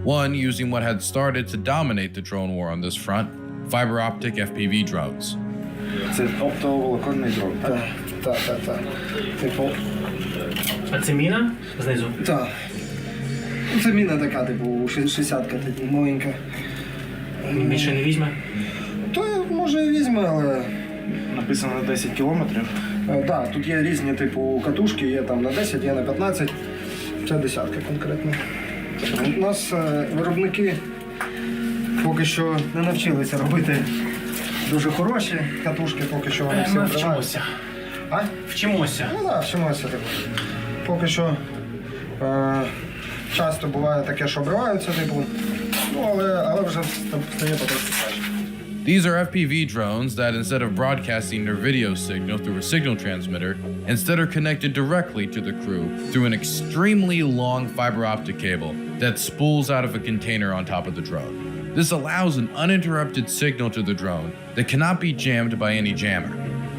One using what had started to dominate the drone war on this front, fiber optic FPV drones. Це оптоволоконний дрон, так? Так. Типу. А це міна знизу? Так. Це міна така, типу, 60-ка, типу, маленька. Більше не візьме? То, може, і візьме, але... Написано на 10 кілометрів. Так, тут є різні, типу, катушки, є там на 10, є на 15. Це десятка конкретно. У нас виробники поки що не навчилися робити дуже хороші катушки, поки що вони всі вчимося. А? Вчимося. Ну так, вчимося. Типу. Поки що часто буває таке, що обриваються, типу, ну, але вже стає потрошки краще. These are FPV drones that, instead of broadcasting their video signal through a signal transmitter, instead are connected directly to the crew through an extremely long fiber optic cable that spools out of a container on top of the drone. This allows an uninterrupted signal to the drone that cannot be jammed by any jammer.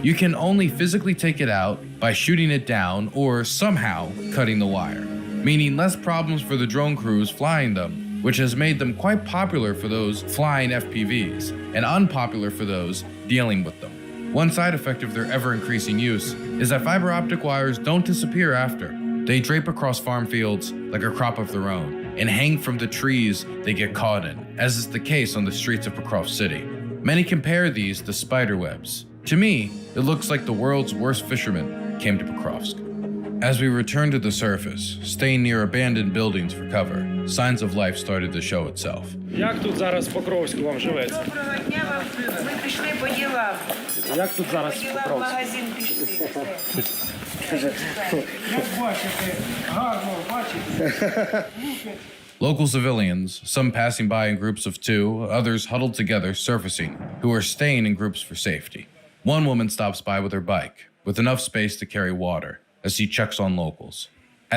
You can only physically take it out by shooting it down or somehow cutting the wire, meaning less problems for the drone crews flying them, which has made them quite popular for those flying FPVs and unpopular for those dealing with them. One side effect of their ever-increasing use is that fiber optic wires don't disappear after. They drape across farm fields like a crop of their own and hang from the trees they get caught in, as is the case on the streets of Pokrovsk City. Many compare these to spider webs. To me, it looks like the world's worst fishermen came to Pokrovsk. As we returned to the surface, staying near abandoned buildings for cover, signs of life started to show itself. Як тут зараз в Покровську вам живеться? Доброго дня вам. Ми пішли по ділам. Як тут зараз в Діла в Покровську? магазин пішли. Як бачите, гарно бачите. Local civilians, some passing by in groups of two, others huddled together surfacing, who are staying in groups for safety. One woman stops by with her bike, with enough space to carry water, as she checks on locals.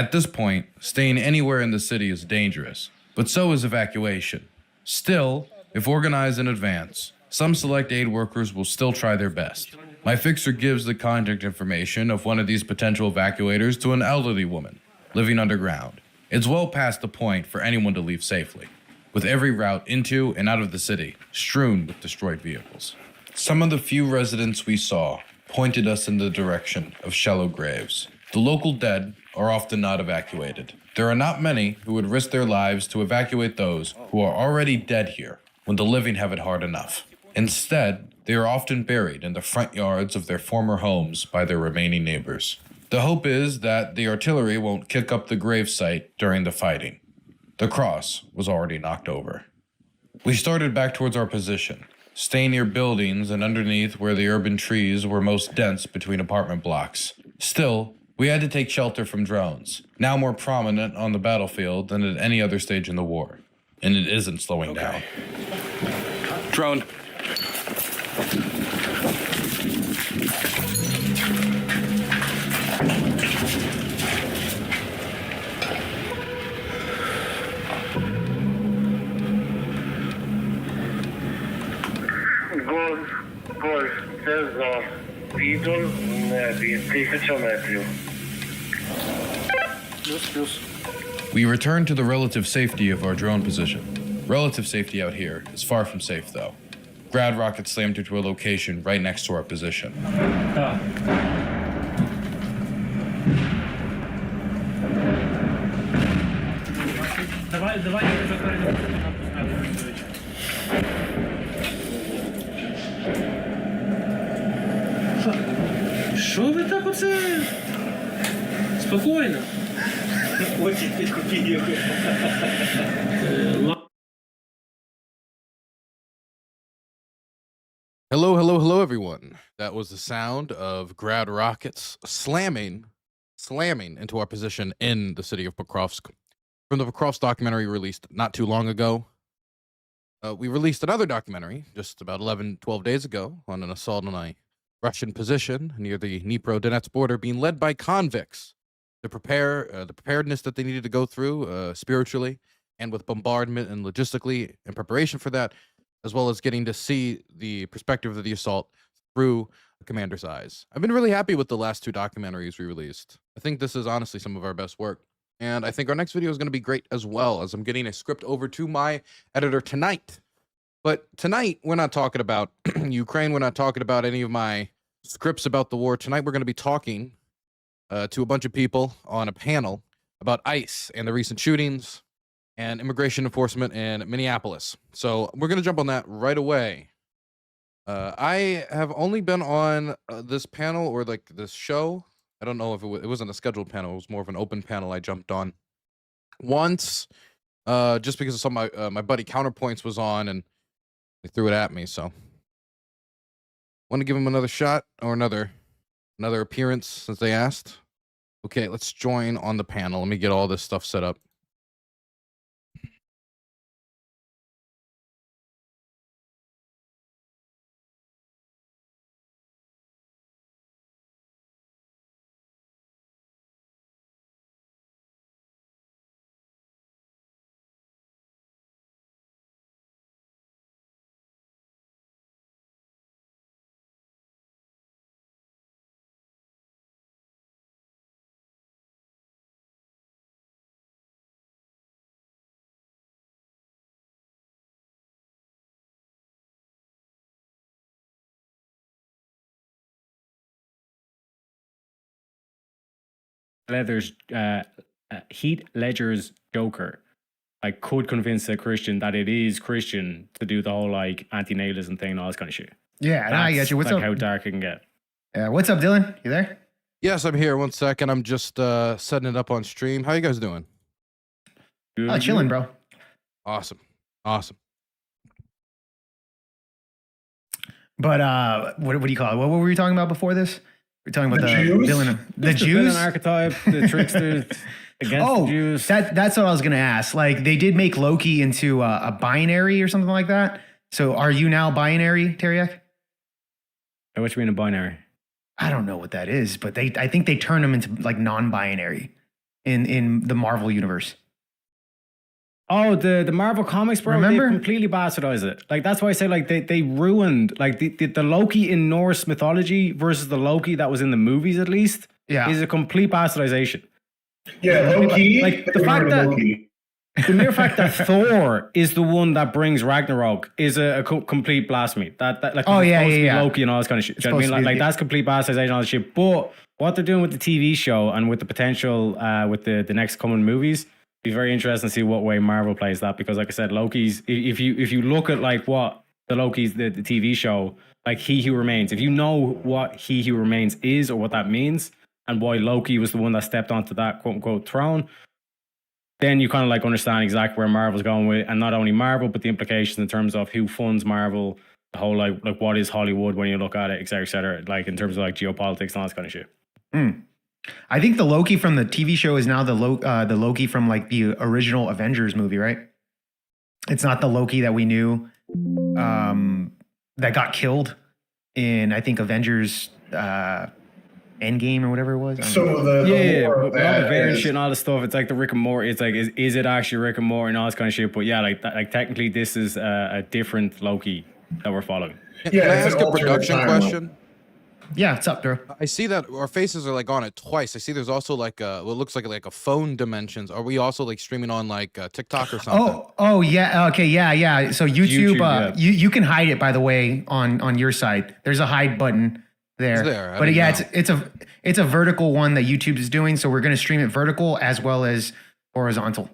At this point, staying anywhere in the city is dangerous, but so is evacuation. Still, if organized in advance, some select aid workers will still try their best. My fixer gives the contact information of one of these potential evacuators to an elderly woman living underground. It's well past the point for anyone to leave safely, with every route into and out of the city strewn with destroyed vehicles. Some of the few residents we saw pointed us in the direction of shallow graves. The local dead are often not evacuated. There are not many who would risk their lives to evacuate those who are already dead here when the living have it hard enough. Instead, they are often buried in the front yards of their former homes by their remaining neighbors. The hope is that the artillery won't kick up the gravesite during the fighting. The cross was already knocked over. We started back towards our position, staying near buildings and underneath where the urban trees were most dense between apartment blocks. Still, we had to take shelter from drones, now more prominent on the battlefield than at any other stage in the war. And it isn't slowing down. Drone. Гольф, це за відом в небі 1000 метрів. Плюс. We return to the relative safety of our drone position. Relative safety out here is far from safe, though. Grad rockets slammed into a location right next to our position. Так. Давай закриємо. Що ви так оце? Спокійно. Очень під копійку. Hello, everyone. That was the sound of grad rockets slamming into our position in the city of Pokrovsk. From the Pokrovsk documentary released not too long ago, we released another documentary just about 12 days ago on an assault on a Russian position near the Dnipro-Donetsk border being led by convicts to prepare the preparedness that they needed to go through spiritually and with bombardment and logistically in preparation for that, as well as getting to see the perspective of the assault through the commander's eyes. I've been really happy with the last two documentaries we released. I think this is honestly some of our best work. And I think our next video is going to be great as well, as I'm getting a script over to my editor tonight. But tonight, we're not talking about Ukraine. We're not talking about any of my scripts about the war. Tonight, we're going to be talking to a bunch of people on a panel about ICE and the recent shootings and immigration enforcement in Minneapolis. So we're going to jump on that right away. I have only been on this panel or like this show. I don't know if it wasn't a scheduled panel. It was more of an open panel I jumped on once, just because of some of my buddy Counterpoints was on and they threw it at me. So want to give him another shot or another appearance since they asked. Okay, let's join on the panel. Let me get all this stuff set up. Heath Ledger's Joker, like, could convince a Christian that it is Christian to do the whole like anti-natalism thing and all this kind of shit. Yeah, and I get you. What's like up? how dark it can get. What's up, Dylan? You there? Yes, I'm here. 1 second. I'm just setting it up on stream. How you guys doing? Oh, chilling, bro. Awesome. But what do you call it? What were we talking about before this? We're talking about the Jews? villain, the Just Jews. villain archetype, the trickster against the Jews. That's what I was gonna ask. Like, they did make Loki into a binary or something like that. So are you now binary, Teriak? What you mean a binary? I don't know what that is, but I think they turn them into like non-binary in the Marvel universe. Oh, the Marvel comics, bro. Remember? They completely bastardized it. Like, that's why I say, like, they ruined, like, the Loki in Norse mythology versus the Loki that was in the movies, at least, is a complete bastardization. Yeah, Loki. Like, the fact that the mere fact that Thor is the one that brings Ragnarok is a complete blasphemy. That like, Oh, yeah, supposed to be yeah. Loki and all this kind of shit. Do you know what I mean? Like, that's complete bastardization and all this shit. But what they're doing with the TV show and with the potential with the next coming movies, be very interesting to see what way Marvel plays that, because, like I said, Loki's, if you look at like what the Loki's the TV show, like He Who Remains, if you know what He Who Remains is or what that means and why Loki was the one that stepped onto that quote unquote throne, then you kind of like understand exactly where Marvel's going with, and not only Marvel but the implications in terms of who funds Marvel, the whole like what is Hollywood when you look at it, et cetera, like in terms of like geopolitics and all this kind of shit. I think the Loki from the TV show is now the Loki from like the original Avengers movie, right? It's not the Loki that we knew that got killed in, I think, Avengers Endgame or whatever it was. So the lore of but all the that variant is- shit and all the stuff. It's like the Rick and Morty. It's like, is it actually Rick and Morty and all this kind of shit? But yeah, like technically, this is a different Loki that we're following. Yeah, Can I it's ask an a alternate production timeline. question? Yeah, what's up, bro? I see that our faces are like on it twice. I see there's also like what looks like a phone dimensions. Are we also like streaming on like TikTok or something? Oh yeah, okay, yeah. So YouTube, YouTube, yeah. you can hide it, by the way, on your side. There's a hide button there. Is there? I But didn't yeah, know. it's a vertical one that YouTube is doing. So we're gonna stream it vertical as well as horizontal.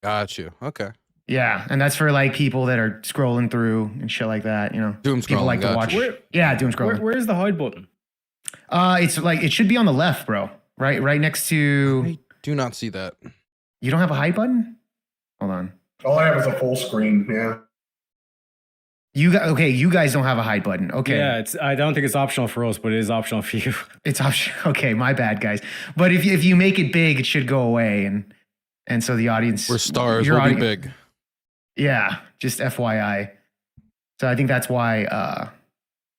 Got you. Okay. Yeah, and that's for like people that are scrolling through and shit like that. You know, Doom people scrolling, like to gotcha. watch. Yeah, doom scrolling. Where's the hide button? It's like it should be on the left, bro. Right next to. I do not see that. You don't have a hide button? Hold on. All I have is a full screen. Yeah. You guys don't have a hide button. Okay. Yeah, I don't think it's optional for us, but it is optional for you. It's option. Okay, my bad, guys. But if you make it big, it should go away, and so the audience. We're stars. your We'll be audi- big. Yeah, just FYI. So I think that's why.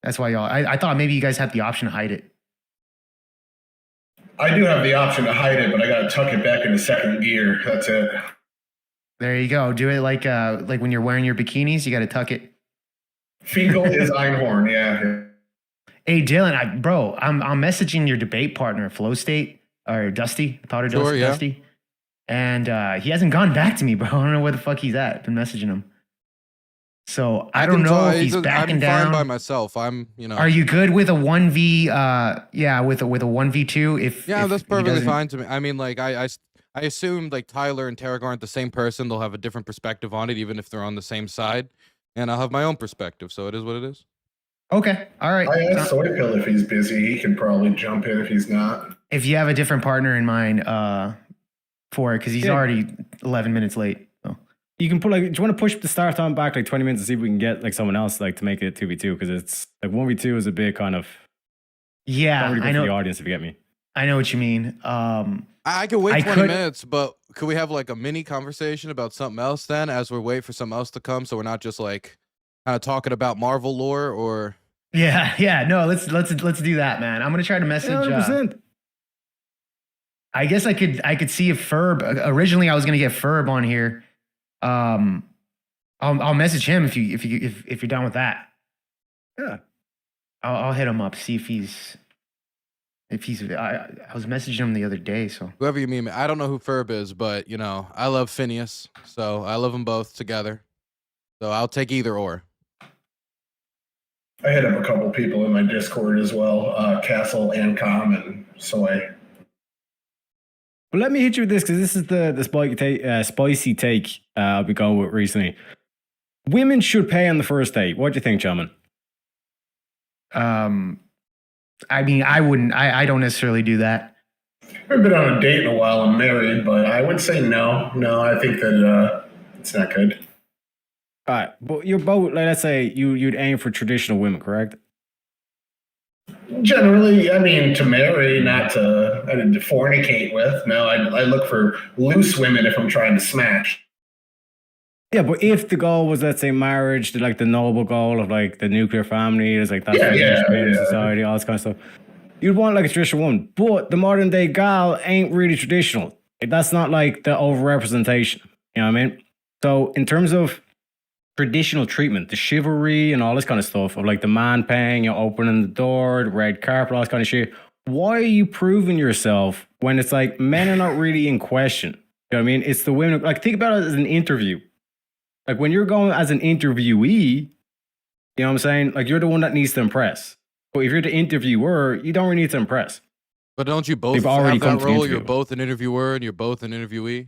That's why y'all. I thought maybe you guys had the option to hide it. I do have the option to hide it, but I gotta tuck it back into second gear. That's it. There you go. Do it like when you're wearing your bikinis. You got to tuck it. Finkel is Einhorn. Yeah. Hey Dylan, I'm messaging your debate partner, Flow State or Dusty, Powder Sure, yeah. Dusty. and he hasn't gone back to me, bro. I don't know where the fuck he's at. I've been messaging him. So I don't know if he's backing I'm down. fine by myself. I'm, Are you good with a 1v? Yeah, with a 1v2. If that's he perfectly doesn't- fine to me. I mean, like I assume like Tyler and Tarek aren't the same person. They'll have a different perspective on it, even if they're on the same side. And I'll have my own perspective. So it is what it is. Okay, all right. I asked Soypill if he's busy. He can probably jump in if he's not. If you have a different partner in mind, for it, because he's already 11 minutes late. So. You can put like, do you want to push the start time back like 20 minutes to see if we can get like someone else like to make it 2v2? Because it's like 1v2 is a bit kind of yeah. really good I know for the audience if you get me. I know what you mean. I could wait 20 minutes, but could we have like a mini conversation about something else then, as we wait for something else to come, so we're not just like kind of talking about Marvel lore or? Yeah. No, let's do that, man. I'm gonna try to message. 100%. I guess I could see if Ferb. Originally, I was gonna get Ferb on here. I'll message him if you're down with that. Yeah. I'll hit him up, see if he's. I was messaging him the other day, so Whoever you mean, I don't know who Ferb is, but you know, I love Phineas, so I love them both together. So I'll take either or. I hit up a couple people in my Discord as well, Castle and Com and Soy. But let me hit you with this, because this is the spicy take I'll be going with recently. Women should pay on the first date. What do you think, gentlemen? I mean, I wouldn't. I don't necessarily do that. I haven't been on a date in a while. I'm married, but I would say no. No, I think that it's not good. All right, but you're both, like, let's say you'd aim for traditional women, correct? Generally, I mean, to marry, not to fornicate with. No, I look for loose women if I'm trying to smash. Yeah, but if the goal was, let's say, marriage, like the noble goal of like the nuclear family, is like that's society, all this kind of stuff. You'd want like a traditional woman, but the modern day gal ain't really traditional. Like, that's not like the overrepresentation. You know what I mean? So in terms of traditional treatment, the chivalry and all this kind of stuff of like the man paying, you know, opening the door, the red carpet, all this kind of shit. Why are you proving yourself when it's like men are not really in question? You know what I mean? It's the women. Like, think about it as an interview. Like, when you're going as an interviewee, you know what I'm saying? Like, you're the one that needs to impress. But if you're the interviewer, you don't really need to impress. But don't you both have that role? You're both an interviewer and you're both an interviewee.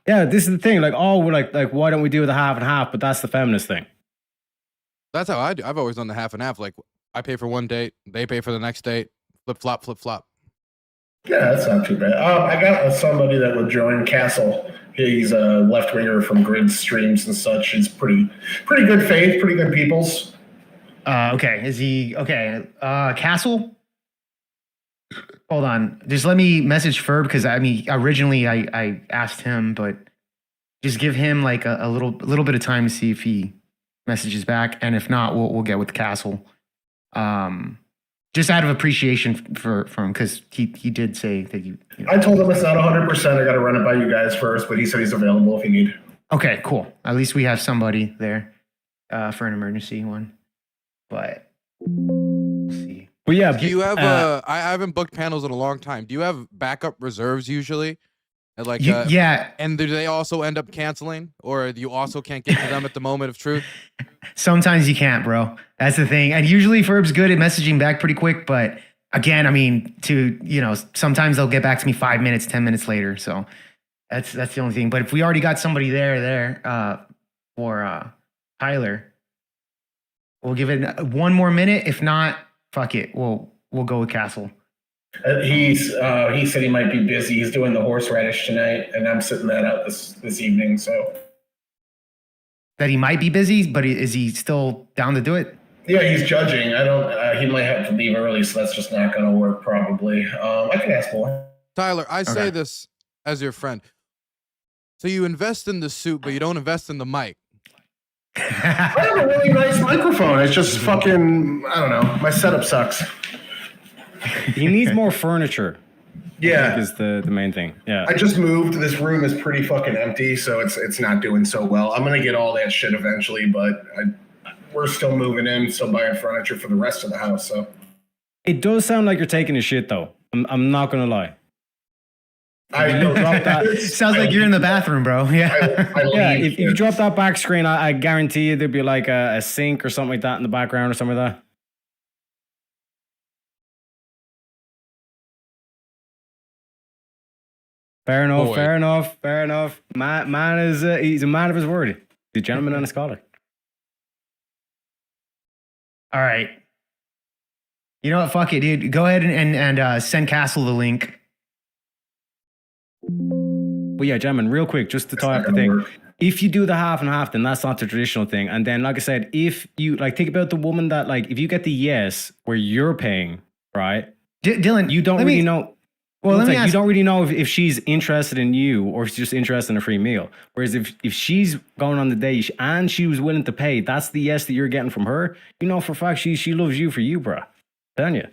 Yeah, this is the thing. Like, oh, we're like, why don't we do the half and half? But that's the feminist thing. That's how I do. I've always done the half and half. Like, I pay for one date, they pay for the next date. Flip flop, flip flop. Yeah, that's not too bad. I got somebody that would join Castle. He's a left winger from Grid streams and such. He's pretty good faith, pretty good peoples. Okay, is he okay? Castle. Hold on, just let me message Ferb, because I mean, originally I asked him, but just give him like a little bit of time to see if he messages back, and if not, we'll get with Castle. Just out of appreciation for him, because he did say that you know. I told him it's not 100%. I got to run it by you guys first, but he said he's available if you need. Okay, cool. At least we have somebody there for an emergency one. But we'll see. But yeah, do you have I haven't booked panels in a long time. Do you have backup reserves usually? And like yeah. And do they also end up canceling, or you also can't get to them at the moment of truth? Sometimes you can't, bro. That's the thing. And usually Ferb's good at messaging back pretty quick, but again, I mean, sometimes they'll get back to me 5 minutes, 10 minutes later. So that's the only thing. But if we already got somebody there for Tyler, we'll give it one more minute. If not, fuck it. We'll go with Castle. He said he might be busy. He's doing the horseradish tonight, and I'm sitting that out this evening. So that he might be busy, but is he still down to do it? Yeah, he's judging. I don't. He might have to leave early, so that's just not going to work. Probably. I can ask more. Tyler, I say this as your friend. So you invest in the suit, but you don't invest in the mic. I have a really nice microphone. It's just fucking. I don't know. My setup sucks. He needs more furniture. Yeah, I think is the main thing. Yeah, I just moved. This room is pretty fucking empty, so it's not doing so well. I'm gonna get all that shit eventually, but we're still moving in, still buying furniture for the rest of the house. So it does sound like you're taking a shit, though. I'm not gonna lie. I don't drop that. Sounds like you're in the bathroom, bro. Yeah. I Yeah, leave. if you drop that back screen, I guarantee you there'd be like a sink or something like that in the background or something like that. Fair enough, Boy. fair enough, fair enough. Man is he's a man of his word. He's a gentleman and a scholar. All right. You know what? Fuck it, dude. Go ahead and send Castle the link. But yeah, gentlemen, real quick, just to tie up the thing. If you do the half and half, then that's not the traditional thing. And then, like I said, if you like think about the woman that like, if you get the yes where you're paying, right? Dylan, You don't really know. Well, let me You ask. don't really know if she's interested in you or if she's just interested in a free meal. Whereas if she's going on the date and she was willing to pay, that's the yes that you're getting from her. You know for a fact she loves you for you, bro. Telling you, a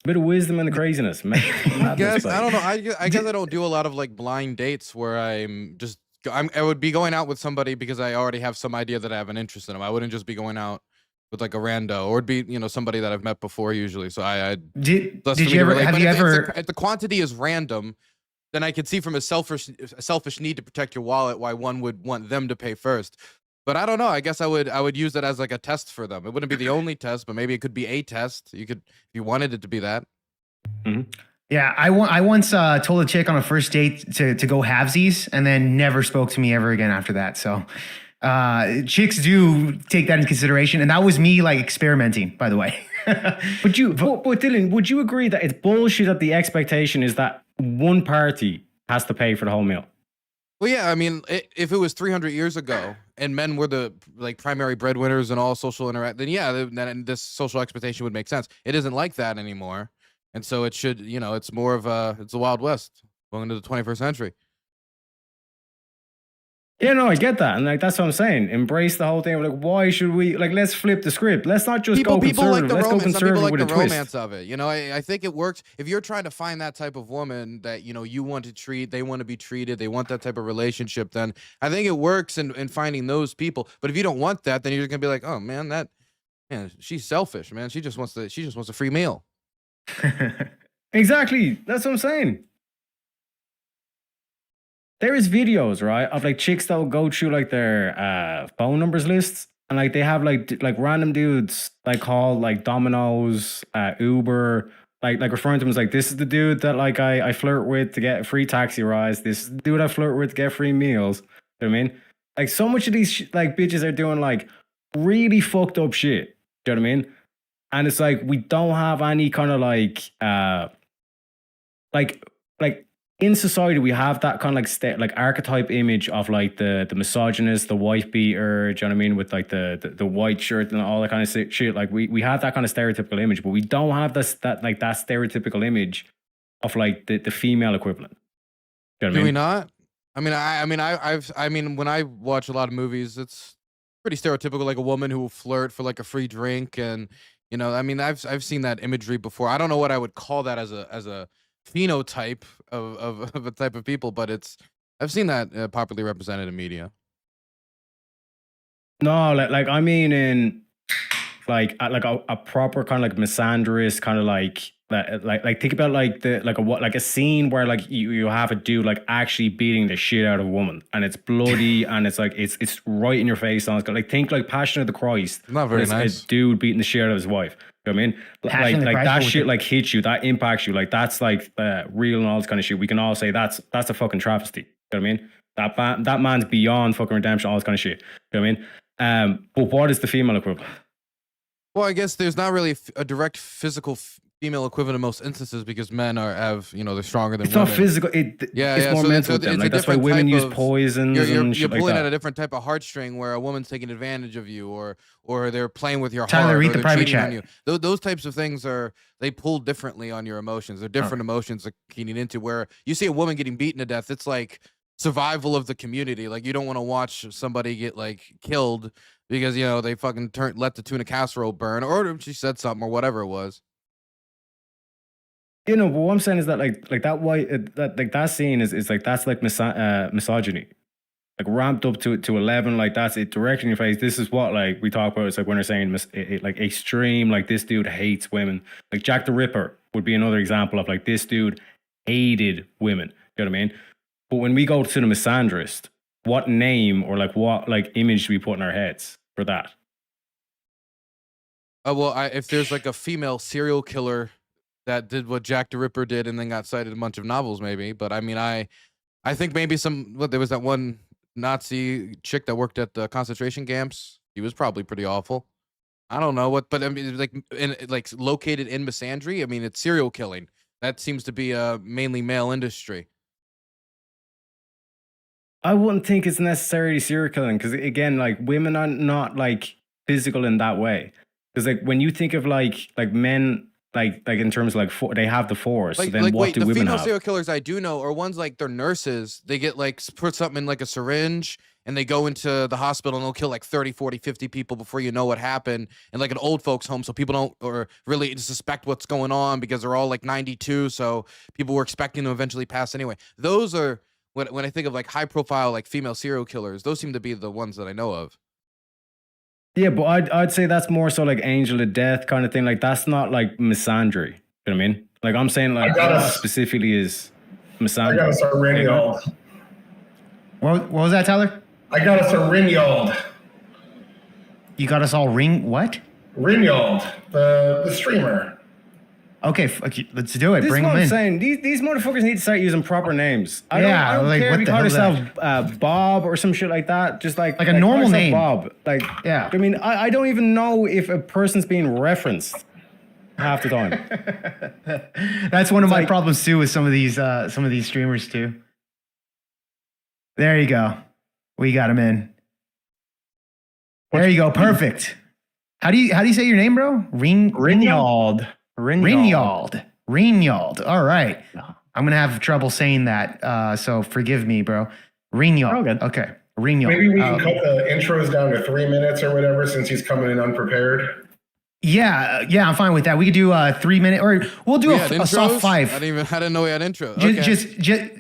bit of wisdom and the craziness, man. I guess I don't know. I guess I don't do a lot of like blind dates where I would be going out with somebody because I already have some idea that I have an interest in them. I wouldn't just be going out with like a rando, or it'd be somebody that I've met before usually. So Did you ever? Have you ever? If the quantity is random, then I could see from a selfish need to protect your wallet why one would want them to pay first. But I don't know. I guess I would use it as like a test for them. It wouldn't be the only test, but maybe it could be a test. You could, if you wanted it to be that. Mm-hmm. Yeah, I once told a chick on a first date to go halvesies, and then never spoke to me ever again after that. So. Chicks do take that in consideration, and that was me like experimenting, by the way. But Dylan, would you agree that it's bullshit that the expectation is that one party has to pay for the whole meal? Well, yeah, I mean, if it was 300 years ago and men were the like primary breadwinners and all social interact, then yeah, then this social expectation would make sense. It isn't like that anymore, and so it should, it's more of it's the Wild West going into the 21st century. Yeah, no, I get that, and like that's what I'm saying. Embrace the whole thing. Like, why should we? Like, let's flip the script. Let's not just go conservative. Let's go conservative with a twist. Some people like the romance of it. I think it works if you're trying to find that type of woman that you want to treat. They want to be treated. They want that type of relationship. Then I think it works in finding those people. But if you don't want that, then you're gonna be like, oh man, she's selfish, man. She just wants a free meal. Exactly. That's what I'm saying. There is videos, right, of like chicks that will go through like their phone numbers lists, and like they have like random dudes like call like Domino's, Uber, like referring to them as like, this is the dude that like I flirt with to get a free taxi rides. This is the dude I flirt with to get free meals. You know what I mean? Like so much of these like bitches are doing like really fucked up shit. Do you know what I mean? And it's like we don't have any kind of like in society, we have that kind of like archetype image of like the misogynist, the wife beater, do you know what I mean? With like the white shirt and all that kind of shit. Like we have that kind of stereotypical image, but we don't have that stereotypical image of like the female equivalent. Do you know what I mean? Do we not? I mean, when I watch a lot of movies, it's pretty stereotypical, like a woman who will flirt for like a free drink, and I've seen that imagery before. I don't know what I would call that as a phenotype of a type of people, but I've seen that popularly represented in media. No, like I mean in like a proper kind of like misandrous kind of like think about like a scene where like you have a dude like actually beating the shit out of a woman, and it's bloody and it's like it's right in your face, and it's got like think like Passion of the Christ. Not very nice. A dude beating the shit out of his wife. You know what I mean? Like that shit like hits you, that impacts you, like that's like real and all this kind of shit. We can all say that's a fucking travesty. You know what I mean? That man's beyond fucking redemption, all this kind of shit. You know what I mean? But what is the female equivalent? Well, I guess there's not really a direct physical female equivalent in most instances because men they're stronger than it's women. It's not physical. It's more mental with them. Like that's why women use poisons and shit you're pulling like that. at a different type of heartstring where a woman's taking advantage of you, or they're playing with your Tyler, heart, read or the they're private cheating chat. on you. Those types of things they pull differently on your emotions. They're different emotions they're keying into. Where you see a woman getting beaten to death, it's like survival of the community. Like you don't want to watch somebody get like killed because they fucking let the tuna casserole burn, or she said something or whatever it was. But what I'm saying is that like that white that scene is like that's like misogyny, like ramped up to 11. Like that's it directly in your face. This is what like we talk about. It's like when they're saying like extreme, like this dude hates women. Like Jack the Ripper would be another example of like this dude hated women. You know what I mean? But when we go to the misandrist, what name or like what like image do we put in our heads for that? Well, if there's like a female serial killer that did what Jack the Ripper did and then got cited in a bunch of novels, maybe. But I mean, I think maybe there was that one Nazi chick that worked at the concentration camps. He was probably pretty awful. I don't know what, but I mean, like located in misandry. I mean, it's serial killing. That seems to be a mainly male industry. I wouldn't think it's necessarily serial killing because again, like women are not like physical in that way. Because like when you think of like men, like in terms of like they have the force. Like, so then what wait, do the women female have? serial killers I do know are ones like they're nurses. They get like put something in like a syringe and they go into the hospital and they'll kill like 30, 40, 50 people before you know what happened. And like an old folks home, so people don't or really suspect what's going on because they're all like 92. So people were expecting to eventually pass anyway. Those are when I think of like high profile like female serial killers, those seem to be the ones that I know of. Yeah, but I'd say that's more so like angel of death kind of thing. Like that's not like misandry. You know what I mean? Like I'm saying like what specifically is misandry. I got us a Ringyald. What was that, Tyler? I got us a Ringyald. You got us all what? Ringyald, the streamer. Okay, let's do it. This Bring is what them I'm in. saying. These motherfuckers need to start using proper names. I Yeah, don't like, care what if you the call hell is yourself Bob or some shit like that. Just like a normal call yourself name. Bob. Like, Yeah. I mean, I don't even know if a person's being referenced half the time. That's one of my like- problems too with some of these streamers too. There you go. We got him in. There you go. Perfect. How do you say your name, bro? Ringyald. All right. I'm gonna have trouble saying that. So forgive me, bro. Ringyald. Oh, good. Okay. Ringyald. Maybe we can cut the intros down to 3 minutes or whatever, since he's coming in unprepared. Yeah, I'm fine with that. We could do a 3 minute, or we'll do a soft 5. I didn't know we had intro. Just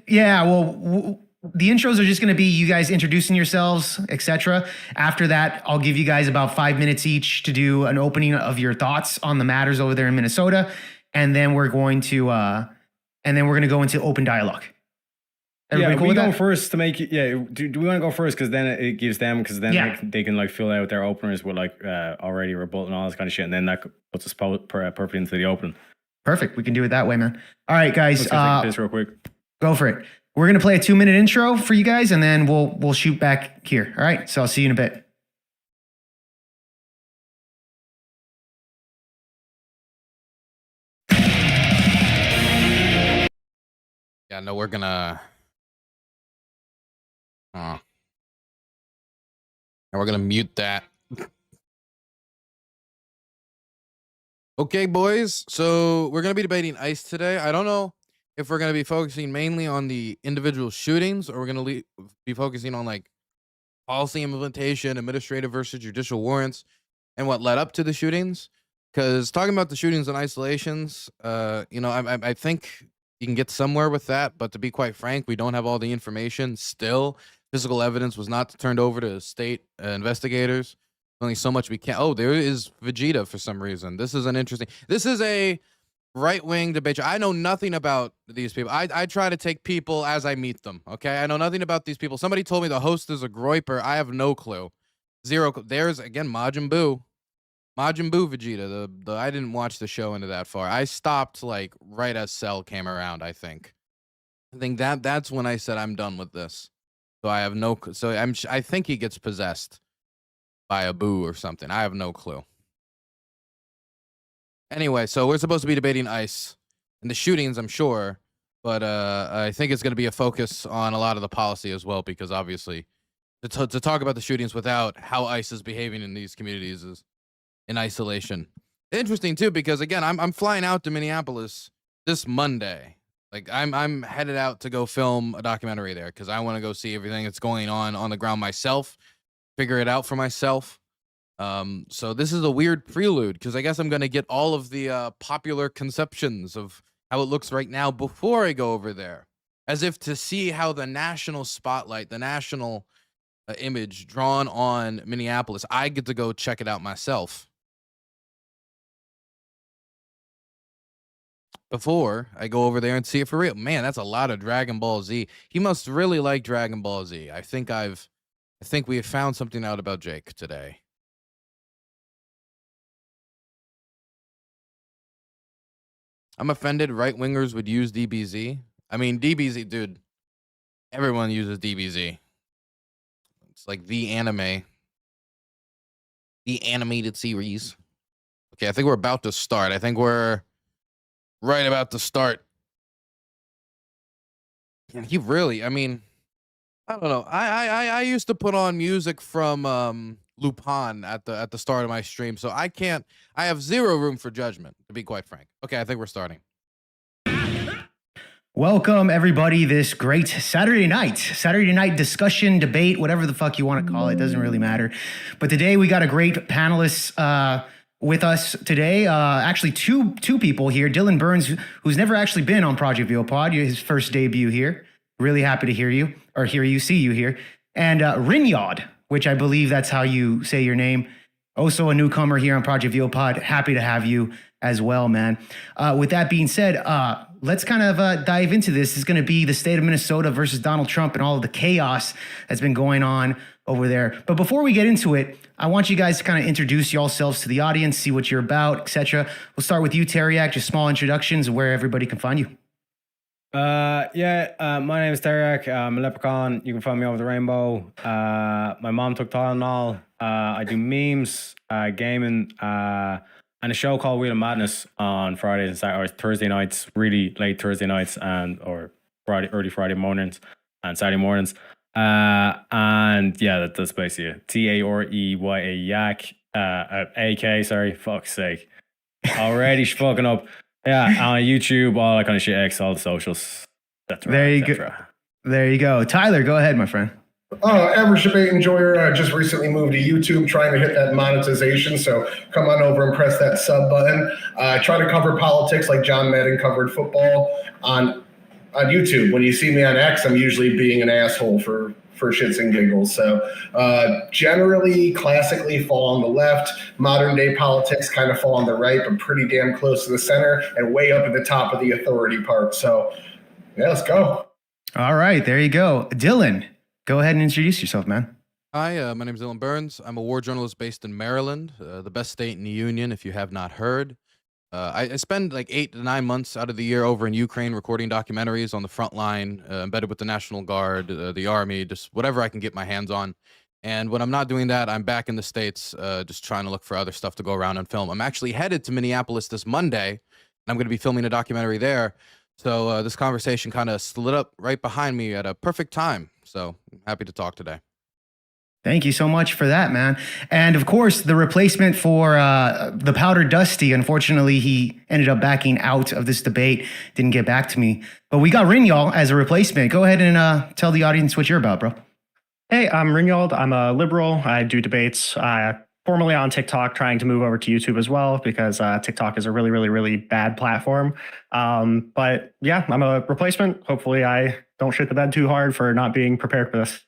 yeah. Well, the intros are just going to be you guys introducing yourselves, etc. After that, I'll give you guys about 5 minutes each to do an opening of your thoughts on the matters over there in Minnesota, and then we're going to go into open dialogue. Everybody yeah, cool we with go that? first to make it. Yeah, do we want to go first because then it gives them they can like fill out their openers with like already rebuttal and all this kind of shit, and then that puts us perfectly into the open. Perfect. We can do it that way, man. All right, guys. Let's take a piss real quick. Go for it. We're gonna play a 2-minute intro for you guys, and then we'll shoot back here. All right. So I'll see you in a bit. Yeah, no, we're gonna. And we're gonna mute that. Okay, boys. So we're gonna be debating ICE today. I don't know if we're gonna be focusing mainly on the individual shootings, or we're gonna be focusing on like policy implementation, administrative versus judicial warrants, and what led up to the shootings. Because talking about the shootings and isolations, I think you can get somewhere with that, but to be quite frank, we don't have all the information. Still, physical evidence was not turned over to state investigators. Only so much we can't. Oh, there is Vegeta for some reason. This is a right-wing debate. I know nothing about these people. I try to take people as I meet them, okay? I know nothing about these people. Somebody told me the host is a groiper. I have no clue. Zero. There's, again, Majin Buu. Majin Buu Vegeta. I didn't watch the show into that far. I stopped like right as Cell came around. I think that's when I said I'm done with this. So I have no. So I think he gets possessed by a Buu or something. I have no clue. Anyway, so we're supposed to be debating ICE and the shootings, I'm sure, but I think it's going to be a focus on a lot of the policy as well, because obviously to talk about the shootings without how ICE is behaving in these communities is in isolation. Interesting too, because again, I'm flying out to Minneapolis this Monday. Like I'm headed out to go film a documentary there because I want to go see everything that's going on the ground myself, figure it out for myself. So this is a weird prelude because I guess I'm going to get all of the popular conceptions of how it looks right now before I go over there, as if to see how the national spotlight, the national image drawn on Minneapolis, I get to go check it out myself. before I go over there and see it for real. Man, that's a lot of Dragon Ball Z. He must really like Dragon Ball Z. I think we have found something out about Jake today. I'm offended right-wingers would use DBZ. I mean, DBZ, dude, everyone uses DBZ. It's like the anime. The animated series. Okay, I think we're about to start. I think we're right about to start. And he really, I mean, I don't know. I used to put on music from Lupin at the start of my stream, so I have zero room for judgment, to be quite frank. Okay, I think we're starting. Welcome, everybody, this great Saturday night discussion, debate, whatever the fuck you want to call it. Doesn't really matter. But today we got a great panelist with us today. Actually, two people here. Dylan Burns, who's never actually been on Project VealPod, his first debut here. Really happy to see you here. And Rinyod, which I believe that's how you say your name. Also a newcomer here on Project VealPod. Happy to have you as well, man. With that being said, let's kind of dive into this. This is going to be the state of Minnesota versus Donald Trump and all of the chaos that's been going on over there. But before we get into it, I want you guys to kind of introduce yourselves to the audience, see what you're about, etc. We'll start with you, Teriak, just small introductions of where everybody can find you. My name is Teriak. I'm a leprechaun. You can find me over the rainbow. My mom took Tylenol. I do memes, gaming, and a show called Wheel of Madness on Fridays and Saturdays, Thursday nights, really late Thursday nights, early Friday mornings and Saturday mornings. And yeah, that's basically it. Tareya Yak, AK. Sorry, fuck's sake, already fucking up. Yeah, on YouTube, all that kind of shit. X, all the socials. That's right. There you go. There you go. Tyler, go ahead, my friend. Average debate enjoyer, just recently moved to YouTube, trying to hit that monetization. So come on over and press that sub button. I try to cover politics like John Madden covered football on YouTube. When you see me on X, I'm usually being an asshole for shits and giggles. So generally, classically fall on the left. Modern day politics kind of fall on the right, but pretty damn close to the center and way up at the top of the authority part. So yeah, let's go. All right, there you go. Dylan, go ahead and introduce yourself, man. Hi, my name is Dylan Burns. I'm a war journalist based in Maryland, the best state in the union, if you have not heard. I spend like 8 to 9 months out of the year over in Ukraine recording documentaries on the front line, embedded with the National Guard, the Army, just whatever I can get my hands on. And when I'm not doing that, I'm back in the States, just trying to look for other stuff to go around and film. I'm actually headed to Minneapolis this Monday, and I'm going to be filming a documentary there. So this conversation kind of slid up right behind me at a perfect time. So I'm happy to talk today. Thank you so much for that, man. And of course, the replacement for the Powder Dusty, unfortunately, he ended up backing out of this debate, didn't get back to me. But we got Rinyal as a replacement. Go ahead and tell the audience what you're about, bro. Hey, I'm Rinyal. I'm a liberal. I do debates. Formerly on TikTok, trying to move over to YouTube as well, because TikTok is a really, really, really bad platform. But yeah, I'm a replacement. Hopefully I don't shit the bed too hard for not being prepared for this.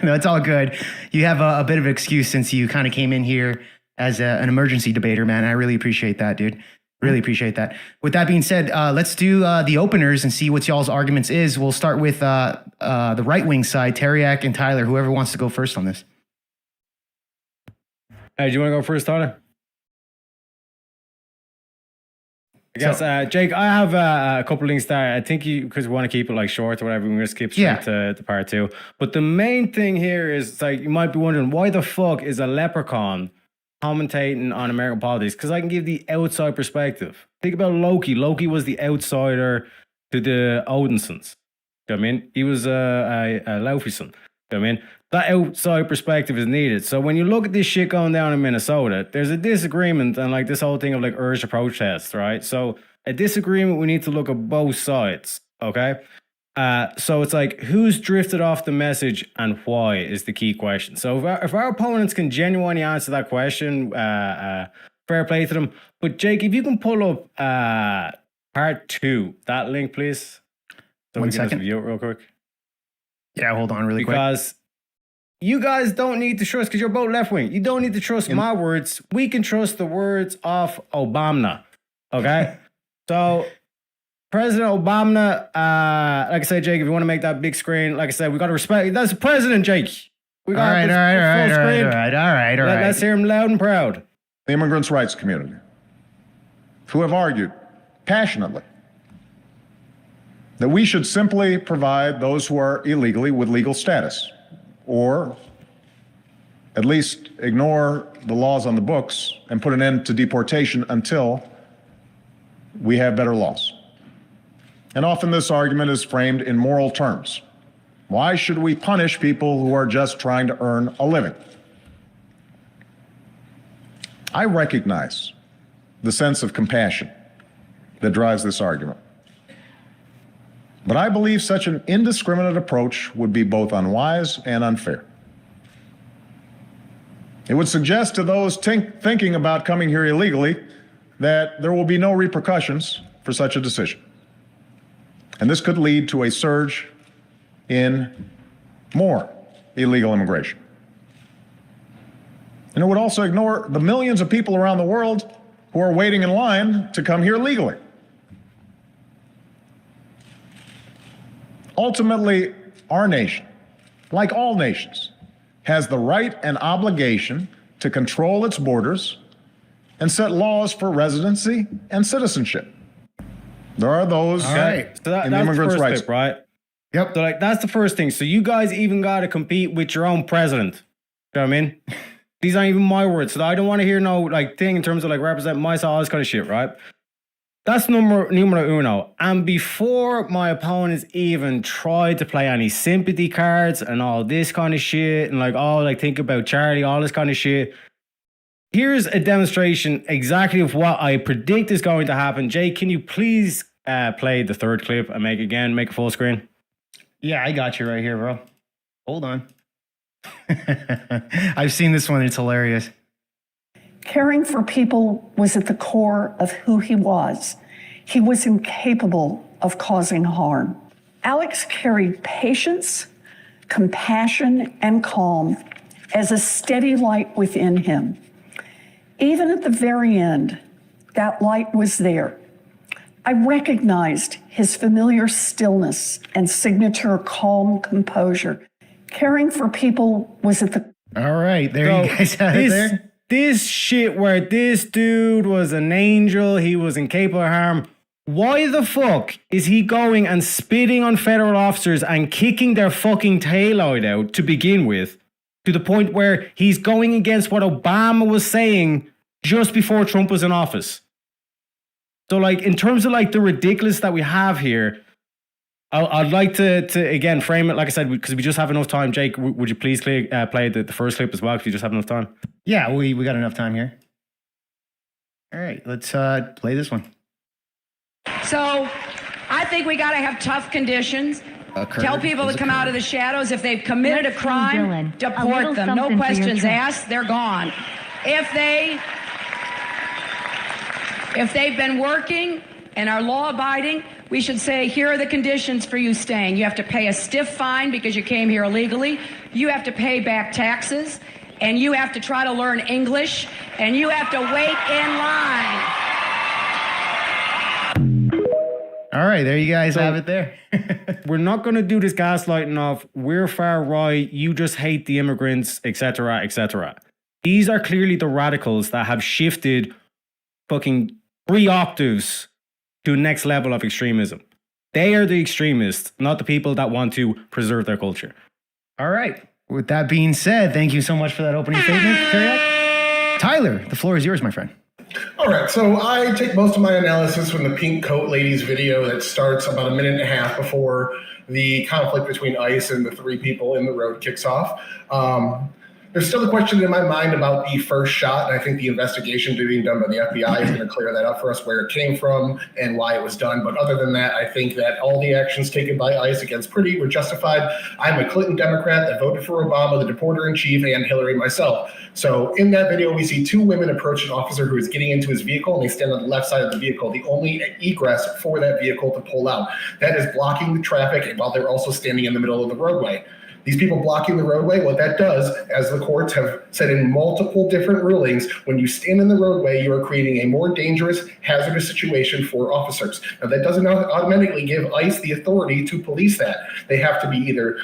No, it's all good. You have a bit of an excuse since you kind of came in here as an emergency debater, man. I really appreciate that, dude. Really appreciate that. With that being said, let's do the openers and see what y'all's arguments is. We'll start with the right-wing side, Teriak and Tyler, whoever wants to go first on this. Hey, do you want to go first, Tyler? I guess, Jake, I have a couple links there. I think because we want to keep it like short or whatever, we're going to skip straight to part 2. But the main thing here is, like, you might be wondering, why the fuck is a leprechaun commentating on American politics? Because I can give the outside perspective. Think about Loki. Loki was the outsider to the Odinsons. You know what I mean? He was a Laufeyson. You know what I mean? That outside perspective is needed. So when you look at this shit going down in Minnesota, there's a disagreement and like this whole thing of like urge to protest, right? So a disagreement, we need to look at both sides, okay? So it's like, who's drifted off the message and why is the key question. So if our opponents can genuinely answer that question, fair play to them. But Jake, if you can pull up part 2, that link, please. So One we can second. just review it real quick. Yeah, hold on really quick. Because you guys don't need to trust, because you're both left wing. You don't need to trust my words. We can trust the words of Obama. Okay? So, President Obama, like I said, Jake, if you want to make that big screen, like I said, we got to respect. That's the president, Jake. We got All right. Let's hear him loud and proud. The immigrants' rights community, who have argued passionately that we should simply provide those who are illegally with legal status, or at least ignore the laws on the books and put an end to deportation until we have better laws. And often this argument is framed in moral terms. Why should we punish people who are just trying to earn a living? I recognize the sense of compassion that drives this argument. But I believe such an indiscriminate approach would be both unwise and unfair. It would suggest to those thinking about coming here illegally that there will be no repercussions for such a decision. And this could lead to a surge in more illegal immigration. And it would also ignore the millions of people around the world who are waiting in line to come here legally. Ultimately, our nation, like all nations, has the right and obligation to control its borders and set laws for residency and citizenship. There are those So in the immigrants' rights. Clip, right? Yep. So like that's the first thing. So you guys even got to compete with your own president. You know what I mean? These aren't even my words. So I don't want to hear no like thing in terms of like representing myself, all this kind of shit, right? That's numero uno. And before my opponents even tried to play any sympathy cards and all this kind of shit and like all like think about Charlie, all this kind of shit. Here's a demonstration exactly of what I predict is going to happen. Jay, can you please play the third clip and make a full screen? Yeah, I got you right here, bro. Hold on. I've seen this one. It's hilarious. Caring for people was at the core of who he was. He was incapable of causing harm. Alex carried patience, compassion, and calm as a steady light within him. Even at the very end, that light was there. I recognized his familiar stillness and signature calm composure. Caring for people was at the... All right, there you guys have it there. This shit where this dude was an angel, he was incapable of harm. Why the fuck is he going and spitting on federal officers and kicking their fucking taillight out to begin with, to the point where he's going against what Obama was saying just before Trump was in office? So like in terms of like the ridiculous that we have here, I'd like to again frame it, like I said, because we just have enough time. Jake, would you please play the first clip as well, if you just have enough time? Yeah, we got enough time here. All right, let's play this one. So I think we got to have tough conditions. Tell people to come out of the shadows. If they've committed a crime, deport them. No questions asked. They're gone. If they've been working and are law-abiding, we should say, here are the conditions for you staying. You have to pay a stiff fine because you came here illegally. You have to pay back taxes. And you have to try to learn English. And you have to wait in line. All right, there you guys have it there. We're not going to do this gaslighting of we're far right, you just hate the immigrants, etc., etc. These are clearly the radicals that have shifted fucking 3 octaves to a next level of extremism. They are the extremists, not the people that want to preserve their culture. All right. With that being said, thank you so much for that opening statement, Kyriak. Tyler, the floor is yours, my friend. All right, so I take most of my analysis from the pink coat ladies video that starts about a minute and a half before the conflict between ICE and the 3 people in the road kicks off. There's still a question in my mind about the first shot, and I think the investigation being done by the FBI is going to clear that up for us, where it came from and why it was done. But other than that, I think that all the actions taken by ICE against Priddy were justified. I'm a Clinton Democrat that voted for Obama, the deporter-in-chief, and Hillary myself. So in that video, we see 2 women approach an officer who is getting into his vehicle, and they stand on the left side of the vehicle, the only egress for that vehicle to pull out. That is blocking the traffic while they're also standing in the middle of the roadway. These people blocking the roadway, what that does, as the courts have said in multiple different rulings, when you stand in the roadway, you are creating a more dangerous, hazardous situation for officers. Now, that doesn't automatically give ICE the authority to police that. They have to be either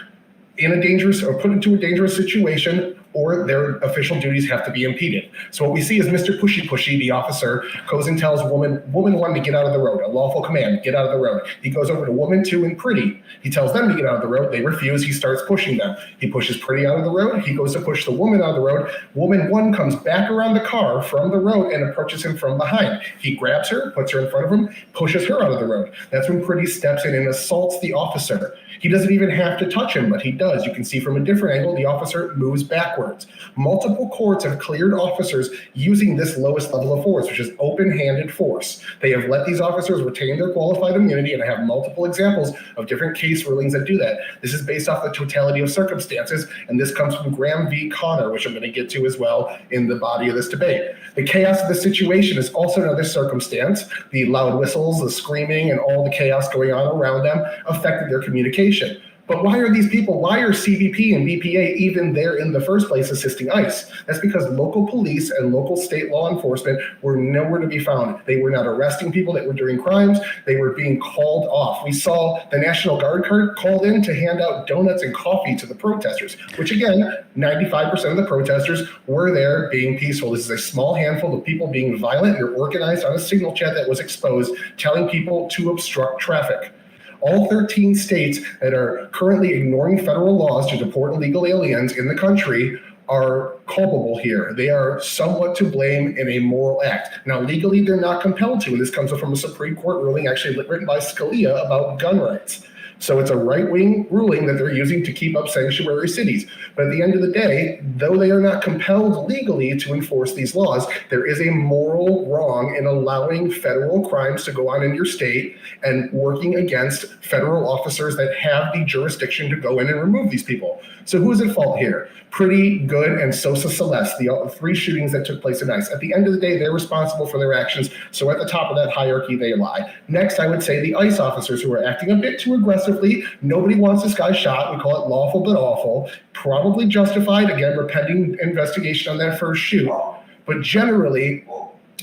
in a dangerous or put into a dangerous situation, or their official duties have to be impeded. So what we see is Mr. Pushy, the officer, goes and tells woman 1 to get out of the road, a lawful command, get out of the road. He goes over to woman 2 and Pretty. He tells them to get out of the road. They refuse. He starts pushing them. He pushes Pretty out of the road. He goes to push the woman out of the road. Woman 1 comes back around the car from the road and approaches him from behind. He grabs her, puts her in front of him, pushes her out of the road. That's when Pretty steps in and assaults the officer. He doesn't even have to touch him, but he does. You can see from a different angle, the officer moves backwards. Multiple courts have cleared officers using this lowest level of force, which is open-handed force. They have let these officers retain their qualified immunity, and I have multiple examples of different case rulings that do that. This is based off the totality of circumstances, and this comes from Graham v. Connor, which I'm going to get to as well in the body of this debate. The chaos of the situation is also another circumstance. The loud whistles, the screaming, and all the chaos going on around them affected their communication. But why are CBP and BPA even there in the first place assisting ICE? That's because local police and local state law enforcement were nowhere to be found. They were not arresting people that were doing crimes. They were being called off. We saw the National Guard called in to hand out donuts and coffee to the protesters, which again, 95% of the protesters were there being peaceful. This is a small handful of people being violent. They're organized on a signal chat that was exposed, telling people to obstruct traffic. All 13 states that are currently ignoring federal laws to deport illegal aliens in the country are culpable here. They are somewhat to blame in a moral act. Now, legally, they're not compelled to, and this comes from a Supreme Court ruling actually written by Scalia about gun rights. So it's a right-wing ruling that they're using to keep up sanctuary cities. But at the end of the day, though they are not compelled legally to enforce these laws, there is a moral wrong in allowing federal crimes to go on in your state and working against federal officers that have the jurisdiction to go in and remove these people. So who's at fault here? Pretty Good and Sosa Celeste, the 3 shootings that took place in ICE. At the end of the day, they're responsible for their actions. So at the top of that hierarchy, they lie. Next, I would say the ICE officers who are acting a bit too aggressively. Nobody wants this guy shot. We call it lawful but awful. Probably justified. Again, we're pending investigation on that first shoot. But generally,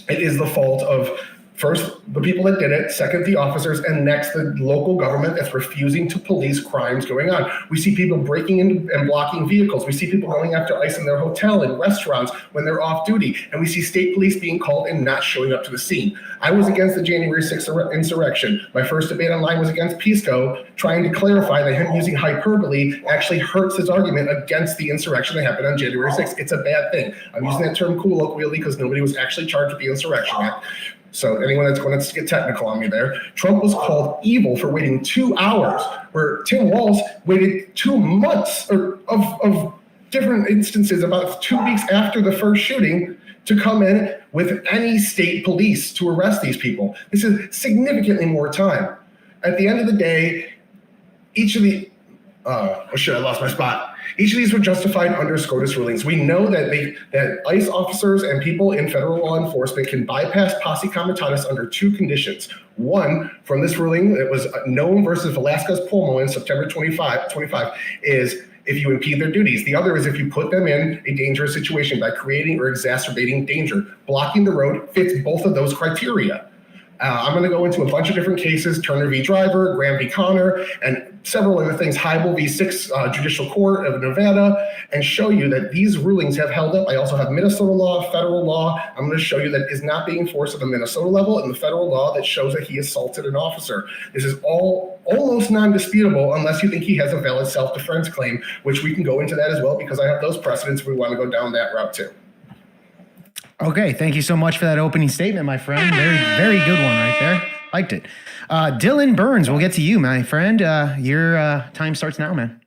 it is the fault of first, the people that did it, second, the officers, and next, the local government that's refusing to police crimes going on. We see people breaking into and blocking vehicles. We see people going after ICE in their hotel and restaurants when they're off duty. And we see state police being called and not showing up to the scene. I was against the January 6th insurrection. My first debate online was against Pisco, trying to clarify that him using hyperbole actually hurts his argument against the insurrection that happened on January 6th. It's a bad thing. I'm using that term colloquially because nobody was actually charged with the insurrection act. So anyone that's going to get technical on me there, Trump was called evil for waiting 2 hours, where Tim Walz waited 2 months of different instances, about 2 weeks after the first shooting, to come in with any state police to arrest these people. This is significantly more time. At the end of the day, each of the, oh shit, I lost my spot. Each of these were justified under SCOTUS rulings. We know that ICE officers and people in federal law enforcement can bypass posse comitatus under 2 conditions. One, from this ruling, it was Noam versus Velasquez Pulmo in September 25, is if you impede their duties. The other is if you put them in a dangerous situation by creating or exacerbating danger. Blocking the road fits both of those criteria. I'm going to go into a bunch of different cases, Turner v. Driver, Graham v. Connor, and several other things, Heibel v. 6th Judicial Court of Nevada, and show you that these rulings have held up. I also have Minnesota law, federal law. I'm going to show you that is not being enforced at the Minnesota level and the federal law that shows that he assaulted an officer. This is all almost non-disputable unless you think he has a valid self-defense claim, which we can go into that as well because I have those precedents if we want to go down that route too. Okay, thank you so much for that opening statement, my friend. Very, very good one right there. Liked it. Dylan Burns, we'll get to you, my friend. Your time starts now, man.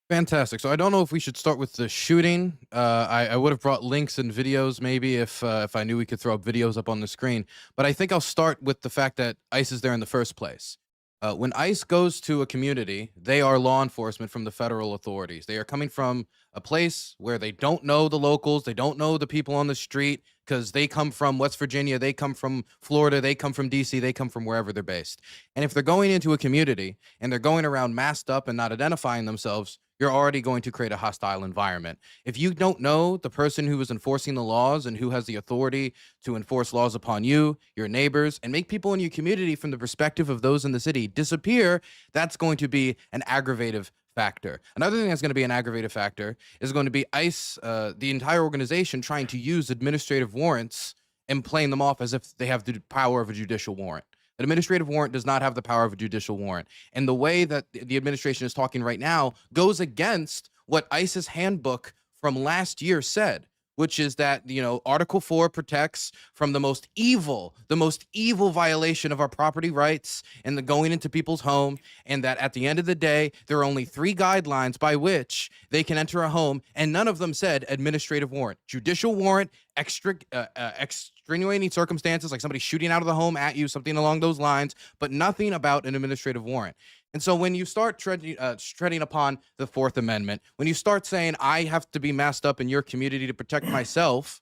Fantastic. So I don't know if we should start with the shooting. I would have brought links and videos maybe if I knew we could throw up videos up on the screen. But I think I'll start with the fact that ICE is there in the first place. When ICE goes to a community, they are law enforcement from the federal authorities. They are coming from a place where they don't know the locals, they don't know the people on the street because they come from West Virginia, they come from Florida, they come from DC, they come from wherever they're based. And if they're going into a community and they're going around masked up and not identifying themselves, you're already going to create a hostile environment. If you don't know the person who is enforcing the laws and who has the authority to enforce laws upon you, your neighbors, and make people in your community from the perspective of those in the city disappear, that's going to be an aggravative factor. Another thing that's going to be an aggravative factor is going to be ICE, the entire organization, trying to use administrative warrants and playing them off as if they have the power of a judicial warrant. An administrative warrant does not have the power of a judicial warrant. And the way that the administration is talking right now goes against what ICE's handbook from last year said, which is that, Article 4 protects from the most evil violation of our property rights and the going into people's home, and that at the end of the day, there are only 3 guidelines by which they can enter a home, and none of them said administrative warrant. Judicial warrant, extenuating circumstances, like somebody shooting out of the home at you, something along those lines, but nothing about an administrative warrant. And so when you start treading upon the Fourth Amendment, when you start saying, I have to be masked up in your community to protect myself,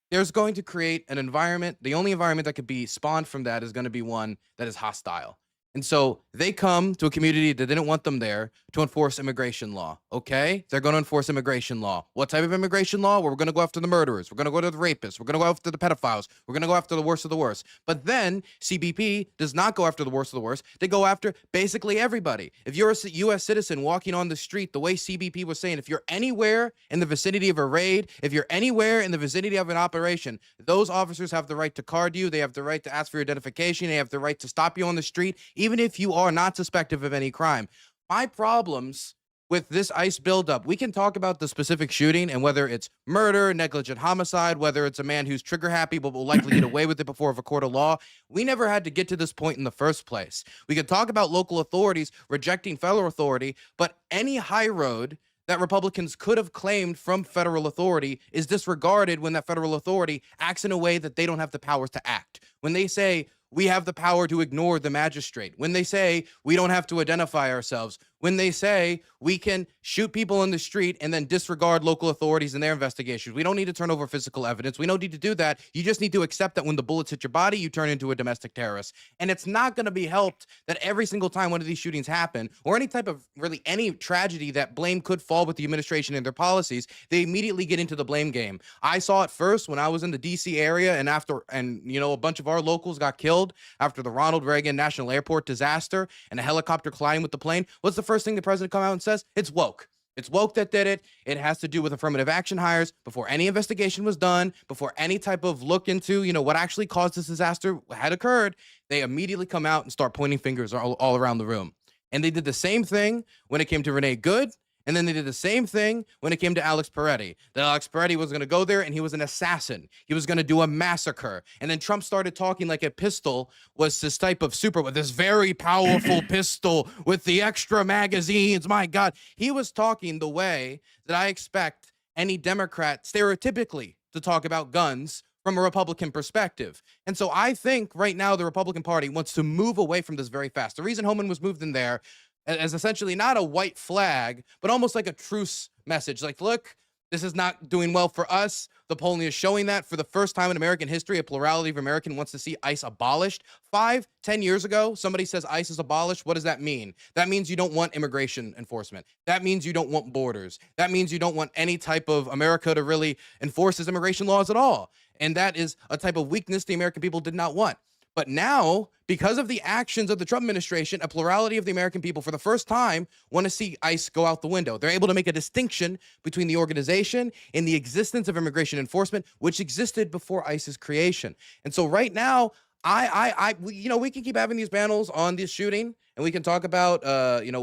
there's going to create an environment. The only environment that could be spawned from that is going to be one that is hostile. And so they come to a community that didn't want them there to enforce immigration law. Okay? They're going to enforce immigration law. What type of immigration law? Well, we're going to go after the murderers. We're going to go to the rapists. We're going to go after the pedophiles. We're going to go after the worst of the worst. But then CBP does not go after the worst of the worst. They go after basically everybody. If you're a U.S. citizen walking on the street, the way CBP was saying, if you're anywhere in the vicinity of a raid, if you're anywhere in the vicinity of an operation, those officers have the right to card you. They have the right to ask for your identification. They have the right to stop you on the street, even if you are not suspected of any crime. My problems with this ICE buildup, we can talk about the specific shooting and whether it's murder, negligent homicide, whether it's a man who's trigger happy but will likely get away with it before a court of law. We never had to get to this point in the first place. We could talk about local authorities rejecting federal authority, but any high road that Republicans could have claimed from federal authority is disregarded when that federal authority acts in a way that they don't have the powers to act. When they say, we have the power to ignore the magistrate. When they say we don't have to identify ourselves. When they say we can shoot people in the street and then disregard local authorities in their investigations. We don't need to turn over physical evidence. We don't need to do that. You just need to accept that when the bullets hit your body, you turn into a domestic terrorist. And it's not going to be helped that every single time one of these shootings happen, or any type of really any tragedy that blame could fall with the administration and their policies, they immediately get into the blame game. I saw it first when I was in the DC area, and a bunch of our locals got killed after the Ronald Reagan National Airport disaster and a helicopter colliding with the plane. What's the first thing the president come out and says? It's woke. It's woke that did it. It has to do with affirmative action hires before any investigation was done, before any type of look into, what actually caused this disaster had occurred. They immediately come out and start pointing fingers all around the room. And they did the same thing when it came to Renee Good. And then they did the same thing when it came to Alex Peretti. That Alex Peretti was going to go there and he was an assassin. He was going to do a massacre. And then Trump started talking like a pistol was this type of with this very powerful pistol with the extra magazines. My God. He was talking the way that I expect any Democrat stereotypically to talk about guns from a Republican perspective. And so I think right now the Republican Party wants to move away from this very fast. The reason Homan was moved in there as essentially not a white flag, but almost like a truce message. Like, look, this is not doing well for us. The polling is showing that for the first time in American history, a plurality of Americans wants to see ICE abolished. 5-10 years ago, somebody says ICE is abolished. What does that mean? That means you don't want immigration enforcement. That means you don't want borders. That means you don't want any type of America to really enforce its immigration laws at all. And that is a type of weakness the American people did not want. But now, because of the actions of the Trump administration, a plurality of the American people for the first time want to see ICE go out the window. They're able to make a distinction between the organization and the existence of immigration enforcement, which existed before ICE's creation. And so right now, we can keep having these panels on this shooting, and we can talk about,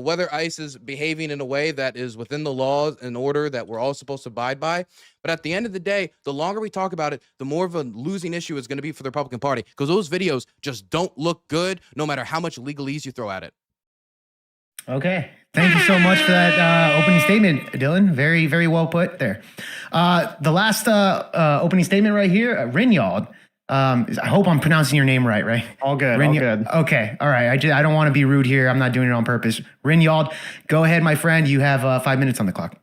whether ICE is behaving in a way that is within the laws and order that we're all supposed to abide by. But at the end of the day, the longer we talk about it, the more of a losing issue it's going to be for the Republican Party, because those videos just don't look good, no matter how much legalese you throw at it. Okay. Thank you so much for that opening statement, Dylan. Very, very well put there. The last opening statement right here, Rinyald. I hope I'm pronouncing your name right? All good, all good. Okay, all right. I don't want to be rude here. I'm not doing it on purpose. Rinyald, go ahead, my friend. You have 5 minutes on the clock.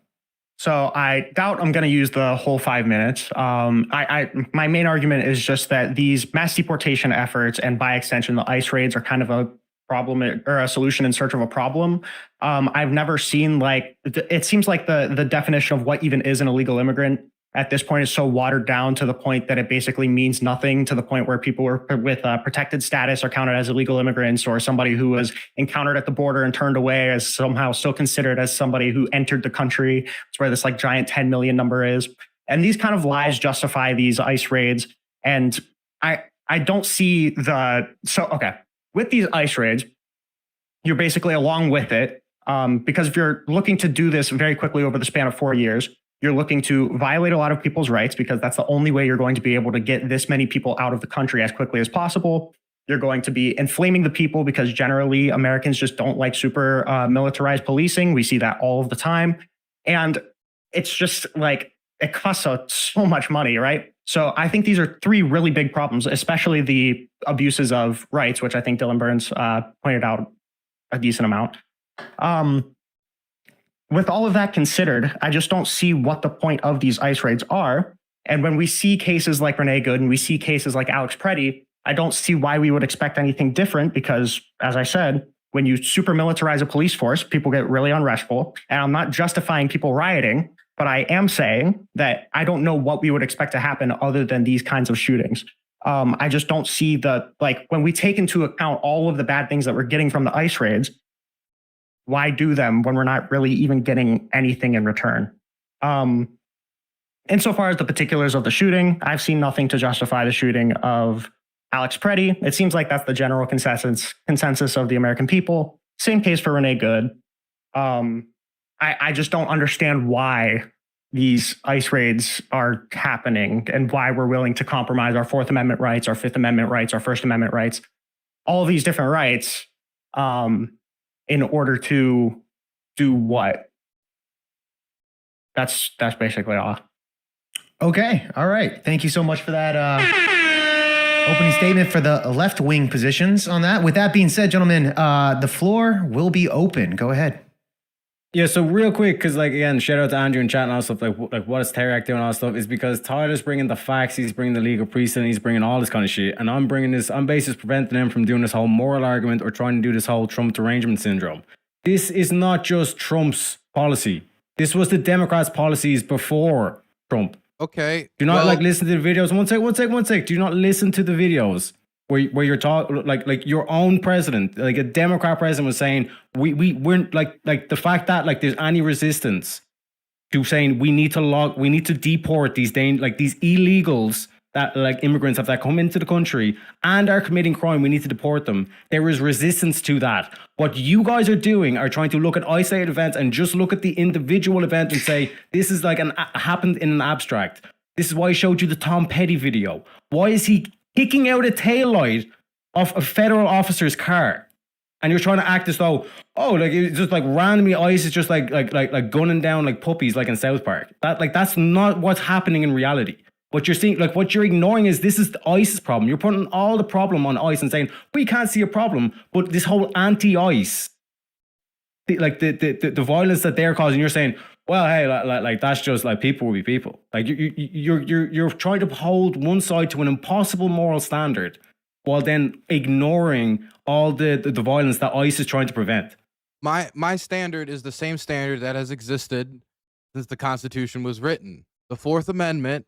So I doubt I'm going to use the whole 5 minutes. My main argument is just that these mass deportation efforts and by extension, the ICE raids are kind of a problem or a solution in search of a problem. I've never seen like, it seems like the definition of what even is an illegal immigrant at this point is so watered down to the point that it basically means nothing, to the point where people with protected status are counted as illegal immigrants, or somebody who was encountered at the border and turned away as somehow still considered as somebody who entered the country. It's where this like giant 10 million number is. And these kind of lies justify these ICE raids. And I don't see with these ICE raids, you're basically along with it, because if you're looking to do this very quickly over the span of 4 years, you're looking to violate a lot of people's rights, because that's the only way you're going to be able to get this many people out of the country as quickly as possible. You're going to be inflaming the people, because generally Americans just don't like super militarized policing. We see that all of the time. And it's just like, it costs so much money, right? So I think these are three really big problems, especially the abuses of rights, which I think Dylan Burns pointed out a decent amount. With all of that considered, I just don't see what the point of these ICE raids are. And when we see cases like Renee Good and we see cases like Alex Preddy, I don't see why we would expect anything different, because, as I said, when you super militarize a police force, people get really unrestful. And I'm not justifying people rioting, but I am saying that I don't know what we would expect to happen other than these kinds of shootings. I just don't see when we take into account all of the bad things that we're getting from the ICE raids, why do them when we're not really even getting anything in return? Insofar as the particulars of the shooting, I've seen nothing to justify the shooting of Alex Preddy. It seems like that's the general consensus of the American people. Same case for Renee Good. I just don't understand why these ICE raids are happening and why we're willing to compromise our Fourth Amendment rights, our Fifth Amendment rights, our First Amendment rights, all of these different rights, in order to do what? That's basically all. Okay. All right. Thank you so much for that opening statement for the left wing positions on that. With that being said, gentlemen, the floor will be open. Go ahead. Yeah, so real quick, because like again, shout out to Andrew and chat and all that stuff. Like what is Tarek doing? All that stuff is because Tyler's bringing the facts, he's bringing the legal precedent, he's bringing all this kind of shit, and I'm basically preventing him from doing this whole moral argument or trying to do this whole Trump derangement syndrome. This is not just Trump's policy. This was the Democrats' policies before Trump. Okay. Do not listen to the videos. One sec. Do not listen to the videos where you're talking like your own president, like a Democrat president was saying we're like the fact that like there's any resistance to saying we need to deport these illegals that like immigrants that come into the country and are committing crime, we need to deport them. There is resistance to that. What you guys are doing are trying to look at isolated events and just look at the individual event and say this is like happened in an abstract. This is why I showed you the Tom Petty video. Why is he kicking out a taillight of a federal officer's car? And you're trying to act as though, like it's just like randomly ICE is just like gunning down like puppies like in South Park. That's not what's happening in reality. What you're seeing, like what you're ignoring is this is the ICE's problem. You're putting all the problem on ICE and saying, we can't see a problem, but this whole anti-ICE, the violence that they're causing, you're saying, well, hey, like that's just like people will be people. Like you're trying to hold one side to an impossible moral standard while then ignoring all the violence that ICE is trying to prevent. My standard is the same standard that has existed since the Constitution was written. The Fourth Amendment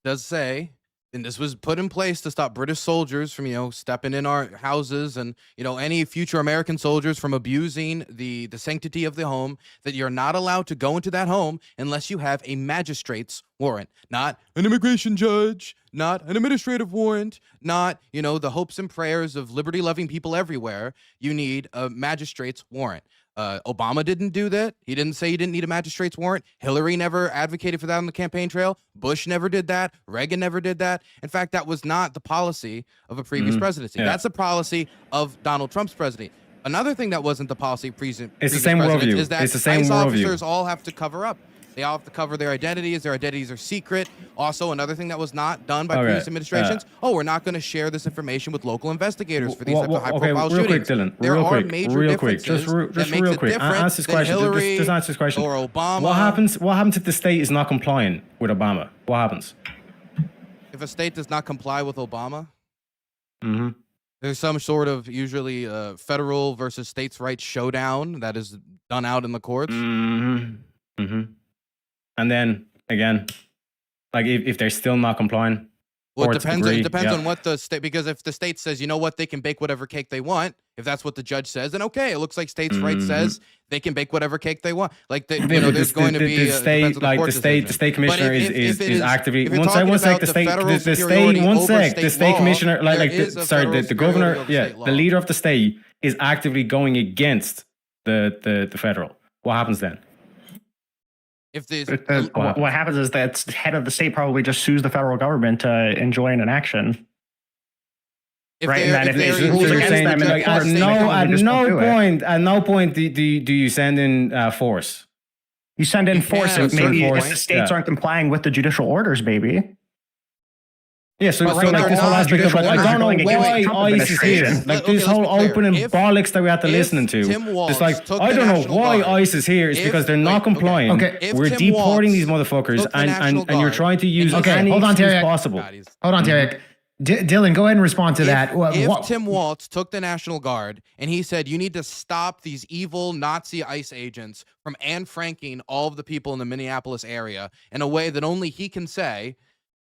does say, and this was put in place to stop British soldiers from, stepping in our houses and, any future American soldiers from abusing the sanctity of the home, that you're not allowed to go into that home unless you have a magistrate's warrant, not an immigration judge, not an administrative warrant, not, the hopes and prayers of liberty-loving people everywhere. You need a magistrate's warrant. Obama didn't do that. He didn't say you didn't need a magistrate's warrant. Hillary never advocated for that on the campaign trail. Bush never did that. Reagan never did that. In fact, that was not the policy of a previous presidency. Yeah. That's the policy of Donald Trump's presidency. Another thing that wasn't the policy of previous it's the same worldview. Is that ICE officers all have to cover up. They all have to cover their identities. Their identities are secret. Also, another thing that was not done by previous administrations, we're not going to share this information with local investigators for these types of high-profile shootings. Quick, Dylan. There are major differences that makes it different than Hillary just answer this question. Or Obama. What happens if the state is not complying with Obama? What happens? If a state does not comply with Obama? Mm-hmm. There's some sort of usually federal versus states' rights showdown that is done out in the courts. Mm-hmm. Mm-hmm. And then again, like if they're still not complying. Well, it depends on what the state, because if the state says, you know what, they can bake whatever cake they want, if that's what the judge says, then okay, it looks like states' rights says they can bake whatever cake they want. Like, there's going to be the state, like the state commissioner is actively. One sec, the state commissioner, the governor, the leader of the state is actively going against the federal. What happens then? What happens is that head of the state probably just sues the federal government to enjoin an action. At no point do you send in force. You send in force if maybe if the states aren't complying with the judicial orders, baby. Yeah, so like this whole aspect of I don't know why ICE is here. Like this whole opening bollocks that we have to listen to. It's like I don't know why ICE is here. It's because they're not complying. Okay. We're deporting these motherfuckers, and you're trying to use any excuse possible. Hold on, Tarek. Dylan, go ahead and respond to that. If Tim Walz took the National Guard and he said, you need to stop these evil Nazi ICE agents from Anne Franking all of the people in the Minneapolis area in a way that only he can say,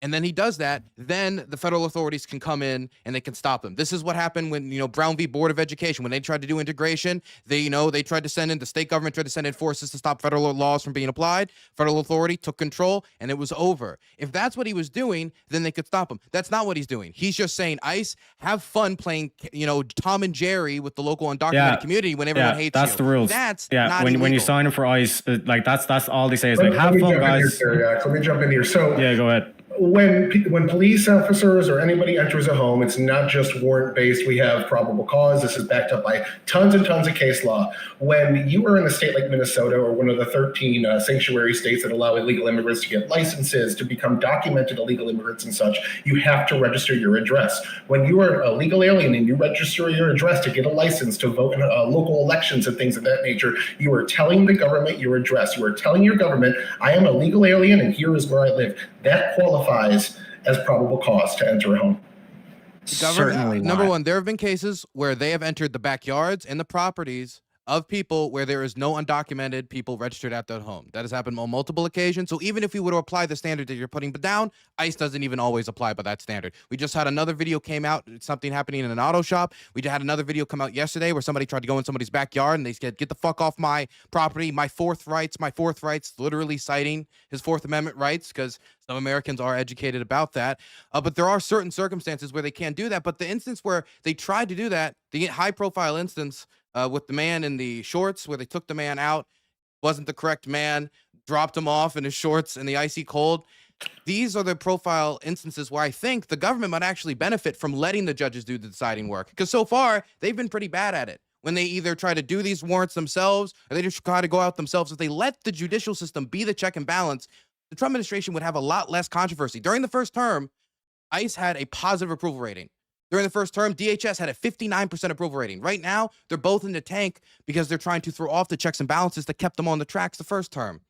and then he does that, then the federal authorities can come in and they can stop him. This is what happened when, Brown v. Board of Education, when they tried to do integration, they tried to send in, the state government tried to send in forces to stop federal laws from being applied. Federal authority took control and it was over. If that's what he was doing, then they could stop him. That's not what he's doing. He's just saying, ICE, have fun playing, Tom and Jerry with the local undocumented community when everyone hates you. That's the rules. That's not when you sign up for ICE, like that's all they say is like, have fun, guys. Let me jump in here. So yeah, go ahead. When police officers or anybody enters a home, it's not just warrant based. We have probable cause. This is backed up by tons and tons of case law. When you are in a state like Minnesota or one of the 13 sanctuary states that allow illegal immigrants to get licenses, to become documented illegal immigrants and such, you have to register your address. When you are a legal alien and you register your address to get a license to vote in local elections and things of that nature, you are telling the government your address. You are telling your government, I am a legal alien and here is where I live. That qualifies as probable cause to enter a home. Certainly not. Number one, there have been cases where they have entered the backyards and the properties of people where there is no undocumented people registered at that home. That has happened on multiple occasions. So even if we were to apply the standard that you're putting down, ICE doesn't even always apply by that standard. We just had another video came out, something happening in an auto shop. We just had another video come out yesterday where somebody tried to go in somebody's backyard and they said, get the fuck off my property, my fourth rights, literally citing his Fourth Amendment rights, because some Americans are educated about that. But there are certain circumstances where they can't do that. But the instance where they tried to do that, the high profile instance with the man in the shorts where they took the man out, wasn't the correct man, dropped him off in his shorts in the icy cold. These are the profile instances where I think the government might actually benefit from letting the judges do the deciding work. Because so far, they've been pretty bad at it. When they either try to do these warrants themselves or they just try to go out themselves, if they let the judicial system be the check and balance, the Trump administration would have a lot less controversy. During the first term, ICE had a positive approval rating. During the first term, DHS had a 59% approval rating. Right now, they're both in the tank because they're trying to throw off the checks and balances that kept them on the tracks the first term.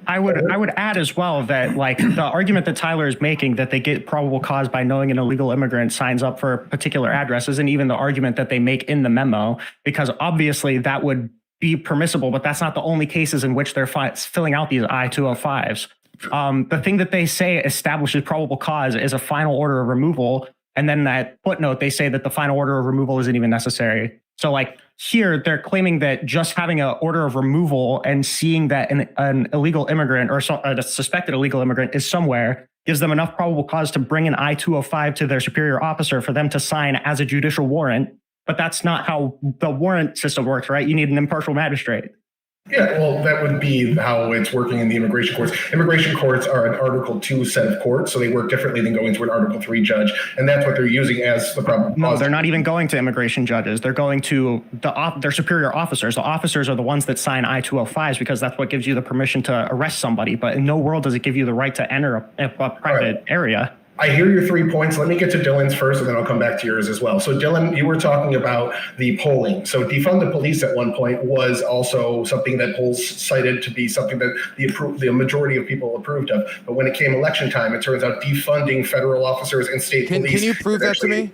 I would add as well that, like, the argument that Tyler is making that they get probable cause by knowing an illegal immigrant signs up for a particular address isn't even the argument that they make in the memo, because obviously that would be permissible, but that's not the only cases in which they're filling out these I-205s. The thing that they say establishes probable cause is a final order of removal. And then that footnote, they say that the final order of removal isn't even necessary. So like here, they're claiming that just having an order of removal and seeing that an illegal immigrant or a suspected illegal immigrant is somewhere gives them enough probable cause to bring an I-205 to their superior officer for them to sign as a judicial warrant. But that's not how the warrant system works, right? You need an impartial magistrate. Yeah, well, that would be how it's working in the immigration courts. Immigration courts are an Article 2 set of courts, so they work differently than going to an Article 3 judge, and that's what they're using as the problem. No, they're not even going to immigration judges. They're going to their superior officers. The officers are the ones that sign I-205s because that's what gives you the permission to arrest somebody, but in no world does it give you the right to enter a private area. I hear your 3 points. Let me get to Dylan's first, and then I'll come back to yours as well. So Dylan, you were talking about the polling. So defund the police at one point was also something that polls cited to be something that the majority of people approved of. But when it came election time, it turns out defunding federal officers and state police. Can you prove that to me?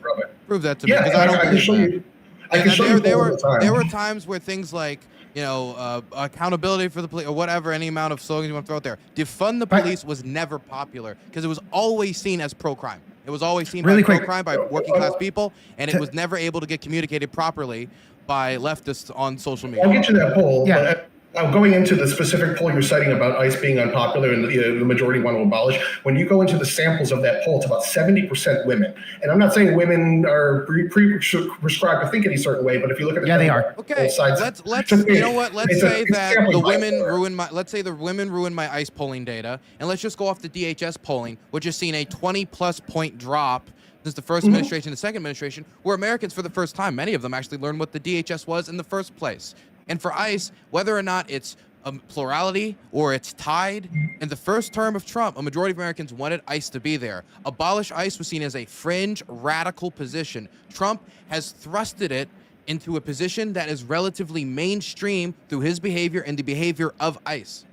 Prove that to me Yeah, because I don't I can believe show that. you. I can show you there all were the time. there were times where things like accountability for the police or whatever, any amount of slogans you want to throw out there. Defund the police was never popular because it was always seen as pro-crime. It was always seen Really by quick. pro-crime by working class people, and it was never able to get communicated properly by leftists on social media. I'll get you that poll. Yeah. But going into the specific poll you're citing about ICE being unpopular and the majority want to abolish, when you go into the samples of that poll, it's about 70% women. And I'm not saying women are prescribed to think any certain way, but if you look at Yeah, they are. Okay, sides, let's you know what? Let's say that the sampling women bias. ruin my. Let's say the women ruin my ICE polling data, and let's just go off the DHS polling, which has seen a 20+ point drop since the first administration, the second administration, where Americans, for the first time, many of them actually learned what the DHS was in the first place. And for ICE, whether or not it's a plurality or it's tied, in the first term of Trump, a majority of Americans wanted ICE to be there. Abolish ICE was seen as a fringe, radical position. Trump has thrusted it into a position that is relatively mainstream through his behavior and the behavior of ICE.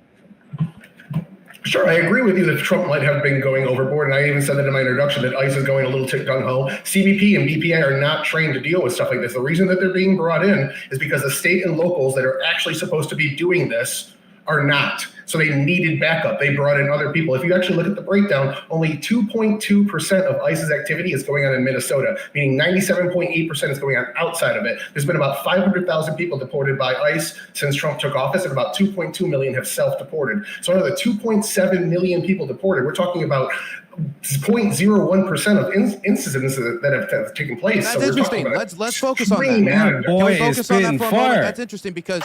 Sure, I agree with you that Trump might have been going overboard, and I even said that in my introduction that ICE is going a little too gung-ho. CBP and BPA are not trained to deal with stuff like this. The reason that they're being brought in is because the state and locals that are actually supposed to be doing this are not. So they needed backup. They brought in other people. If you actually look at the breakdown, only 2.2% of ICE's activity is going on in Minnesota, meaning 97.8% is going on outside of it. There's been about 500,000 people deported by ICE since Trump took office, and about 2.2 million have self-deported. So out of the 2.7 million people deported, we're talking about 0.01% of incidents that have taken place. That's so interesting. Let's focus on that. Can we focus on that for a moment? That's interesting because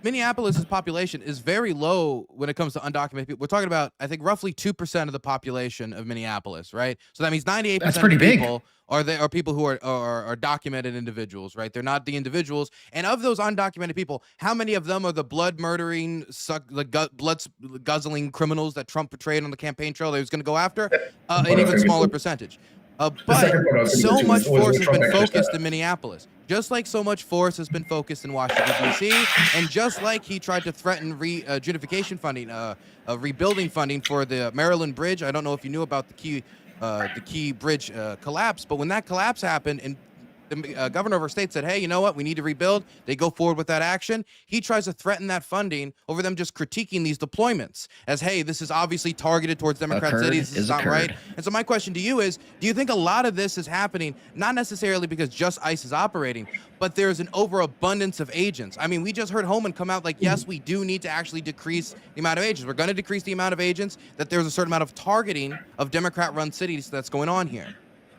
Minneapolis's population is very low when it comes to undocumented people. We're talking about, I think, roughly 2% of the population of Minneapolis, right? So that means 98% of people are people who are documented individuals, right? They're not the individuals. And of those undocumented people, how many of them are the blood murdering, blood guzzling criminals that Trump portrayed on the campaign trail that he was going to go after? An even smaller percentage. But so much force has been focused in Minneapolis, just like so much force has been focused in Washington, D.C., and just like he tried to threaten rejudication funding, rebuilding funding for the Maryland Bridge. I don't know if you knew about the key bridge collapse, but when that collapse happened and the governor of our state said, hey, you know what? We need to rebuild. They go forward with that action. He tries to threaten that funding over them just critiquing these deployments as, hey, this is obviously targeted towards Democrat cities. This is not right. And so my question to you is, do you think a lot of this is happening, not necessarily because just ICE is operating, but there's an overabundance of agents? I mean, we just heard Homan come out like, yes, we do need to actually decrease the amount of agents. We're going to decrease the amount of agents, that there's a certain amount of targeting of Democrat-run cities that's going on here.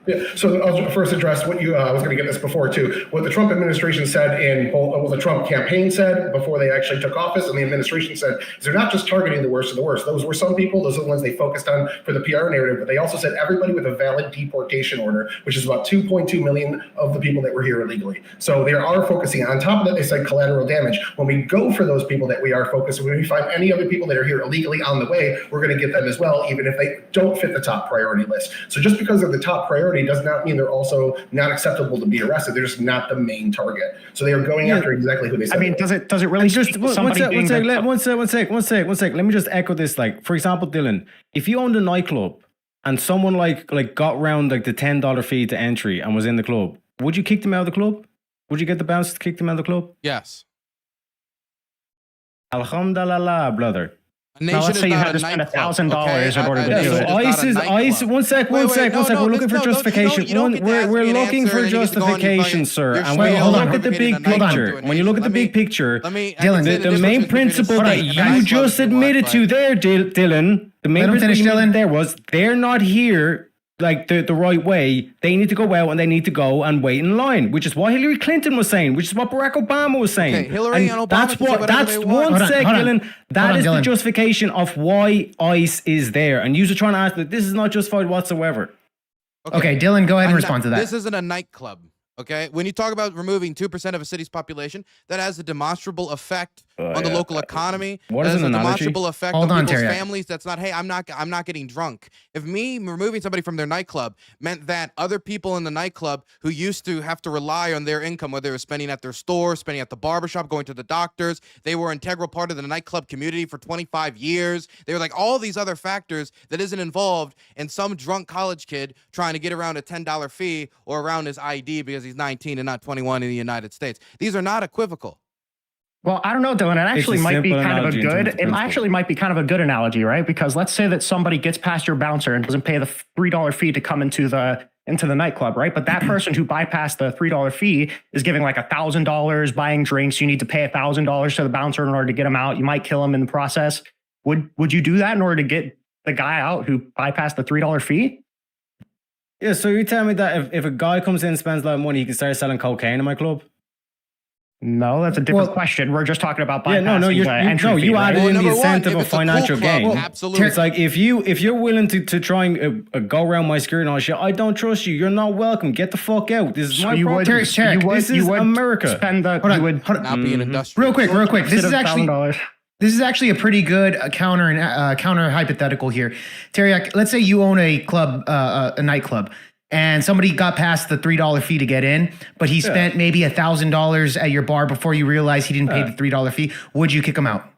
Yeah, so I'll first address what I was going to get this before too. What the Trump administration said what the Trump campaign said before they actually took office, and the administration said is they're not just targeting the worst of the worst. Those were some people. Those are the ones they focused on for the PR narrative. But they also said everybody with a valid deportation order, which is about 2.2 million of the people that were here illegally. So they are focusing. On top of that, they said collateral damage. When we go for those people that we are focusing, when we find any other people that are here illegally on the way, we're going to get them as well, even if they don't fit the top priority list. So just because they're the top priority does not mean they're also not acceptable to be arrested. They're just not the main target. So they are going after exactly who they said. I mean, does it really just one sec. Let me just echo this. Like, for example, Dylan, if you owned a nightclub and someone like got round like the $10 fee to entry and was in the club, would you kick them out of the club? Would you get the bounce to kick them out of the club? Yes. Alhamdulillah, brother. Now, let's say you had to spend $1,000 in order to do it. ICE. One sec. We're looking for justification. We're looking for justification, sir. And when you look at the big picture, Dylan, the main principle that you just admitted to there, Dylan, the main principle there was they're not here like the right way. They need to go out and they need to go and wait in line, which is what Hillary Clinton was saying, which is what Barack Obama was saying. Okay, Hillary and Obama Dylan. That is the justification of why ICE is there. And you are trying to ask that this is not justified whatsoever. Okay, Dylan, go ahead and respond to that. This isn't a nightclub. Okay, when you talk about removing 2% of a city's population, that has a demonstrable effect on the local economy. What that is has an a analogy? demonstrable effect Hold on on, people's Terry. families. That's not, hey, I'm not getting drunk. If me removing somebody from their nightclub meant that other people in the nightclub who used to have to rely on their income, whether it was spending at their store, spending at the barbershop, going to the doctors, they were an integral part of the nightclub community for 25 years. They were like all these other factors that isn't involved in some drunk college kid trying to get around a $10 fee or around his ID because he's 19 and not 21 in the United States. These are not equivocal. Well, I don't know, Dylan. It actually might be kind of a good. It actually might be kind of a good analogy, right? Because let's say that somebody gets past your bouncer and doesn't pay the $3 fee to come into the nightclub, right? But that person who bypassed the $3 fee is giving like $1,000 buying drinks. You need to pay $1,000 to the bouncer in order to get him out. You might kill him in the process. Would you do that in order to get the guy out who bypassed the $3 fee? Yeah, so you're telling me that if a guy comes in and spends a lot of money, he can start selling cocaine in my club? No, that's a different question. We're just talking about bypassing you added in the incentive of financial gain. Absolutely. It's like if you're willing to try and go around my security and all that shit, I don't trust you. You're not welcome. Get the fuck out. This is my property. This is America. Spend the, Hold on. Not being industrial. Real quick. This is actually a pretty good counter hypothetical here. Terry, let's say you own a club, a nightclub, and somebody got past the $3 fee to get in, but he spent maybe $1,000 at your bar before you realized he didn't pay the $3 fee. Would you kick him out?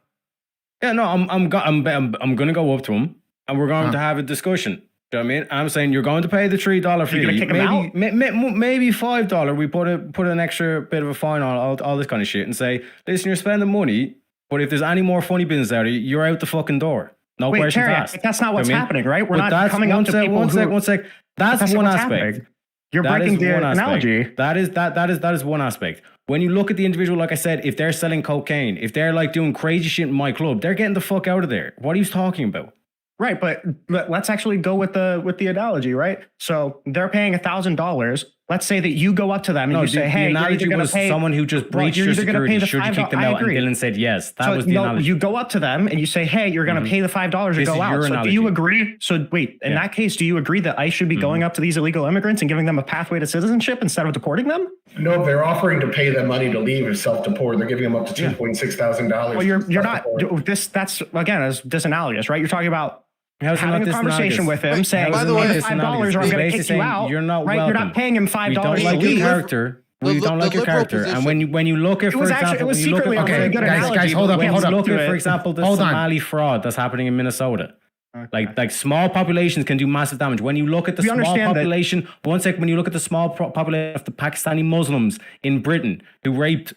Yeah, no, I'm gonna go up to him and we're going to have a discussion. You know what I mean? I'm saying you're going to pay the $3 fee. You're gonna kick him out? Maybe $5. We put an extra bit of a fine on all this kind of shit and say, listen, you're spending money, but if there's any more funny business out of you, you're out the fucking door. No questions Terry, asked. that's not what's happening, right? We're not coming up to people One sec. That's one aspect. You're breaking the analogy. That is one aspect. When you look at the individual, like I said, if they're selling cocaine, if they're like doing crazy shit in my club, they're getting the fuck out of there. What are you talking about? Right, but let's actually go with the analogy, right? So they're paying $1,000. Let's say that you go up to them and you say, "Hey, the analogy was someone who just breached your security. Should you kick them out?" And Dylan said yes. That was the analogy. You go up to them and you say, "Hey, you're going to pay the $5 to go out." So do you agree? So wait, in that case, do you agree that ICE should be going up to these illegal immigrants and giving them a pathway to citizenship instead of deporting them? No, they're offering to pay them money to leave as self-deport. They're giving them up to $2,600. Well, you're not. That's again as disanalogous, right? You're talking about having a conversation with him, saying, by the way, $5 or I'm going to kick you out. You're not right? welcome. You're not paying him $5 We don't like your character. We don't like your character. And when you look at, for example, guys, hold up. Look at, for example, the Somali fraud that's happening in Minnesota. Like small populations can do massive damage. When you look at the small population, when you look at the small population of the Pakistani Muslims in Britain who raped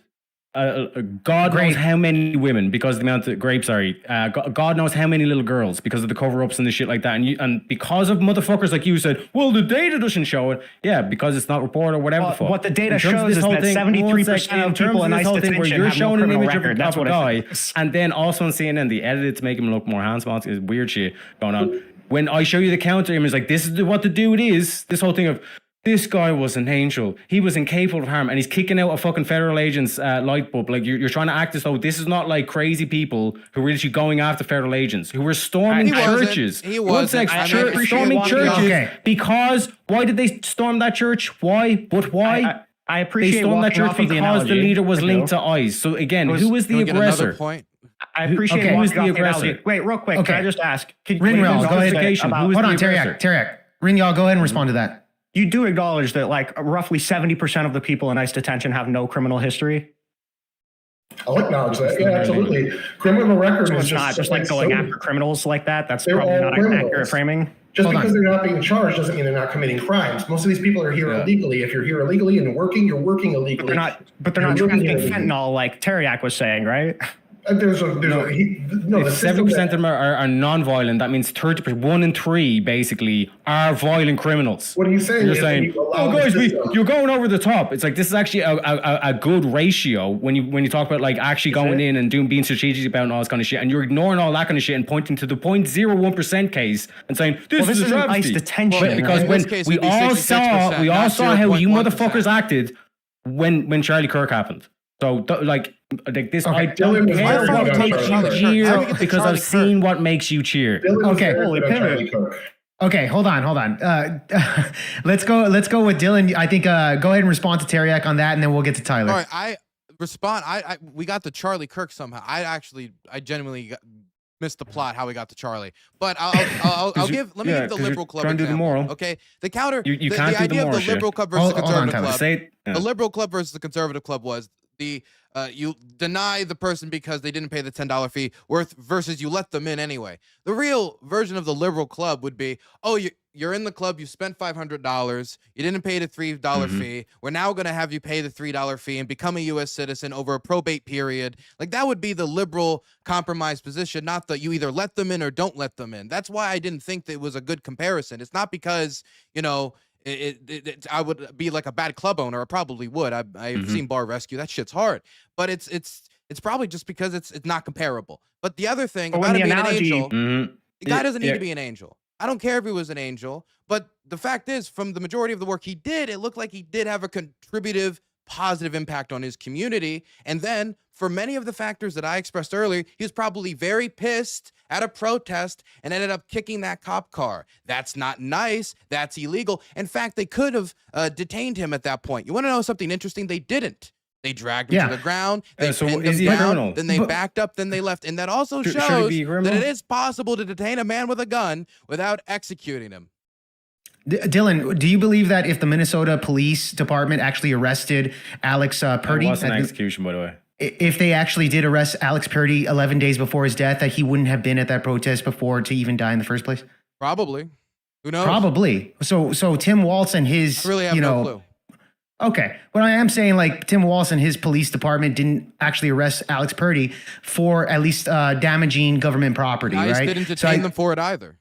God knows how many women because of the amount of God knows how many little girls because of the cover-ups and the shit like that, and because of motherfuckers like you said, well, the data doesn't show it. Yeah, because it's not reported or whatever the fuck. What the data shows is that 73% of people in ICE detention where you're showing an image of a guy, is. and then also on CNN, they edit it to make him look more handsome. It's weird shit going on. When I show you the counter image, like this is what the dude is. This whole thing of this guy was an angel. He was incapable of harm, and he's kicking out a fucking federal agent's light bulb. Like you're trying to act as though this is not like crazy people who were literally going after federal agents who were storming churches. He wasn't. Storming churches because why did they storm that church? Why? But why? I appreciate they stormed that church because the leader was linked to ICE. So again, who was the aggressor? I appreciate who was the aggressor? Wait, real quick. Can I just ask? Ringyal, go ahead. Hold on, Teriak. Ringyal, go ahead and respond to that. You do acknowledge that like roughly 70% of the people in ICE detention have no criminal history? I'll acknowledge that. Yeah, absolutely. Criminal record is not just like going after criminals like that. That's probably not an accurate framing. Just because they're not being charged doesn't mean they're not committing crimes. Most of these people are here illegally. If you're here illegally and working, you're working illegally. But they're not trafficking fentanyl like Teriak was saying, right? There's 70% of them are non-violent. That means 30%, 1 in 3 basically are violent criminals. What are you saying? You're saying, oh guys, you're going over the top. It's like this is actually a good ratio when you talk about like actually going in and being strategic about and all this kind of shit, and you're ignoring all that kind of shit and pointing to the 0.01% case and saying this is a travesty. ICE detention, because when we all saw how you motherfuckers acted when Charlie Kirk happened. So like this, I don't care what makes you cheer because I've seen what makes you cheer. Okay, holy pivot. Okay, hold on. Let's go with Dylan. I think go ahead and respond to Teriak on that, and then we'll get to Tyler. All right, I respond. We got to Charlie Kirk somehow. I genuinely missed the plot how we got to Charlie, but I'll give. Let me give the liberal club trying to do the example. moral. Okay, the counter. You the can't do the idea of moral the liberal shit. club versus the Hold on, conservative Tyler. club. Say it. Yeah. The liberal club versus the conservative club was the you deny the person because they didn't pay the $10 fee versus you let them in anyway. The real version of the liberal club would be, oh, you're in the club, you spent $500, you didn't pay the $3 fee. We're now going to have you pay the $3 fee and become a U.S. citizen over a probate period. Like that would be the liberal compromise position, not that you either let them in or don't let them in. That's why I didn't think that it was a good comparison. It's not because, you know, I would be like a bad club owner. I probably would. I've seen Bar Rescue. That shit's hard. But it's probably just because it's not comparable. But the other thing about it being an angel, the guy doesn't need to be an angel. I don't care if he was an angel. But the fact is, from the majority of the work he did, it looked like he did have a contributive, positive impact on his community. And then for many of the factors that I expressed earlier, he was probably very pissed at a protest and ended up kicking that cop car. That's not nice. That's illegal. In fact, they could have detained him at that point. You want to know something interesting? They didn't. They dragged him to the ground. They pinned him down. Then they backed up. Then they left. And that also shows that it is possible to detain a man with a gun without executing him. Dylan, do you believe that if the Minnesota Police Department actually arrested Alex Purdy? It was an execution, by the way. If they actually did arrest Alex Purdy 11 days before his death, that he wouldn't have been at that protest before to even die in the first place? Probably. Who knows? Probably. So Tim Walz and his, I really have no clue. Okay. But I am saying like Tim Walz and his police department didn't actually arrest Alex Purdy for at least damaging government property, I right? didn't detain them for it either.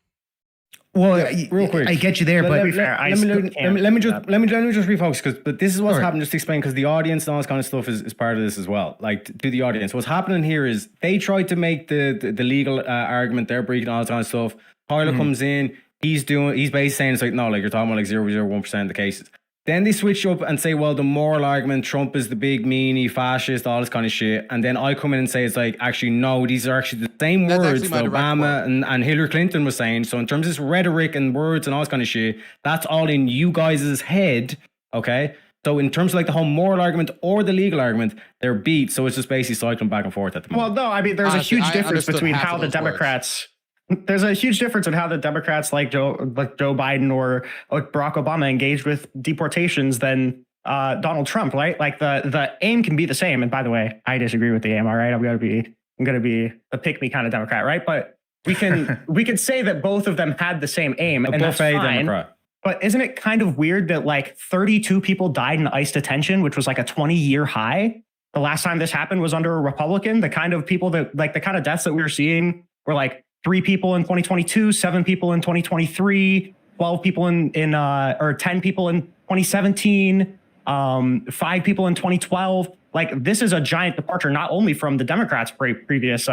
Well, real quick, I get you there, but let me just refocus because this is what's happening. Just to explain, because the audience and all this kind of stuff is part of this as well. Like to the audience, what's happening here is they tried to make the legal argument. They're breaking all this kind of stuff. Tyler comes in. He's basically saying it's like no, like you're talking about like 0.01% of the cases. Then they switch up and say, well, the moral argument, Trump is the big meanie, fascist, all this kind of shit. And then I come in and say, it's like, actually, no, these are actually the same words that Obama and Hillary Clinton was saying. So in terms of this rhetoric and words and all this kind of shit, that's all in you guys' head, okay? So in terms of like the whole moral argument or the legal argument, they're beat. So it's just basically cycling back and forth at the moment. Well, no, I mean, there's honestly, a huge difference between how the Democrats... There's a huge difference in how the Democrats like Joe Biden or Barack Obama engaged with deportations than Donald Trump, right? Like the aim can be the same. And by the way, I disagree with the aim. All right, I'm gonna be a pick me kind of Democrat, right? But we can say that both of them had the same aim, and that's fine. Democrat. But isn't it kind of weird that like 32 people died in ICE detention, which was like a 20-year high? The last time this happened was under a Republican. The kind of people that like the kind of deaths that we were seeing were like 3 people in 2022, 7 people in 2023, 12 people or 10 people in 2017, 5 people in 2012. Like this is a giant departure, not only from the Democrats' previous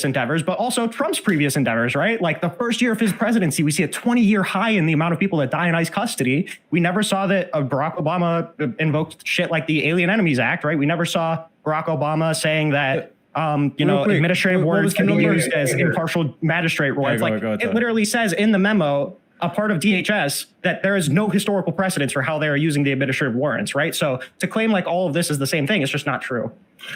endeavors, but also Trump's previous endeavors, right? Like the first year of his presidency, we see a 20-year high in the amount of people that die in ICE custody. We never saw that Barack Obama invoked shit like the Alien Enemies Act, right? We never saw Barack Obama saying that administrative words can be used as impartial magistrate words. It literally says in the memo, a part of DHS, that there is no historical precedence for how they are using the administrative warrants, right? So to claim like all of this is the same thing, it's just not true.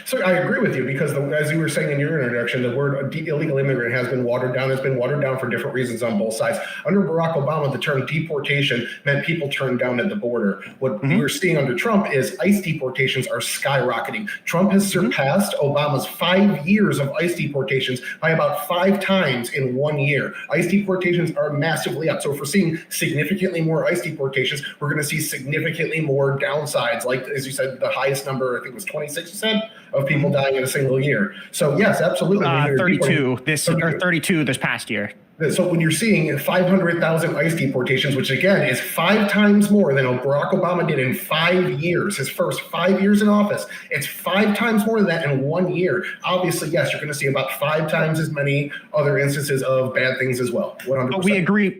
So I agree with you because as you were saying in your introduction, the word illegal immigrant has been watered down. It's been watered down for different reasons on both sides. Under Barack Obama, the term deportation meant people turned down at the border. What we're seeing under Trump is ICE deportations are skyrocketing. Trump has surpassed Obama's 5 years of ICE deportations by about 5 times in 1 year. ICE deportations are massively up. So if we're seeing significantly more ICE deportations, we're going to see significantly more downsides. Like, as you said, the highest number, I think was 26, you said, of people dying in a single year. So yes, absolutely. 32 this past year. So when you're seeing 500,000 ICE deportations, which again is 5 times more than Barack Obama did in 5 years, his first 5 years in office, it's 5 times more than that in 1 year. Obviously, yes, you're going to see about 5 times as many other instances of bad things as well. 100%.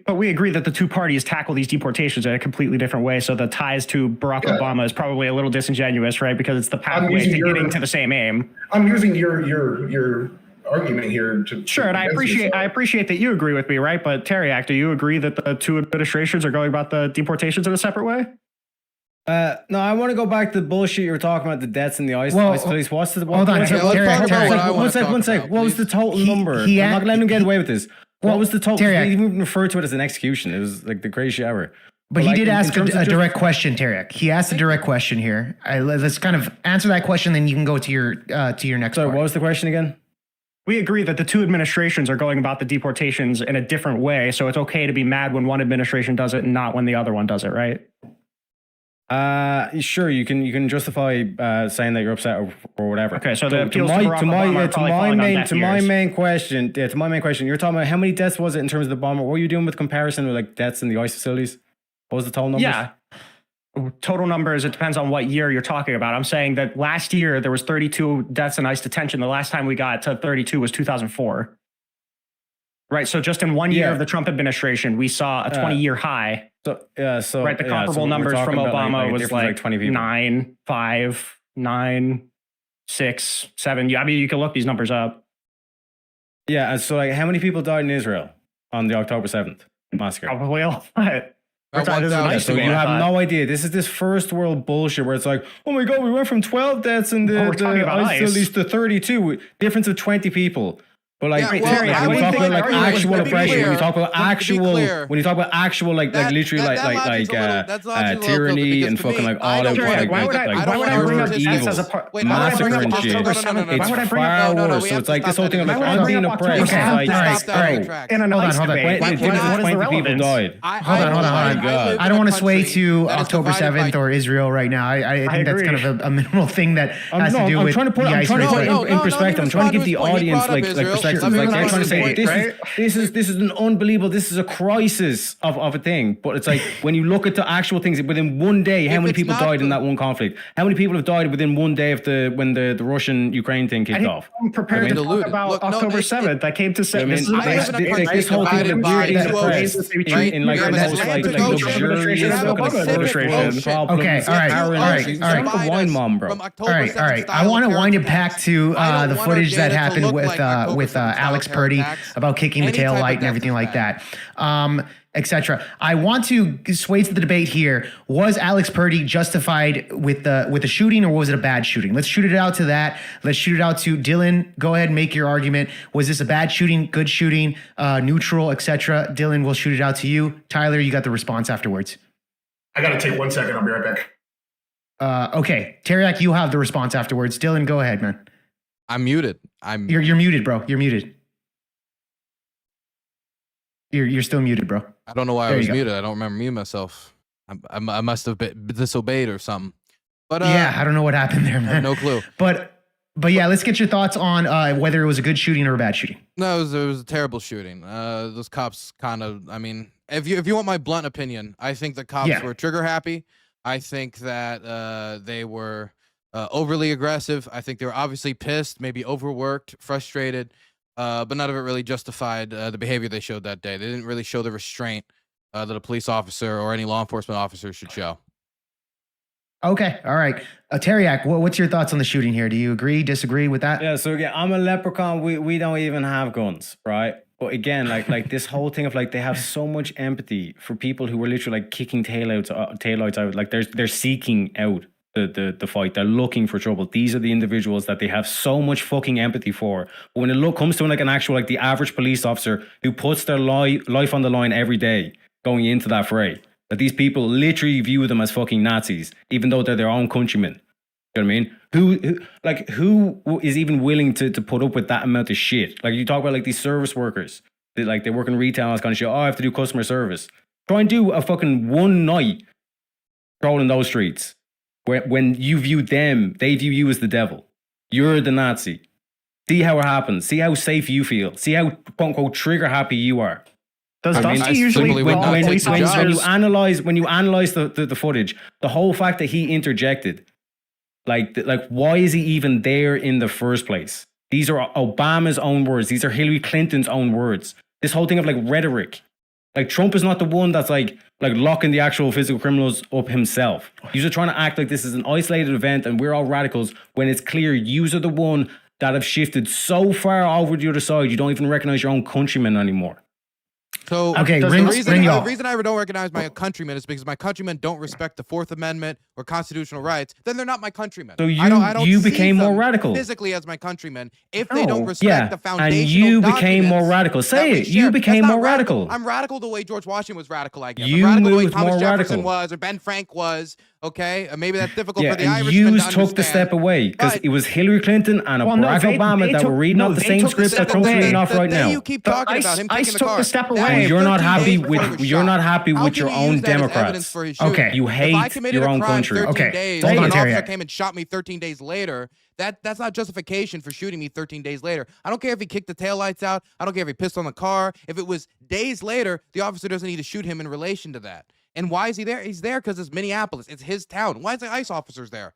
But we agree that the two parties tackle these deportations in a completely different way. So the ties to Barack Obama is probably a little disingenuous, right? Because it's the pathway to getting to the same aim. I'm using your argument here. Sure, and I appreciate that you agree with me, right? But Teriak, do you agree that the two administrations are going about the deportations in a separate way? No, I want to go back to the bullshit you were talking about, the deaths in the ice police. What's the hold on, one sec. What was the total number? I'm not letting him get away with this. What was the total? He even referred to it as an execution. It was like the craziest shit ever. But he did ask a direct question, Teriak. He asked a direct question here. Let's kind of answer that question, then you can go to your next. Sorry, what was the question again? We agree that the two administrations are going about the deportations in a different way, so it's okay to be mad when one administration does it and not when the other one does it, right? Sure, you can justify saying that you're upset or whatever. Okay, so to my main question, you're talking about how many deaths was it in terms of the bomber? What were you doing with comparison with like deaths in the ice facilities? What was the total numbers? Yeah. Total numbers, it depends on what year you're talking about. I'm saying that last year there was 32 deaths in ICE detention. The last time we got to 32 was 2004. Right, so just in 1 year of the Trump administration, we saw a 20-year high. Right, the comparable numbers from Obama was like 20 people. 9, 5, 9, 6, 7. I mean, you can look these numbers up. Yeah, and so like how many people died in Israel on the October 7th massacre? Probably a lot. So you have no idea. This is this first world bullshit where it's like, oh my God, we went from 12 deaths in the ice facilities to 32, difference of 20 people. But like, when you talk about like actual oppression, when you talk about actual, like literally like tyranny and fucking like all out like evil, massacre and shit. It's far worse. So it's like this whole thing of like I'm being oppressed. Hold on. 20 people died. Hold on. I don't want to sway to October 7th or Israel right now. I think that's kind of a minimal thing that has to do with. I'm trying to put it in perspective. I'm trying to give the audience like perspective. Like they're trying to say this is an unbelievable. This is a crisis of a thing. But it's like when you look at the actual things within one day, how many people died in that one conflict? How many people have died within one day of when the Russian-Ukraine thing kicked off? I'm prepared to talk about October 7th. I came to say this whole thing of weird in like luxurious fucking okay, all right. Wine mom, bro. All right. I want to wind it back to the footage that happened with Alex Purdy about kicking the tail light and everything like that, etc. I want to sway to the debate here. Was Alex Purdy justified with the shooting, or was it a bad shooting? Let's shoot it out to that. Let's shoot it out to Dylan. Go ahead and make your argument. Was this a bad shooting, good shooting, neutral, etc.? Dylan, we'll shoot it out to you. Tyler, you got the response afterwards. I got to take 1 second. I'll be right back. Okay. Teriak, you have the response afterwards. Dylan, go ahead, man. I'm muted. You're muted, bro. You're muted. You're still muted, bro. I don't know why I was muted. I don't remember muting myself. I must have been disobeyed or something. But yeah, I don't know what happened there, man. I have no clue. But yeah, let's get your thoughts on whether it was a good shooting or a bad shooting. No, it was a terrible shooting. Those cops kind of. I mean, if you want my blunt opinion, I think the cops were trigger happy. I think that they were overly aggressive. I think they were obviously pissed, maybe overworked, frustrated, but none of it really justified the behavior they showed that day. They didn't really show the restraint that a police officer or any law enforcement officer should show. Okay, all right. Teriak, what's your thoughts on the shooting here? Do you agree, disagree with that? Yeah, so again, I'm a leprechaun. We don't even have guns, right? But again, like this whole thing of like they have so much empathy for people who were literally like kicking taillights out. Like they're seeking out the fight. They're looking for trouble. These are the individuals that they have so much fucking empathy for. But when it comes to like an actual like the average police officer who puts their life on the line every day going into that fray, that these people literally view them as fucking Nazis, even though they're their own countrymen. You know what I mean? Who is even willing to put up with that amount of shit? Like you talk about like these service workers, they work in retail and all this kind of shit. Oh, I have to do customer service. Try and do a fucking one night trolling those streets. When you view them, they view you as the devil. You're the Nazi. See how it happens. See how safe you feel. See how quote unquote trigger happy you are. Does Dusty usually when you analyze the footage, the whole fact that he interjected, like why is he even there in the first place? These are Obama's own words. These are Hillary Clinton's own words. This whole thing of like rhetoric. Like Trump is not the one that's like locking the actual physical criminals up himself. You're just trying to act like this is an isolated event and we're all radicals when it's clear you are the one that have shifted so far over the other side, you don't even recognize your own countrymen anymore. So Okay, the ring y'all. reason I don't recognize my countrymen is because my countrymen don't respect the Fourth Amendment or constitutional rights. Then they're not my countrymen. So I don't you see became more them radical physically as my countrymen if they don't respect Yeah, the and foundational you became more documents radical. that Say we it. share. You That's became not more radical. I'm radical the way George Washington was radical, I guess. You I'm radical the way moved Thomas more Jefferson radical. was or Ben Frank was. Okay, maybe that's difficult Yeah, for the and Irishman you to took the understand. step away because But- it was Hillary Clinton and a Well, no, Barack they Obama that took- were reading no, off the they same took the script step that Trump's away. reading off right the day now. you keep talking about him ICE kicking the took car. the step that away. was You're not 13 happy days before he with was you're shot. not happy How with can your we own use that as evidence Democrats. for his shooting? Okay. You If I hate committed your a own crime country. 13 Okay, days hold and on, an officer Terry. came and shot me 13 days later, that's not justification for shooting me 13 days later. I don't care if he kicked the taillights out. I don't care if he pissed on the car. If it was days later, the officer doesn't need to shoot him in relation to that. And why is he there? He's there because it's Minneapolis. It's his town. Why is the ICE officers there?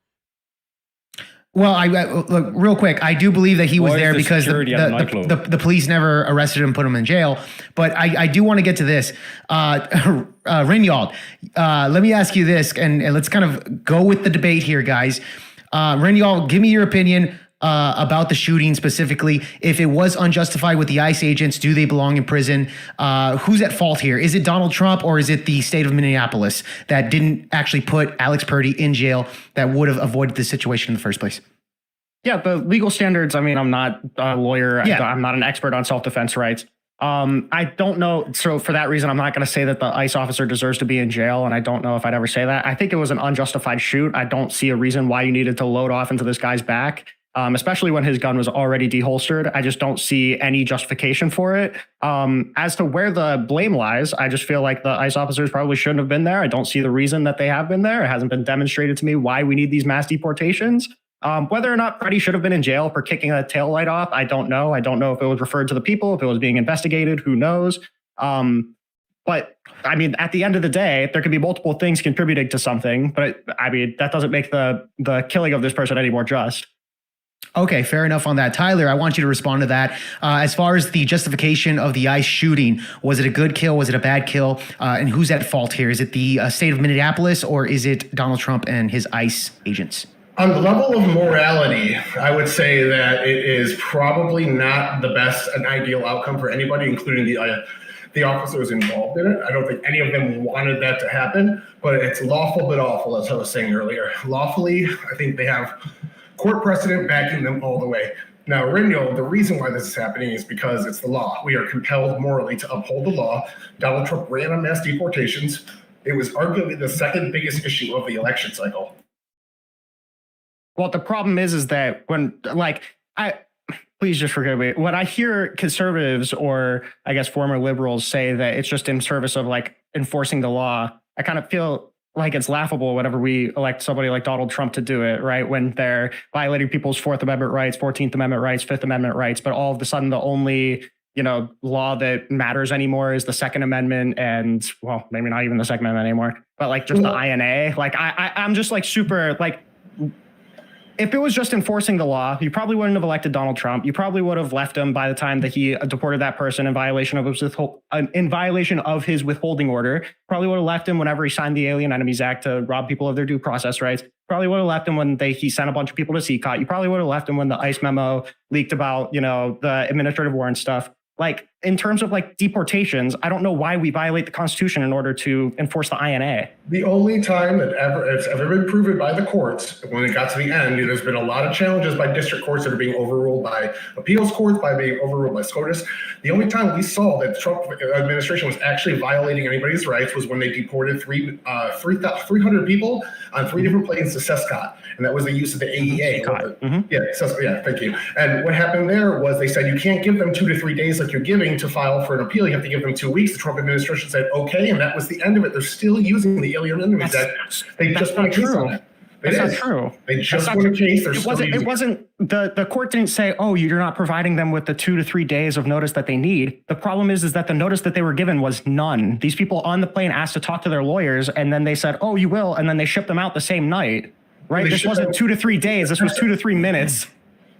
Well, look real quick. I do believe that he was Why is there the because security at the nightclub? the police never arrested him, put him in jail. But I do want to get to this. Ringyald, let me ask you this, and let's kind of go with the debate here, guys. Ringyald, give me your opinion about the shooting specifically. If it was unjustified with the ICE agents, do they belong in prison? Who's at fault here? Is it Donald Trump or is it the state of Minneapolis that didn't actually put Alex Purdy in jail that would have avoided this situation in the first place? Yeah, the legal standards. I mean, I'm not a lawyer. Yeah. I'm not an expert on self-defense rights. I don't know. So for that reason, I'm not going to say that the ICE officer deserves to be in jail. And I don't know if I'd ever say that. I think it was an unjustified shoot. I don't see a reason why you needed to load off into this guy's back. Especially when his gun was already deholstered. I just don't see any justification for it. As to where the blame lies, I just feel like the ICE officers probably shouldn't have been there. I don't see the reason that they have been there. It hasn't been demonstrated to me why we need these mass deportations. Whether or not Freddie should have been in jail for kicking a taillight off, I don't know. I don't know if it was referred to the people, if it was being investigated, who knows. But I mean, at the end of the day, there could be multiple things contributing to something. But I mean, that doesn't make the killing of this person any more just. Okay, fair enough on that. Tyler, I want you to respond to that. As far as the justification of the ICE shooting, was it a good kill? Was it a bad kill? And who's at fault here? Is it the state of Minneapolis or is it Donald Trump and his ICE agents? On the level of morality, I would say that it is probably not the best and ideal outcome for anybody, including the officers involved in it. I don't think any of them wanted that to happen, but it's lawful but awful, as I was saying earlier. Lawfully, I think they have court precedent backing them all the way. Now, Ringo, the reason why this is happening is because it's the law. We are compelled morally to uphold the law. Donald Trump ran on mass deportations. It was arguably the second biggest issue of the election cycle. Well, the problem is that when, please just forgive me. When I hear conservatives or I guess former liberals say that it's just in service of like enforcing the law, I kind of feel like it's laughable whenever we elect somebody like Donald Trump to do it, right? When they're violating people's Fourth Amendment rights, 14th Amendment rights, Fifth Amendment rights, but all of a sudden the only, law that matters anymore is the Second Amendment and, well, maybe not even the Second Amendment anymore, but like just the INA. Like I'm just like super like, if it was just enforcing the law, you probably wouldn't have elected Donald Trump. You probably would have left him by the time that he deported that person in violation of his withholding order. Probably would have left him whenever he signed the Alien Enemies Act to rob people of their due process rights. Probably would have left him when he sent a bunch of people to CCOT. You probably would have left him when the ICE memo leaked about, the administrative warrant stuff. Like in terms of like deportations, I don't know why we violate the Constitution in order to enforce the INA. The only time that it's ever been proven by the courts, when it got to the end, there's been a lot of challenges by district courts that are being overruled by appeals courts, by being overruled by SCOTUS. The only time we saw that the Trump administration was actually violating anybody's rights was when they deported 300 people on 3 different planes to CESCOT, and that was the use of the AEA. Yeah, thank you. And what happened there was they said you can't give them 2 to 3 days like you're giving to file for an appeal. You have to give them 2 weeks. The Trump administration said okay, and that was the end of it. They're still using the Alien Enemies Act. They just want a case on it. That's not true. They just want a case. It wasn't the court didn't say, oh, you're not providing them with the 2 to 3 days of notice that they need. The problem is that the notice that they were given was none. These people on the plane asked to talk to their lawyers, and then they said, oh, you will, and then they shipped them out the same night. Right? This wasn't 2 to 3 days. This was 2 to 3 minutes.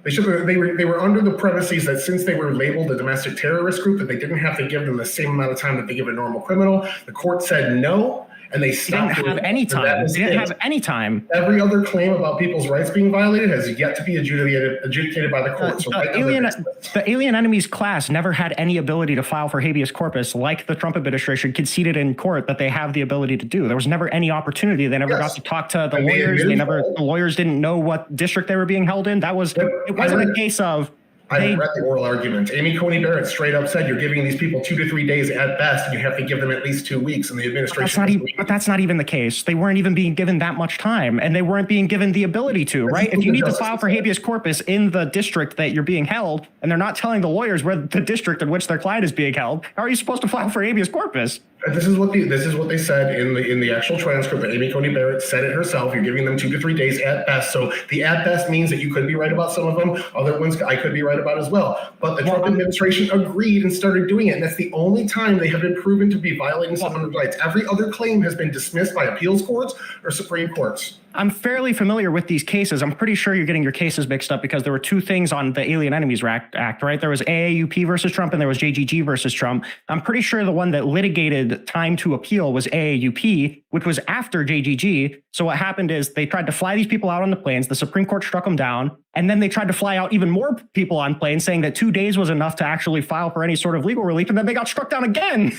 They were under the premises that since they were labeled a domestic terrorist group, that they didn't have to give them the same amount of time that they give a normal criminal. The court said no, and they They stopped. didn't have any time. They didn't have any time. Every other claim about people's rights being violated has yet to be adjudicated by the court. So The alien enemies class never had any ability to file for habeas corpus, like the Trump administration conceded in court that they have the ability to do. There was never any opportunity. They never got to talk to the lawyers. The lawyers didn't know what district they were being held in. It wasn't a case of. I read the oral argument. Amy Coney Barrett straight up said you're giving these people 2 to 3 days at best, and you have to give them at least 2 weeks. And the administration. But that's not even the case. They weren't even being given that much time, and they weren't being given the ability to. Right? If you need to file for habeas corpus in the district that you're being held, and they're not telling the lawyers where the district in which their client is being held, how are you supposed to file for habeas corpus? This is what they said in the actual transcript. That Amy Coney Barrett said it herself. You're giving them 2 to 3 days at best. So the at best means that you could be right about some of them. Other ones I could be right about as well. But the Trump administration agreed and started doing it. And that's the only time they have been proven to be violating someone's rights. Every other claim has been dismissed by appeals courts or Supreme Courts. I'm fairly familiar with these cases. I'm pretty sure you're getting your cases mixed up because there were 2 things on the Alien Enemies Act, right? There was AAUP versus Trump and there was JGG versus Trump. I'm pretty sure the one that litigated time to appeal was AAUP, which was after JGG. So what happened is they tried to fly these people out on the planes. The Supreme Court struck them down. And then they tried to fly out even more people on planes, saying that 2 days was enough to actually file for any sort of legal relief. And then they got struck down again.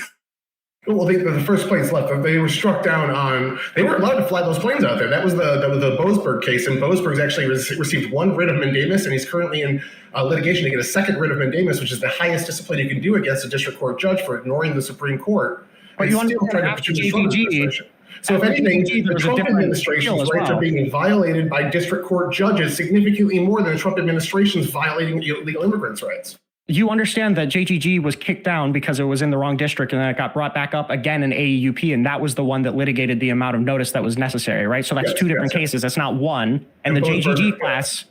Well, the first planes left. They were struck down on. They weren't allowed to fly those planes out there. That was the Boasberg case, and Boasberg's actually received 1 writ of mandamus, and he's currently in litigation to get a 2nd writ of mandamus, which is the highest discipline you can do against a district court judge for ignoring the Supreme Court. But you understand after JGG. So if anything, the Trump administration's rights are being violated by district court judges significantly more than the Trump administration's violating illegal immigrants' rights. You understand that JGG was kicked down because it was in the wrong district, and then it got brought back up again in AEUP, and that was the one that litigated the amount of notice that was necessary, right? So that's 2 different cases. That's not one. And the JGG class,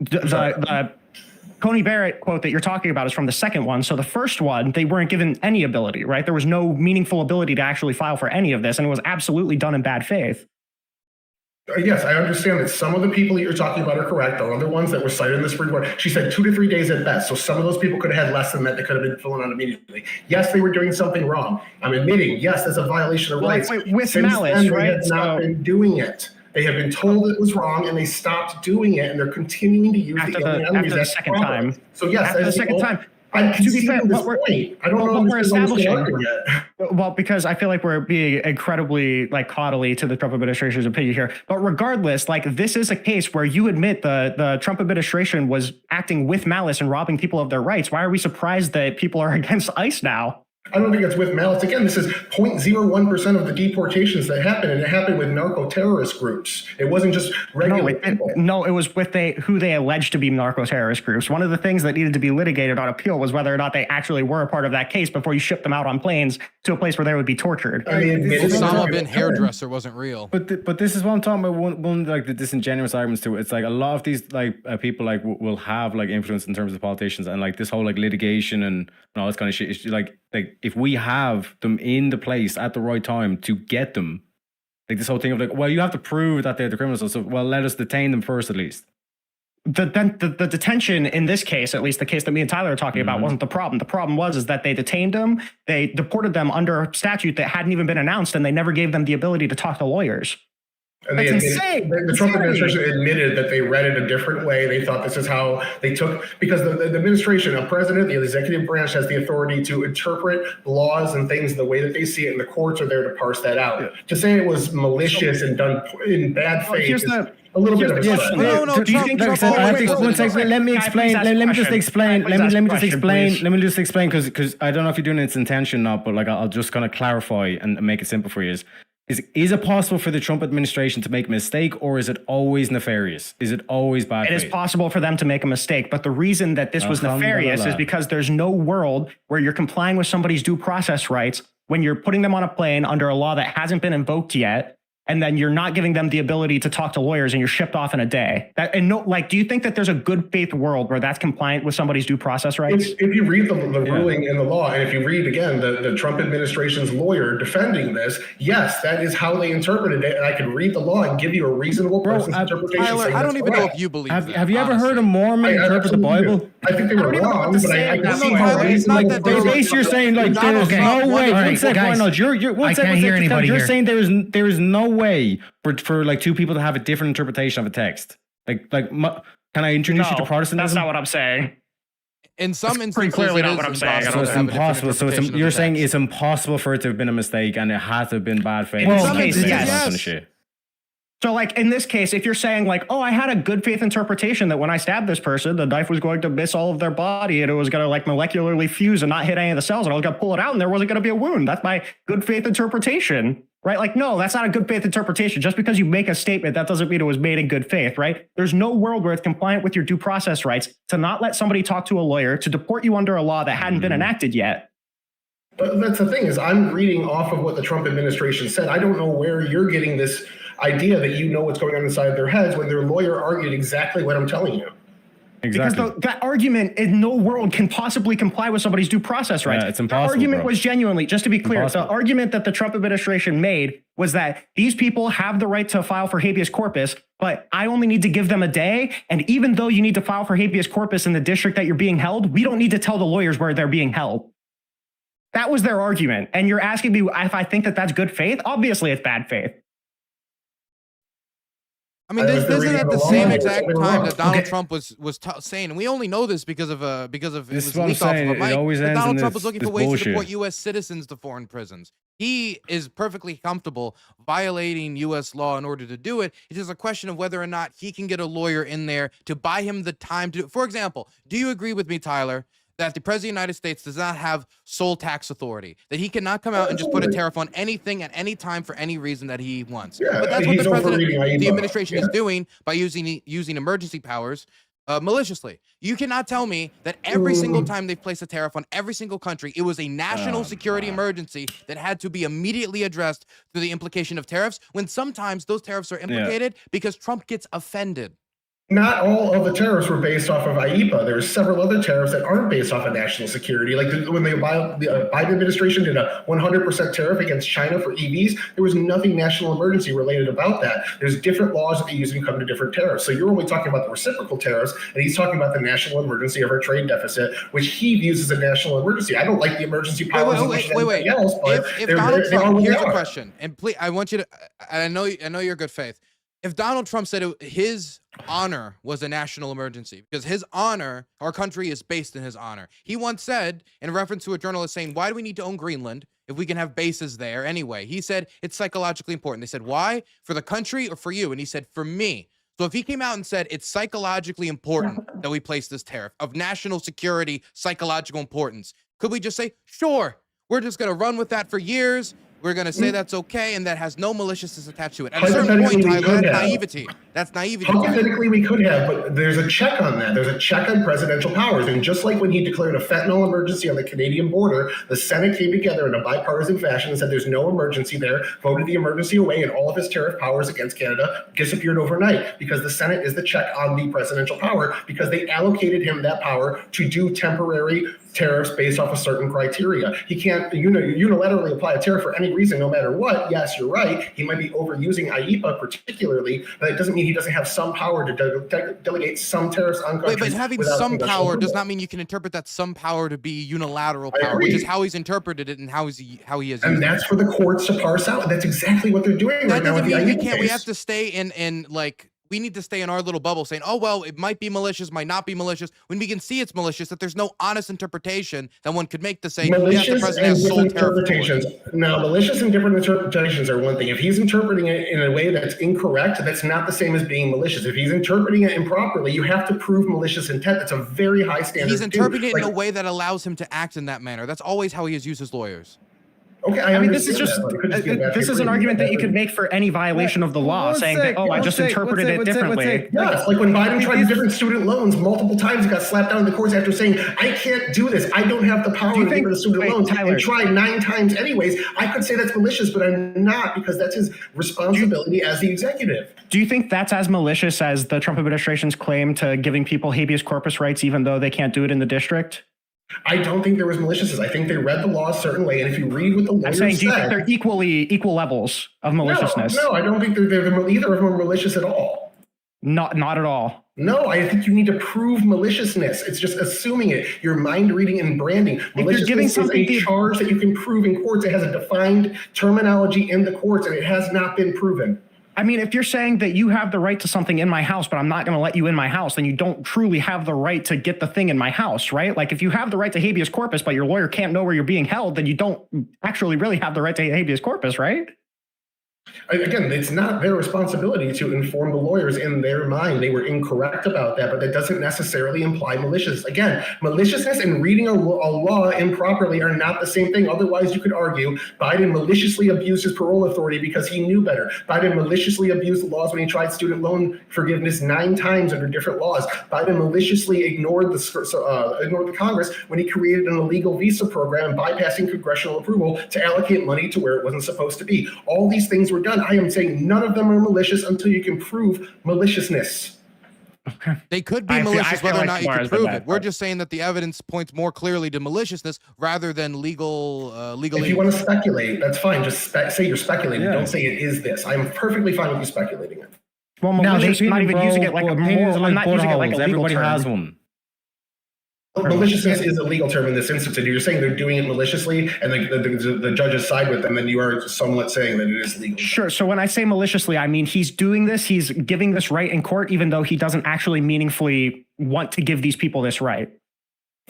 the Coney Barrett quote that you're talking about is from the second one. So the first one, they weren't given any ability, right? There was no meaningful ability to actually file for any of this, and it was absolutely done in bad faith. Yes, I understand that some of the people that you're talking about are correct. The other ones that were cited in the Supreme Court, she said 2 to 3 days at best. So some of those people could have had less than that. They could have been filling out immediately. Yes, they were doing something wrong. I'm admitting, yes, that's a violation of rights. With Since malice, then, right? They have not been doing it. They have been told it was wrong, and they stopped doing it, and they're continuing to use after the second time. So yes, after the second time. I'm To be fair, conceding this point. I don't know we're establishing. yet. Well, because I feel like we're being incredibly coddly to the Trump administration's opinion here. But regardless, this is a case where you admit the Trump administration was acting with malice and robbing people of their rights. Why are we surprised that people are against ICE now? I don't think it's with malice. Again, this is 0.01% of the deportations that happened, and it happened with narco-terrorist groups. It wasn't just regular people. No, it was with who they alleged to be narco-terrorist groups. One of the things that needed to be litigated on appeal was whether or not they actually were a part of that case before you shipped them out on planes to a place where they would be tortured. Osama bin hairdresser wasn't real. But this is what I'm talking about. One the disingenuous arguments to it. It's a lot of these people will have influence in terms of politicians, and this whole litigation and all this kind of shit. It's like if we have them in the place at the right time to get them, this whole thing of well, you have to prove that they're the criminals. So well, let us detain them first at least. The detention in this case, at least the case that me and Tyler are talking about, wasn't the problem. The problem was that they detained them, they deported them under a statute that hadn't even been announced, and they never gave them the ability to talk to lawyers. And That's insane. The Trump administration admitted that they read it a different way. They thought this is how they took, because the administration, a president, the executive branch has the authority to interpret laws and things the way that they see it, and the courts are there to parse that out. Yeah. To say it was malicious and done in bad faith is a little bit of a stretch. Do you think let me explain. Let me just explain. Let me just explain because I don't know if you're doing it intention or not, but I'll just kind of clarify and make it simple for you. Is it possible for the Trump administration to make a mistake, or is it always nefarious? Is it always bad faith? It is possible for them to make a mistake, but the reason that this was nefarious is because there's no world where you're complying with somebody's due process rights when you're putting them on a plane under a law that hasn't been invoked yet, and then you're not giving them the ability to talk to lawyers, and you're shipped off in a day. Do you think that there's a good faith world where that's compliant with somebody's due process rights? If you read the ruling in the law, and if you read again the Trump administration's lawyer defending this, yes, that is how they interpreted it, and I can read the law and give you a reasonable person's interpretation. Tyler, I don't even know if you believe that. Have you ever heard a Mormon interpret the Bible? I think they were wrong, but I see how reasonable. You're saying like there's no way. One second, Arnold. I can't hear anybody You're here. saying there is no way for like two people to have a different interpretation of a text. Can I introduce you to Protestantism? That's not what I'm saying. In some Pretty instances, clearly it not is what I'm saying. impossible So it's to have a different impossible. So interpretation of you're the saying text. it's impossible for it to have been a mistake, and it had to have been bad faith. Well, and some cases, and yes. shit. So, like, in this case, if you're saying, like, oh, I had a good faith interpretation that when I stabbed this person, the knife was going to miss all of their body and it was going to, like, molecularly fuse and not hit any of the cells, and I was going to pull it out and there wasn't going to be a wound. That's my good faith interpretation, right? Like, no, that's not a good faith interpretation. Just because you make a statement, that doesn't mean it was made in good faith, right? There's no world where it's compliant with your due process rights to not let somebody talk to a lawyer, to deport you under a law that hadn't been enacted yet. But that's the thing is I'm reading off of what the Trump administration said. I don't know where you're getting this idea that you know what's going on inside their heads when their lawyer argued exactly what I'm telling you. Exactly. Because that argument in no world can possibly comply with somebody's due process rights. Yeah, it's impossible, The argument bro. was genuinely, just to be clear, Impossible. the argument that the Trump administration made was that these people have the right to file for habeas corpus, but I only need to give them a day. And even though you need to file for habeas corpus in the district that you're being held, we don't need to tell the lawyers where they're being held. That was their argument. And you're asking me if I think that that's good faith? Obviously, it's bad faith. I mean, this isn't at the same exact time that Donald Okay. Trump was saying, and we only know this because of it This was is what I'm leaked off of saying. a It mic. always That ends Donald in Trump this- was looking this for ways to bullshit. deport U.S. citizens to foreign prisons. He is perfectly comfortable violating U.S. law in order to do it. It is a question of whether or not he can get a lawyer in there to buy him the time to do it. For example, do you agree with me, Tyler, that the President of the United States does not have sole tax authority, that he cannot come out and just put a tariff on anything at any time for any reason that he wants? Yeah, But that's what he's overreading the IEPA. administration is Yeah. doing by using emergency powers maliciously. You cannot tell me that every single time they place a tariff on every single country, it was a national security emergency that had to be immediately addressed through the implication of tariffs, when sometimes those tariffs are implicated because Trump gets offended. Not all of the tariffs were based off of IEPA. There's several other tariffs that aren't based off of national security. Like when the Biden administration did a 100% tariff against China for EVs, there was nothing national emergency related about that. There's different laws that they use and come to different tariffs. So you're only talking about the reciprocal tariffs, and he's talking about the national emergency of our trade deficit, which he views as a national emergency. I don't like the emergency powers as much as anybody else, but If they're- Donald they are Trump, what they here's a are. question, and please, I want you to, and I know you're good faith. If Donald Trump said his honor was a national emergency, because his honor, our country is based in his honor. He once said, in reference to a journalist saying, why do we need to own Greenland if we can have bases there anyway? He said, it's psychologically important. They said, why? For the country or for you? And he said, for me. So if he came out and said, it's psychologically important that we place this tariff, of national security, psychological importance, could we just say, sure, we're just going to run with that for years? We're going to say that's okay, and that has no maliciousness attached to it. At a certain point, Hypothetically, we Tyler, could that's have. naivety. That's naivety. Hypothetically, we could have, but there's a check on that. There's a check on presidential powers. And just like when he declared a fentanyl emergency on the Canadian border, the Senate came together in a bipartisan fashion and said there's no emergency there, voted the emergency away, and all of his tariff powers against Canada disappeared overnight because the Senate is the check on the presidential power, because they allocated him that power to do temporary tariffs based off a certain criteria. He can't unilaterally apply a tariff for any reason, no matter what. Yes, you're right. He might be overusing IEPA particularly, but it doesn't mean he doesn't have some power to delegate some tariffs on countries. But having without some congressional power does approval. not mean you can interpret that some power to be unilateral I power, which is agree. how he's interpreted it and how he has And used that's it. for the courts to parse out. That's exactly what they're doing That right now with doesn't the mean we IEPA can't. We case. have to stay in like. We need to stay in our little bubble saying, oh, well, it might be malicious, might not be malicious, when we can see it's malicious, that there's no honest interpretation that one could make to say, yes, the Malicious president and has sole different tariff authority. interpretations. Now, malicious and different interpretations are one thing. If he's interpreting it in a way that's incorrect, that's not the same as being malicious. If he's interpreting it improperly, you have to prove malicious intent. That's a very high standard. He's to do. interpreting it in a Like, way that allows him to act in that manner. That's always how he has used his lawyers. Okay, I mean, this is understand just that, but it could just be a bad this is an faith argument that you reading. could make for any violation of the law, saying that, oh, I just interpreted it differently. Yeah, it's like when Biden tried different student loans multiple times, he got slapped down in the courts after saying, I can't do this. I don't have the power to give the student loans, Tyler, and try 9 times anyways. I could say that's malicious, but I'm not, because that's his responsibility as the executive. Do you think that's as malicious as the Trump administration's claim to giving people habeas corpus rights, even though they can't do it in the district? I don't think there was maliciousness. I think they read the law a certain way, and if you read what the lawyers I'm saying, do you think said, they're equal levels of maliciousness? No, I don't think either of them are malicious at all. Not at all. No, I think you need to prove maliciousness. It's just assuming it. You're mind reading and branding. Maliciousness is a charge that you can prove in courts. It has a defined terminology in the courts, and it has not been proven. I mean, if you're saying that you have the right to something in my house, but I'm not going to let you in my house, then you don't truly have the right to get the thing in my house, right? Like if you have the right to habeas corpus, but your lawyer can't know where you're being held, then you don't actually really have the right to habeas corpus, right? Again, it's not their responsibility to inform the lawyers in their mind. They were incorrect about that, but that doesn't necessarily imply maliciousness. Again, maliciousness and reading a law improperly are not the same thing. Otherwise, you could argue Biden maliciously abused his parole authority because he knew better. Biden maliciously abused the laws when he tried student loan forgiveness 9 times under different laws. Biden maliciously ignored the Congress when he created an illegal visa program, bypassing congressional approval to allocate money to where it wasn't supposed to be. All these things were done. I am saying none of them are malicious until you can prove maliciousness. Okay. They could be malicious whether or not you can prove it. We're just saying that the evidence points more clearly to maliciousness rather than legal. If you want to speculate, that's fine. Just say you're speculating. Don't say it is this. I'm perfectly fine with you speculating it. Well, malicious, not even using it like a moral. I'm not using it like a legal Everybody term. has one. Maliciousness is a legal term in this instance. If you're saying they're doing it maliciously and the judges side with them, then you are somewhat saying that it is legal. Sure. So when I say maliciously, I mean he's doing this, he's giving this right in court, even though he doesn't actually meaningfully want to give these people this right.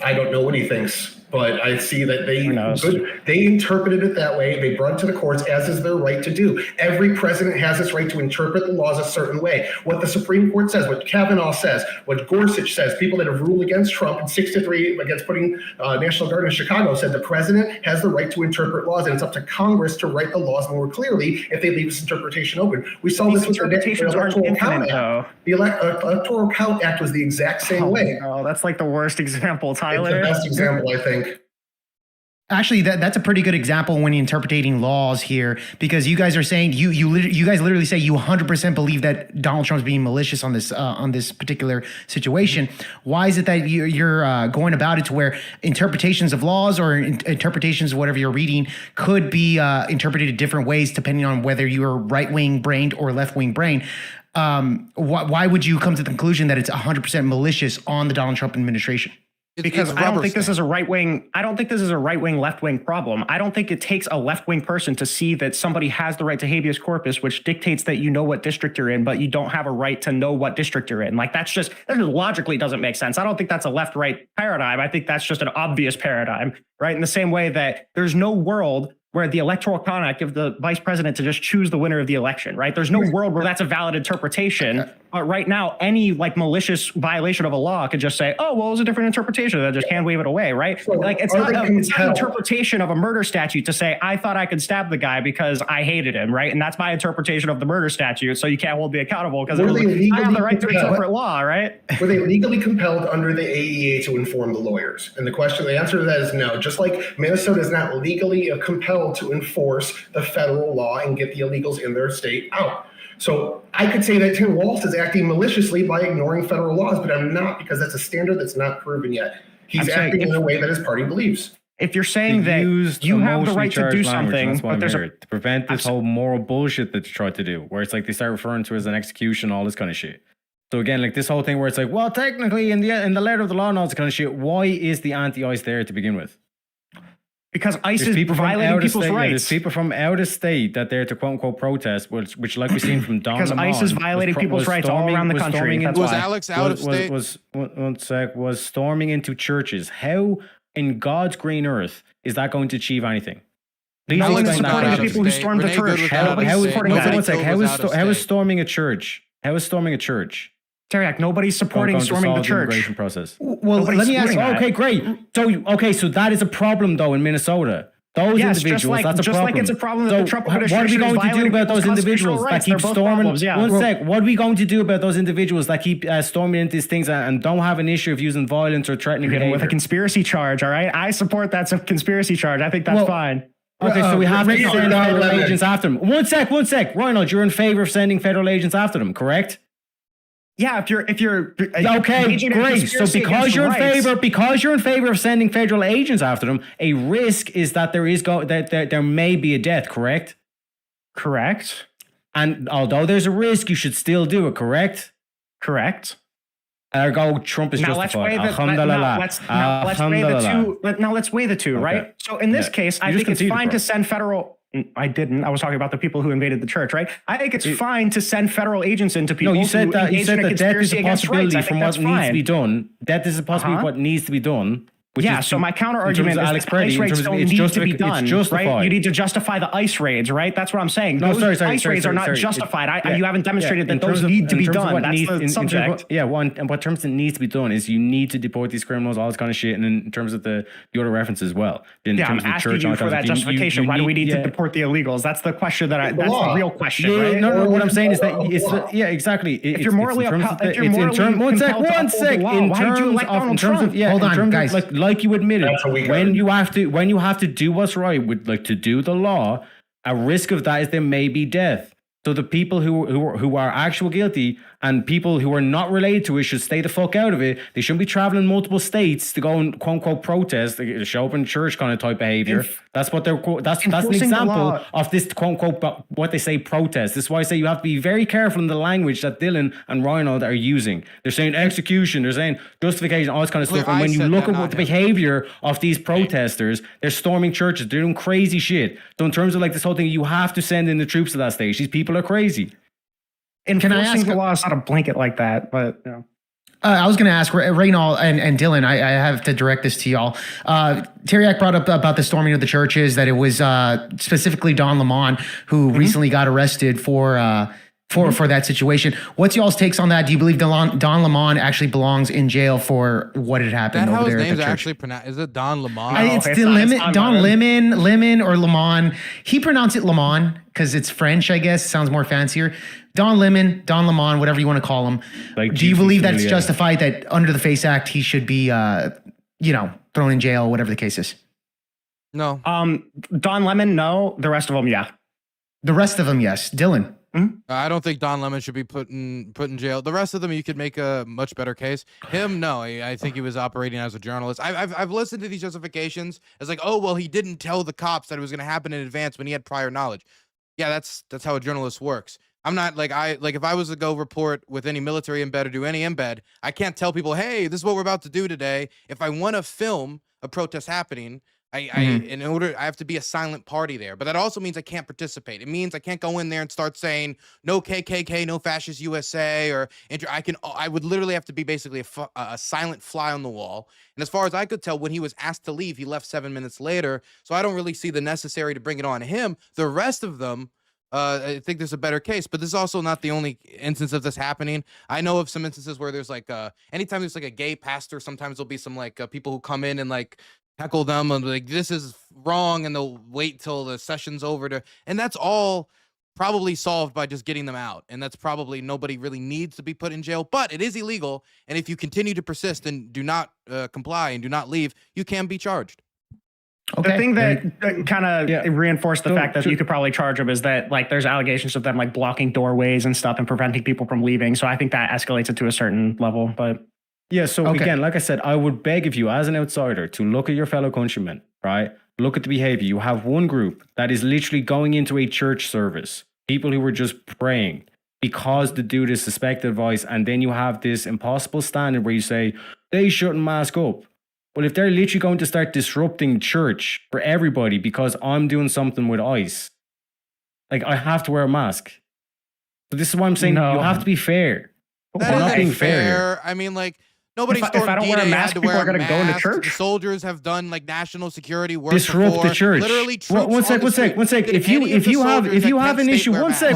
I don't know what he thinks, but I see that they interpreted it that way. They brought it to the courts, as is their right to do. Every president has this right to interpret the laws a certain way. What the Supreme Court says, what Kavanaugh says, what Gorsuch says, people that have ruled against Trump in 6-3 against putting National Guard in Chicago said the president has the right to interpret laws, and it's up to Congress to write the laws more clearly if they leave this interpretation open. We saw this with the Electoral Count Act. The Electoral Count Act was the exact same way. Oh, that's like the worst example, Tyler. It's the best example, I think. Actually, that's a pretty good example when you're interpreting laws here, because you guys are saying you guys literally say you 100% believe that Donald Trump's being malicious on this particular situation. Why is it that you're going about it to where interpretations of laws or interpretations of whatever you're reading could be interpreted in different ways depending on whether you're right-wing brained or left-wing brained? Why would you come to the conclusion that it's 100% malicious on the Donald Trump administration? Because I don't think this is a right wing. I don't think this is a right wing, left wing problem. I don't think it takes a left wing person to see that somebody has the right to habeas corpus, which dictates that you know what district you're in, but you don't have a right to know what district you're in. Like that just logically doesn't make sense. I don't think that's a left right paradigm. I think that's just an obvious paradigm, right? In the same way that there's no world where the Electoral Count Act gives the vice president to just choose the winner of the election, right? There's no world where that's a valid interpretation. But right now, any like malicious violation of a law could just say, oh, well, it was a different interpretation. They'll just hand wave it away, right? So like it's not an interpretation of a murder statute to say, I thought I could stab the guy because I hated him, right? And that's my interpretation of the murder statute. So you can't hold me accountable because I have the right to interpret law, right? Were they legally compelled under the AEA to inform the lawyers? And the answer to that is no. Just like Minnesota is not legally compelled to enforce the federal law and get the illegals in their state out. So I could say that Tim Walz is acting maliciously by ignoring federal laws, but I'm not, because that's a standard that's not proven yet. He's acting in a way that his party believes. If you're saying that you have the right to do something, but there's to prevent this whole moral bullshit that you try to do, where it's like they start referring to it as an execution, all this kind of shit. So again, like this whole thing where it's like, well, technically in the letter of the law and all this kind of shit, why is the anti-ICE there to begin with? Because ICE is violating people's rights. There's people from out of state that they're to quote unquote protest, which like we've seen from Don because ICE is violating people's rights all around the country. Was Alex out of state? Was storming into churches. How in God's green earth is that going to achieve anything? No one is supporting the people who stormed the church. How is storming a church? How is storming a church? Teriak, nobody's supporting storming the church. Immigration process. Well, let me ask. Okay, great. So that is a problem though in Minnesota. Those individuals, that's a problem. Just like it's a problem that the Trump administration is violating. What are we going to do about those individuals that keep storming? One sec. What are we going to do about those individuals that keep storming into these things and don't have an issue of using violence or threatening behavior? With a conspiracy charge, all right? I support that's a conspiracy charge. I think that's fine. Okay, so we have to send federal agents after them. One sec. Reinhold, you're in favor of sending federal agents after them, correct? Yeah, if you're okay, great. So because you're in favor of sending federal agents after them, a risk is that there may be a death, correct? Correct. And although there's a risk, you should still do it, correct? Correct. Ergo, Trump is Now let's justified. weigh the Alhamdulillah. let's weigh the two, Okay. right? So in this case, I You just think it's conceded, fine bro. to send federal. I didn't. I was talking about the people who invaded the church, right? I think it's fine to send federal agents into people. No, you said who that. You engaged said in a that death is conspiracy a against rights. possibility I from think what that's needs to be fine. done. Death is a possibility what needs to be done. Which Yeah, is so to- my counter in terms argument of is Alex that Brady, ice in raids terms of don't it's need to be it's done, right? justified. You need to justify the ice raids, right? That's what I'm saying. No, Those sorry, ice raids are not justified. You haven't demonstrated that those need to be done. That's the subject. And what terms it needs to be done is you need to deport these criminals, all this kind of shit, and in terms of the other reference as well. In Yeah, I'm terms of the asking church, you all for that kinds of- justification. Why do we need to yeah. deport the illegals? That's the question that's the real question, Yeah, right? no. What I'm saying is that exactly. If you're morally compelled to one uphold sec. the law, why did you elect Donald Trump? Hold on, guys. Like you admitted, That's what we when covered. you have to do what's right with to do the law, a risk of that is there may be death. So the people who are actual guilty and people who are not related to it should stay the fuck out of it. They shouldn't be traveling multiple states to go and quote unquote protest, like, show up in church kind of type behavior. That's what they're that's an enforcing the example law. of this quote unquote what they say protest. This is why I say you have to be very careful in the language that Dylan and Reinhold are using. They're saying execution, they're saying justification, all this kind of stuff. And when you look at what the behavior of these protesters, they're storming churches, they're doing crazy shit. So in terms of like this whole thing, you have to send in the troops at that stage. These people are crazy. Enforcing the law is not a blanket like that, but you know. I was going to ask Reynald and Dylan. I have to direct this to y'all. Teriak brought up about the storming of the churches, that it was specifically Don Lemon who recently got arrested for that situation. What's y'all's takes on that? Do you believe Don Lemon actually belongs in jail for what had happened That how over his there at name's the church? actually pronounced? Is it Don Lemon? It's the lemon, Don Lemon or Lemon. He pronounced it Lemon because it's French, I guess. Sounds more fancier. Don Lemon, whatever you want to call him. Like, do you believe that's yeah. justified that under the FACE Act he should be, thrown in jail, whatever the case is? No. Don Lemon, no. The rest of them, yeah. The rest of them, yes. Dylan. I don't think Don Lemon should be put in jail. The rest of them, you could make a much better case. Him, no. I think he was operating as a journalist. I've listened to these justifications as like, oh well, he didn't tell the cops that it was going to happen in advance when he had prior knowledge. Yeah, that's how a journalist works. I'm not like if I was to go report with any military embed or do any embed, I can't tell people, hey, this is what we're about to do today. If I want to film a protest happening, I have to be a silent party there. But that also means I can't participate. It means I can't go in there and start saying no KKK, no fascist USA, or I would literally have to be basically a silent fly on the wall. And as far as I could tell, when he was asked to leave, he left 7 minutes later. So I don't really see the necessary to bring it on him. The rest of them, I think there's a better case, but this is also not the only instance of this happening. I know of some instances where there's like anytime there's like a gay pastor, sometimes there'll be some like people who come in and like heckle them and like this is wrong, and they'll wait till the session's over and that's all probably solved by just getting them out. And that's probably nobody really needs to be put in jail, but it is illegal. And if you continue to persist and do not comply and do not leave, you can be charged. Okay. The thing that kind of reinforced the fact that you could probably charge them is that like there's allegations of them like blocking doorways and stuff and preventing people from leaving. So I think that escalates it to a certain level. But yeah, so again, like I said, I would beg of you as an outsider to look at your fellow countrymen, right? Look at the behavior. You have one group that is literally going into a church service, people who were just praying because the dude is suspected of vice, and then you have this impossible standard where you say they shouldn't mask up. Well, if they're literally going to start disrupting church for everybody because I'm doing something with ICE, like I have to wear a mask. So this is why I'm saying you have to be fair. That We're not being isn't fair. I mean, like nobody If I don't wear a mask, people are going to go into church. The soldiers have done like national security work. Disrupt before. the church. Literally, one sec. If you have an issue, one sec,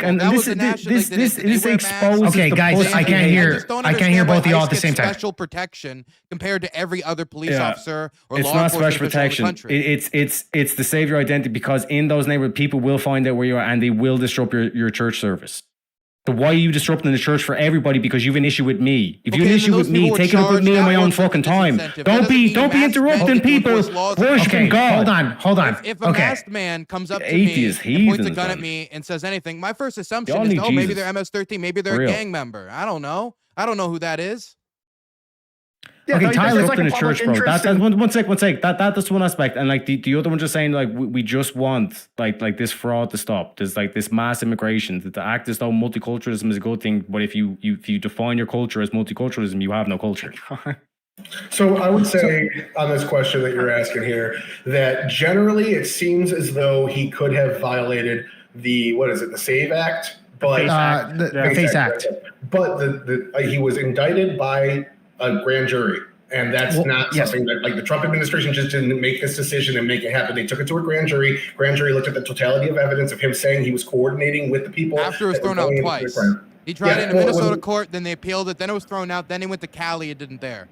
and this exposes. Okay, guys, I can't hear both of y'all at the same time. Special protection compared to every other police officer or it's law not enforcement special official in the protection. country. It's to save your identity, because in those neighborhoods, people will find out where you are and they will disrupt your church service. So why are you disrupting the church for everybody? Because you have an issue with me. If you have an issue with me, take it up with me on my own fucking time. Don't be interrupting people worshiping God. Hold on. If a masked man comes up to me and points a gun at me and says anything, my first assumption is, oh, maybe they're MS-13, maybe they're a gang member. I don't know. I don't know who that is. Yeah, okay, no, Tyler there's up like in a a church, public bro. interest That's in- one sec. That's one aspect, and like the other one just saying like we just want like this fraud to stop. There's like this mass immigration to act as though multiculturalism is a good thing, but if you define your culture as multiculturalism, you have no culture. So I would say on this question that you're asking here that generally it seems as though he could have violated the SAVE Act, but the FACE Act. But he was indicted by a grand jury. And that's not something that like the Trump administration just didn't make this decision and make it happen. They took it to a grand jury. Grand jury looked at the totality of evidence of him saying he was coordinating with the people. After it was thrown out twice. He tried it in a Minnesota court, then they appealed it, then it was thrown out, then he went to Cali, it didn't there.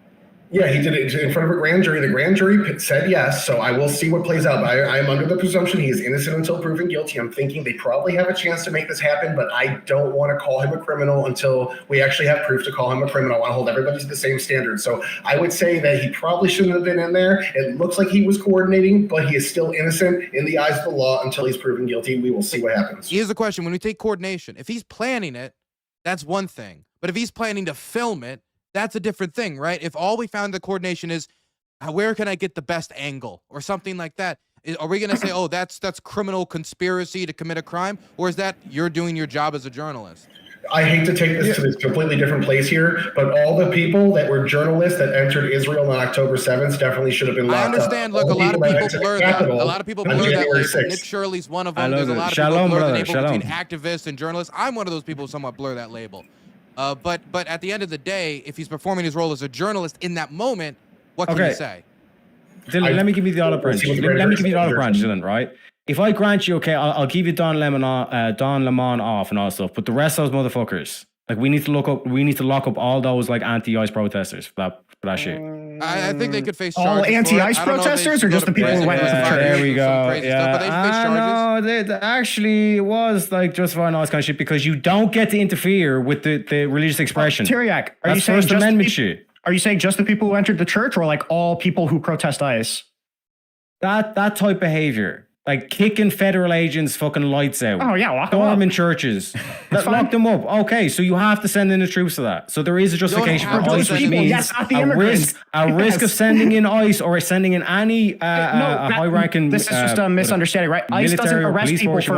Yeah, he did it in front of a grand jury. The grand jury said yes, so I will see what plays out. But I am under the presumption he is innocent until proven guilty. I'm thinking they probably have a chance to make this happen, but I don't want to call him a criminal until we actually have proof to call him a criminal. I want to hold everybody to the same standard. So I would say that he probably shouldn't have been in there. It looks like he was coordinating, but he is still innocent in the eyes of the law until he's proven guilty. We will see what happens. Here's the question. When we take coordination, if he's planning it, that's one thing. But if he's planning to film it, that's a different thing, right? If all we found the coordination is where can I get the best angle or something like that, are we going to say, oh, that's criminal conspiracy to commit a crime? Or is that you're doing your job as a journalist? I hate to take this to this completely different place here, but all the people that were journalists that entered Israel on October 7th definitely should have been locked up. I understand. Look, a lot of people blur that. A lot of people blur that label. Nick Shirley's one of them. There's a lot of people blur the label between activists and journalists. I'm one of those people who somewhat blur that label. But at the end of the day, if he's performing his role as a journalist in that moment, what can you say? Dylan, let me give you the olive branch. Let me give you the olive branch, Dylan, right? If I grant you, okay, I'll give you Don Lemon off and all that stuff, but the rest of those motherfuckers, like we need to lock up all those like anti-ICE protesters for that shit. I think they could face charges. All anti-ICE protesters, or just the people who went with the party? There we go. Yeah, no, actually, it was like justifying all this kind of shit because you don't get to interfere with the religious expression. Tyriak, are you saying First Amendment shit? Are you saying just the people who entered the church, or like all people who protest ICE? That type behavior. Like kicking federal agents' fucking lights out. Oh yeah, lock them up. Storming churches. Lock them up. Okay, so you have to send in the troops for that. So there is a justification for ICE, which means a risk of sending in ICE or sending in any high-ranking. This is just a misunderstanding, right? ICE doesn't arrest people for.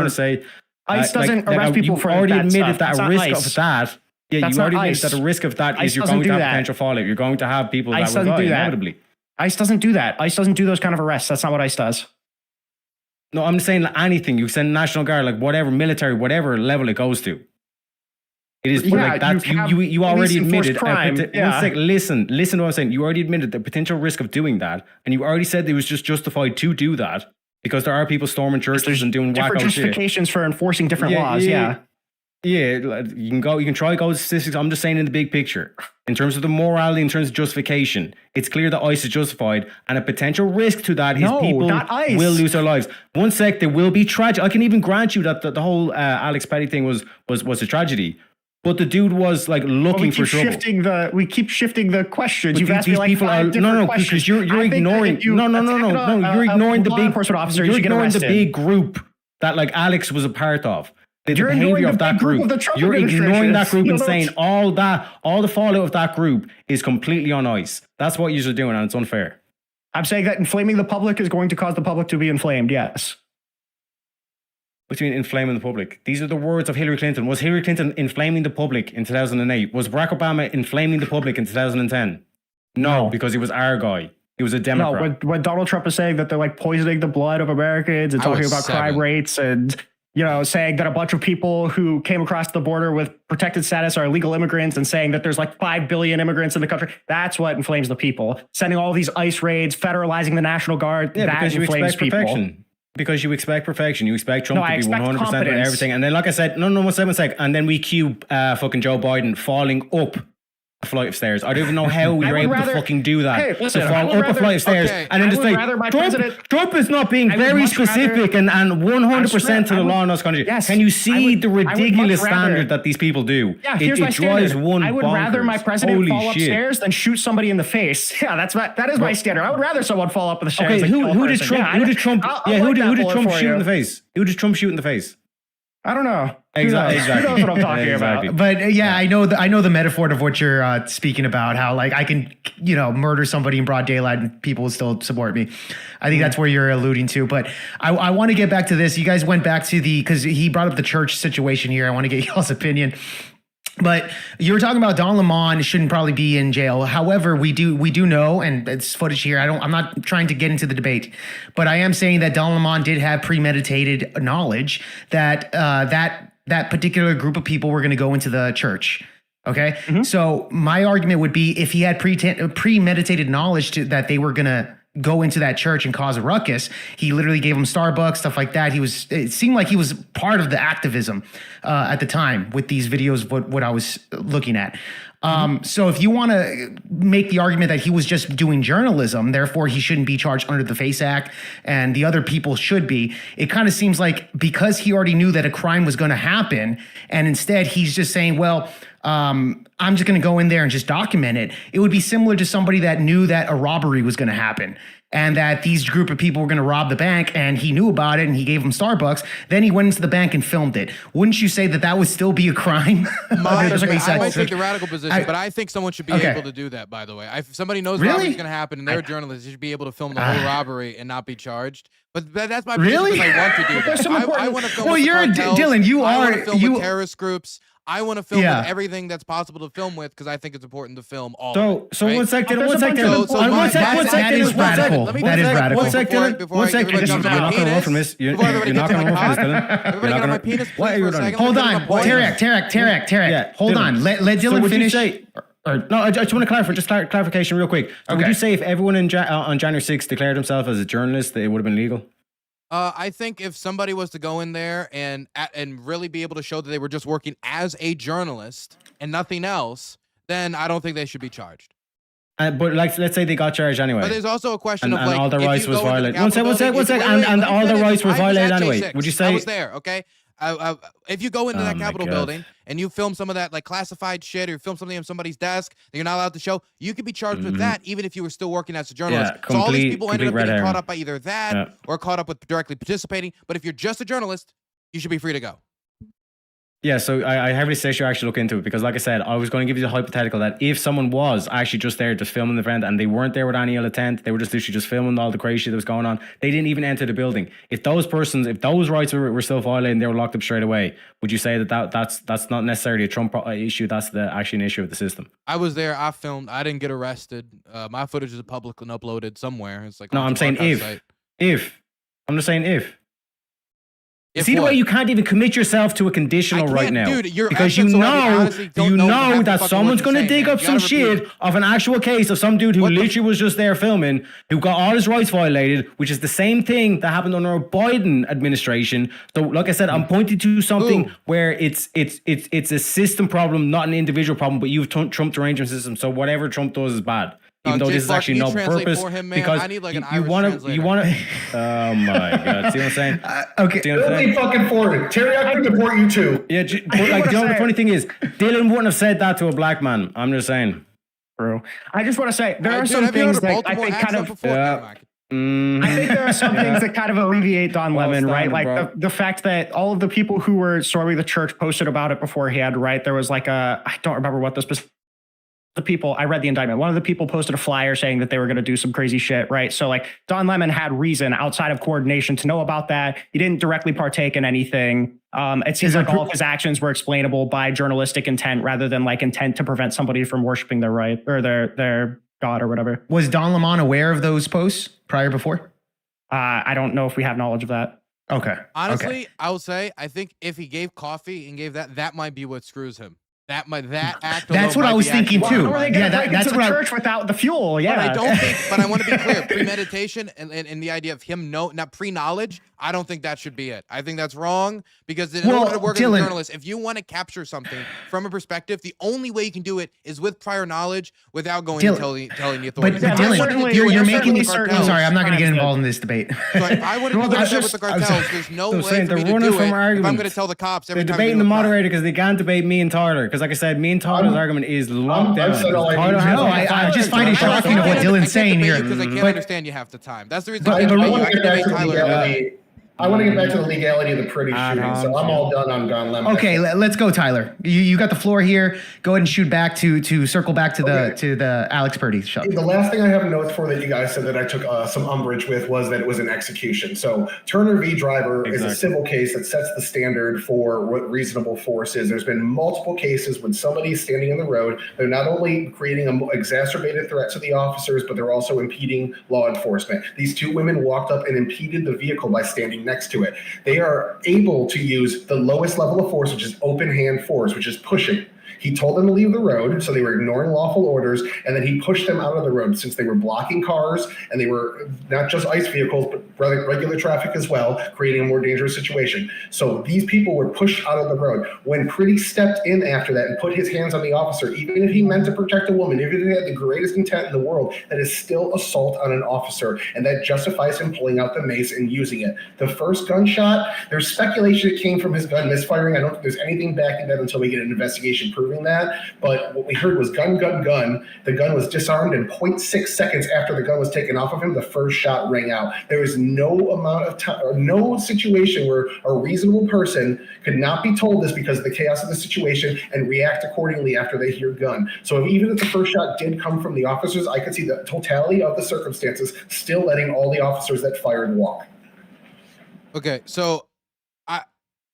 ICE doesn't arrest people for that stuff. You already admitted that a risk of that. Yeah, you already admitted that a risk of that is you're going to have potential fallout. You're going to have people that will die inevitably. ICE doesn't do that. ICE doesn't do those kind of arrests. That's not what ICE does. No, I'm saying anything. You send National Guard, like whatever, military, whatever level it goes to. It is like that. You already admitted. Listen to what I'm saying. You already admitted the potential risk of doing that, and you already said it was just justified to do that because there are people storming churches and doing different wacko justifications for enforcing different laws. Yeah, you can try go to statistics. I'm just saying in the big picture, in terms of the morality, in terms of justification, it's clear that ICE is justified, and a potential risk to that is people will lose their lives. One sec, there will be tragic. I can even grant you that the whole Alex Petty thing was a tragedy, but the dude was like looking for trouble. We keep shifting the questions. But You've asked me like five different questions. Because you're ignoring. No. You're ignoring the big officer. You're ignoring the big group that like Alex was a part of. The behavior of that group. You're ignoring that group and saying all the fallout of that group is completely on ICE. That's what you're doing, and it's unfair. I'm saying that inflaming the public is going to cause the public to be inflamed. Yes. What do you mean inflaming the public? These are the words of Hillary Clinton. Was Hillary Clinton inflaming the public in 2008? Was Barack Obama inflaming the public in 2010? No, because he was our guy. He was a Democrat. No, when Donald Trump is saying that they're like poisoning the blood of Americans and talking about crime rates and saying that a bunch of people who came across the border with protected status are illegal immigrants and saying that there's like 5 billion immigrants in the country. That's what inflames the people. Sending all these ICE raids, federalizing the National Guard, that inflames people. Perfection. Because you expect perfection. You expect Trump to be 100% on everything. And then, like I said, one sec. And then we cue fucking Joe Biden falling up a flight of stairs. I don't even know how you're able to fucking do that. Hey, listen, to fall up a flight of stairs and then just say, Trump is not being very specific and 100% to the law in those countries. Yes, can you see the ridiculous standard that these people do? Yeah, here's my drives standard. one I would rather my president fall upstairs than shoot somebody in the face. Yeah, that is my standard. I would rather someone fall up in the stairs. Okay, who did Trump shoot in the face? Who did Trump shoot in the face? I don't know. Exactly. Who knows what I'm talking Exactly. about? But yeah, I know the metaphor of what you're speaking about. How like I can murder somebody in broad daylight and people will still support me. I think that's where you're alluding to. But I want to get back to this. You guys went back to because he brought up the church situation here. I want to get y'all's opinion. But you were talking about Don Lemon shouldn't probably be in jail. However, we do know, and it's footage here. I'm not trying to get into the debate, but I am saying that Don Lemon did have premeditated knowledge that that particular group of people were going to go into the church. Okay, so my argument would be if he had premeditated knowledge that they were going to go into that church and cause a ruckus. He literally gave them Starbucks, stuff like that. It seemed like he was part of the activism at the time with these videos, what I was looking at. So if you want to make the argument that he was just doing journalism, therefore he shouldn't be charged under the FACE Act and the other people should be, it kind of seems like because he already knew that a crime was going to happen and instead he's just saying, well, I'm just going to go in there and just document it. It would be similar to somebody that knew that a robbery was going to happen and that these group of people were going to rob the bank and he knew about it and he gave them Starbucks. Then he went into the bank and filmed it. Wouldn't you say that would still be a crime? I won't take the radical position, but I think someone should be able to do that, by the way. If somebody knows robbery's going to happen and they're a journalist, they should be able to film the whole robbery and not be charged. But that's my position because I want to do that. I want to film with the cartels. Dylan, I want to film with terrorist groups. I want to film with everything that's possible to film with because I think it's important to film all. So one second. That is radical. That is radical. One second. You're not going to run from this. You're not going to run from this, Dylan. Everybody get on my penis. Hold on, Tarek. Hold on. Let Dylan finish. No, I just want to clarify. Just clarification, real quick. So would you say if everyone on January 6th declared himself as a journalist, that it would have been legal? I think if somebody was to go in there and really be able to show that they were just working as a journalist and nothing else, then I don't think they should be charged. But let's say they got charged anyway. But there's also a question of and like, all their rights was violated. One sec. And all their rights were violated anyway. Would you say? I was there. Okay. If you go into that Capitol building and you film some of that like classified shit or you film something on somebody's desk that you're not allowed to show, you could be charged with that even if you were still working as a journalist. So all these people ended up getting caught up by either that or caught up with directly participating. But if you're just a journalist, you should be free to go. Yeah, so I heavily suggest you actually look into it because, like I said, I was going to give you the hypothetical that if someone was actually just there just filming the event and they weren't there with any ill intent, they were just literally just filming all the crazy shit that was going on, they didn't even enter the building. If those rights were still violated and they were locked up straight away, would you say that's not necessarily a Trump issue, that's actually an issue with the system? I was there, I filmed, I didn't get arrested. My footage is public and uploaded somewhere. It's like no, I'm saying if. I'm just saying if. See the way you can't even commit yourself to a conditional right now, dude, because you know that someone's going to dig up some shit of an actual case of some dude who literally was just there filming, who got all his rights violated, which is the same thing that happened under a Biden administration. So, like I said, I'm pointing to something where it's a system problem, not an individual problem. But you've trumped the arrangement system, so whatever Trump does is bad. Even though this is actually no purpose, because I need like an you want to. Oh my god! See what I'm saying? Okay, don't be fucking for it. Terry, I could deport you too. Yeah, but like the funny thing is, Dylan wouldn't have said that to a black man. I'm just saying. Bro, I just want to say there are some things that I think kind of. I think there are some things that kind of alleviate Don Lemon, right? Like the fact that all of the people who were storming the church posted about it beforehand, right? There was like I don't remember what the specific. The people, I read the indictment. One of the people posted a flyer saying that they were going to do some crazy shit, right? So like Don Lemon had reason outside of coordination to know about that. He didn't directly partake in anything. It seems like all of his actions were explainable by journalistic intent rather than like intent to prevent somebody from worshiping their right or their God or whatever. Was Don Lemon aware of those posts before? I don't know if we have knowledge of that. Okay. Honestly, I will say I think if he gave coffee and gave that might be what screws him. That act. That's what I was thinking too. How are they going to break into the church without the fuel? Yeah. But I don't think. But I want to be clear: premeditation and the idea of him not pre-knowledge. I don't think that should be it. I think that's wrong because in order to work as a journalist, if you want to capture something from a perspective, the only way you can do it is with prior knowledge without going and telling the authorities. But Dylan, you're making me. Sorry, I'm not going to get involved in this debate. So if I want to do that with the cartels, there's no way for me to do it. If I'm going to tell the cops every time. They're debating the moderator because they can't debate me and Tyler. Because like I said, me and Tyler's argument is locked down. I just find it shocking of what Dylan's saying here. Because I can't understand you half the time. That's the reason I can debate Tyler. I want to get back to the legality of the pretty shooting, so I'm all done on gun lemon. Okay, let's go, Tyler. You got the floor here. Go ahead and shoot back to circle back to the Alex Purdy show. The last thing I have notes for that you guys said that I took some umbrage with was that it was an execution. So Turner v. Driver is a civil case that sets the standard for what reasonable force is. There's been multiple cases when somebody is standing in the road. They're not only creating an exacerbated threat to the officers, but they're also impeding law enforcement. These two women walked up and impeded the vehicle by standing next to it. They are able to use the lowest level of force, which is open hand force, which is pushing. He told them to leave the road, so they were ignoring lawful orders, and then he pushed them out of the road since they were blocking cars, and they were not just ICE vehicles, but regular traffic as well, creating a more dangerous situation. So these people were pushed out of the road. When Priddy stepped in after that and put his hands on the officer, even if he meant to protect a woman, even if he had the greatest intent in the world, that is still assault on an officer, and that justifies him pulling out the mace and using it. The first gunshot, there's speculation it came from his gun misfiring. I don't think there's anything backing that until we get an investigation proving that, but what we heard was gun, gun, gun. The gun was disarmed, and 0.6 seconds after the gun was taken off of him, the first shot rang out. There is no amount of time or no situation where a reasonable person could not be told this because of the chaos of the situation and react accordingly after they hear gun. So even if the first shot did come from the officers, I could see the totality of the circumstances still letting all the officers that fired walk. Okay, so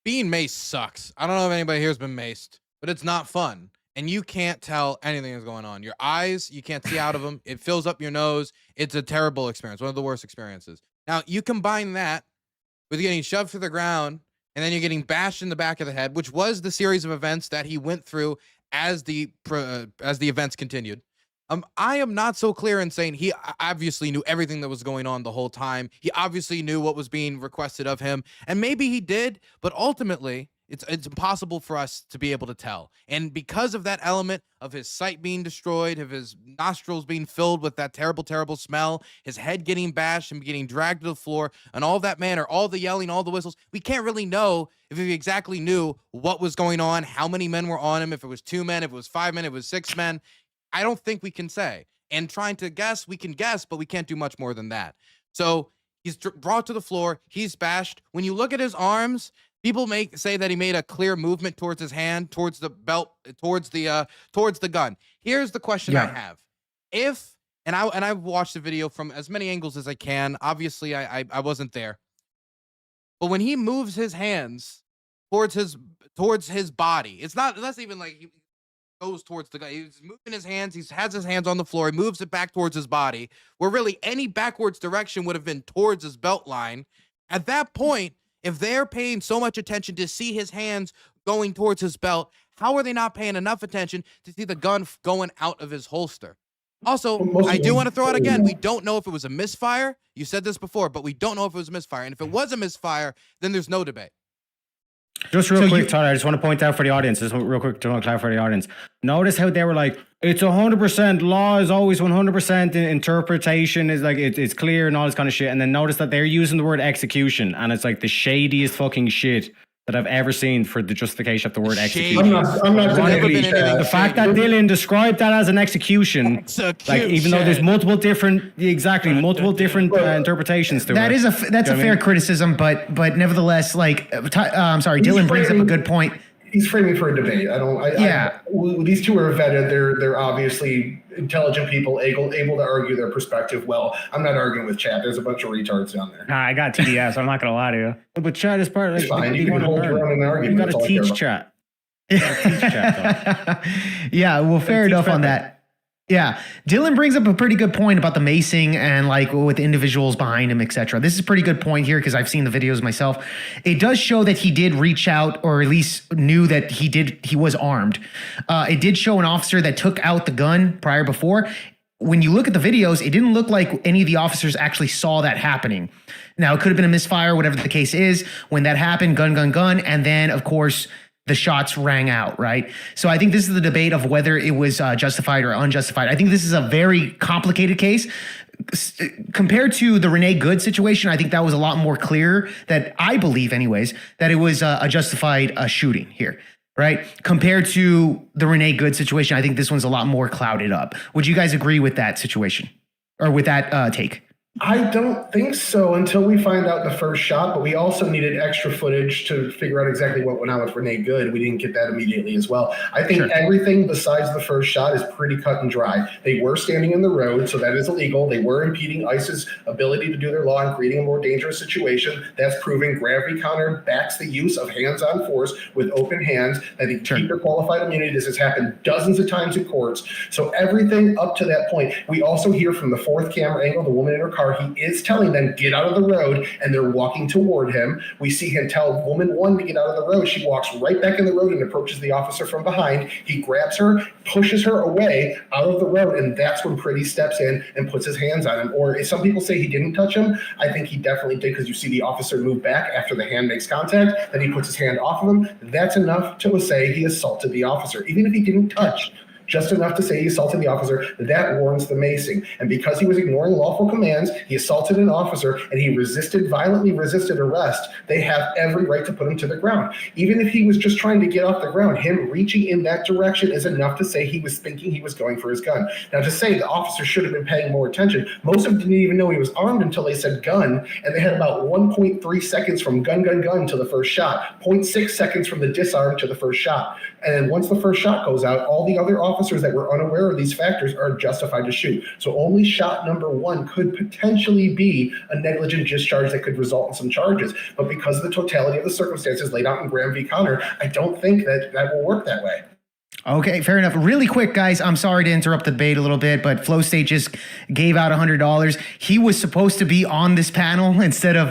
being maced sucks. I don't know if anybody here has been maced, but it's not fun. And you can't tell anything is going on. Your eyes, you can't see out of them. It fills up your nose. It's a terrible experience, one of the worst experiences. Now, you combine that with getting shoved to the ground, and then you're getting bashed in the back of the head, which was the series of events that he went through as the events continued. I am not so clear in saying he obviously knew everything that was going on the whole time. He obviously knew what was being requested of him, and maybe he did, but ultimately it's impossible for us to be able to tell. And because of that element of his sight being destroyed, of his nostrils being filled with that terrible, terrible smell, his head getting bashed and getting dragged to the floor, and all that manner, all the yelling, all the whistles, we can't really know if he exactly knew what was going on, how many men were on him, if it was 2 men, if it was 5 men, if it was 6 men. I don't think we can say. And trying to guess, we can guess, but we can't do much more than that. So he's brought to the floor. He's bashed. When you look at his arms, people say that he made a clear movement towards his hand, towards the belt, towards the gun. Here's the question I have. I've watched the video from as many angles as I can. Obviously, I wasn't there. But when he moves his hands towards his body, it's not even like he goes towards the guy. He's moving his hands. He has his hands on the floor. He moves it back towards his body, where really any backwards direction would have been towards his belt line. At that point, if they're paying so much attention to see his hands going towards his belt, how are they not paying enough attention to see the gun going out of his holster? Also, I do want to throw out again, we don't know if it was a misfire. You said this before, but we don't know if it was a misfire. And if it was a misfire, then there's no debate. Just real quick, Tyler, I just want to point out for the audience, just real quick to clarify for the audience. Notice how they were like, it's 100%, law is always 100%, interpretation is like, it's clear and all this kind of shit. And then notice that they're using the word execution, and it's like the shadiest fucking shit that I've ever seen for the justification of the word execution. I'm not the fact that Dylan described that as an execution, like even though there's multiple different interpretations to it. That's a fair criticism, but nevertheless, like I'm sorry, Dylan brings up a good point. He's framing for a debate. These two are vetted. They're obviously intelligent people, able to argue their perspective well. I'm not arguing with chat. There's a bunch of retards down there. Nah, I got TDS. I'm not gonna lie to you. But chat is part of it's fine. You can hold your own in an argument. You gotta teach chat. Yeah, well, fair enough on that. Yeah, Dylan brings up a pretty good point about the macing and like with individuals behind him, etc. This is a pretty good point here because I've seen the videos myself. It does show that he did reach out, or at least knew that he was armed. It did show an officer that took out the gun before. When you look at the videos, it didn't look like any of the officers actually saw that happening. Now, it could have been a misfire, whatever the case is. When that happened, gun, and then, of course, the shots rang out, right? So I think this is the debate of whether it was justified or unjustified. I think this is a very complicated case. Compared to the Renee Good situation, I think that was a lot more clear, that I believe anyways, that it was a justified shooting here, right? Compared to the Renee Good situation, I think this one's a lot more clouded up. Would you guys agree with that situation or with that take? I don't think so until we find out the first shot, but we also needed extra footage to figure out exactly what went on with Renee Good. We didn't get that immediately as well. I think everything besides the first shot is pretty cut and dry. They were standing in the road, so that is illegal. They were impeding ICE's ability to do their law and creating a more dangerous situation. That's proving Gravity Connor backs the use of hands-on force with open hands, that he can keep their qualified immunity. This has happened dozens of times in courts. So everything up to that point. We also hear from the fourth camera angle, the woman in her car, he is telling them, get out of the road, and they're walking toward him. We see him tell woman one to get out of the road. She walks right back in the road and approaches the officer from behind. He grabs her, pushes her away out of the road, and that's when Pretty steps in and puts his hands on him. Or some people say he didn't touch him. I think he definitely did, because you see the officer move back after the hand makes contact, then he puts his hand off of him. That's enough to say he assaulted the officer. Even if he didn't touch, just enough to say he assaulted the officer, that warrants the macing. And because he was ignoring lawful commands, he assaulted an officer, and he violently resisted arrest, they have every right to put him to the ground. Even if he was just trying to get off the ground, him reaching in that direction is enough to say he was thinking he was going for his gun. Now, to say the officer should have been paying more attention, most of them didn't even know he was armed until they said gun, and they had about 1.3 seconds from gun to the first shot, 0.6 seconds from the disarm to the first shot. And then once the first shot goes out, all the other officers that were unaware of these factors are justified to shoot. So only shot number one could potentially be a negligent discharge that could result in some charges. But because of the totality of the circumstances laid out in Graham v. Connor, I don't think that will work that way. Okay, fair enough. Really quick, guys, I'm sorry to interrupt the debate a little bit, but Flow State just gave out $100. He was supposed to be on this panel instead of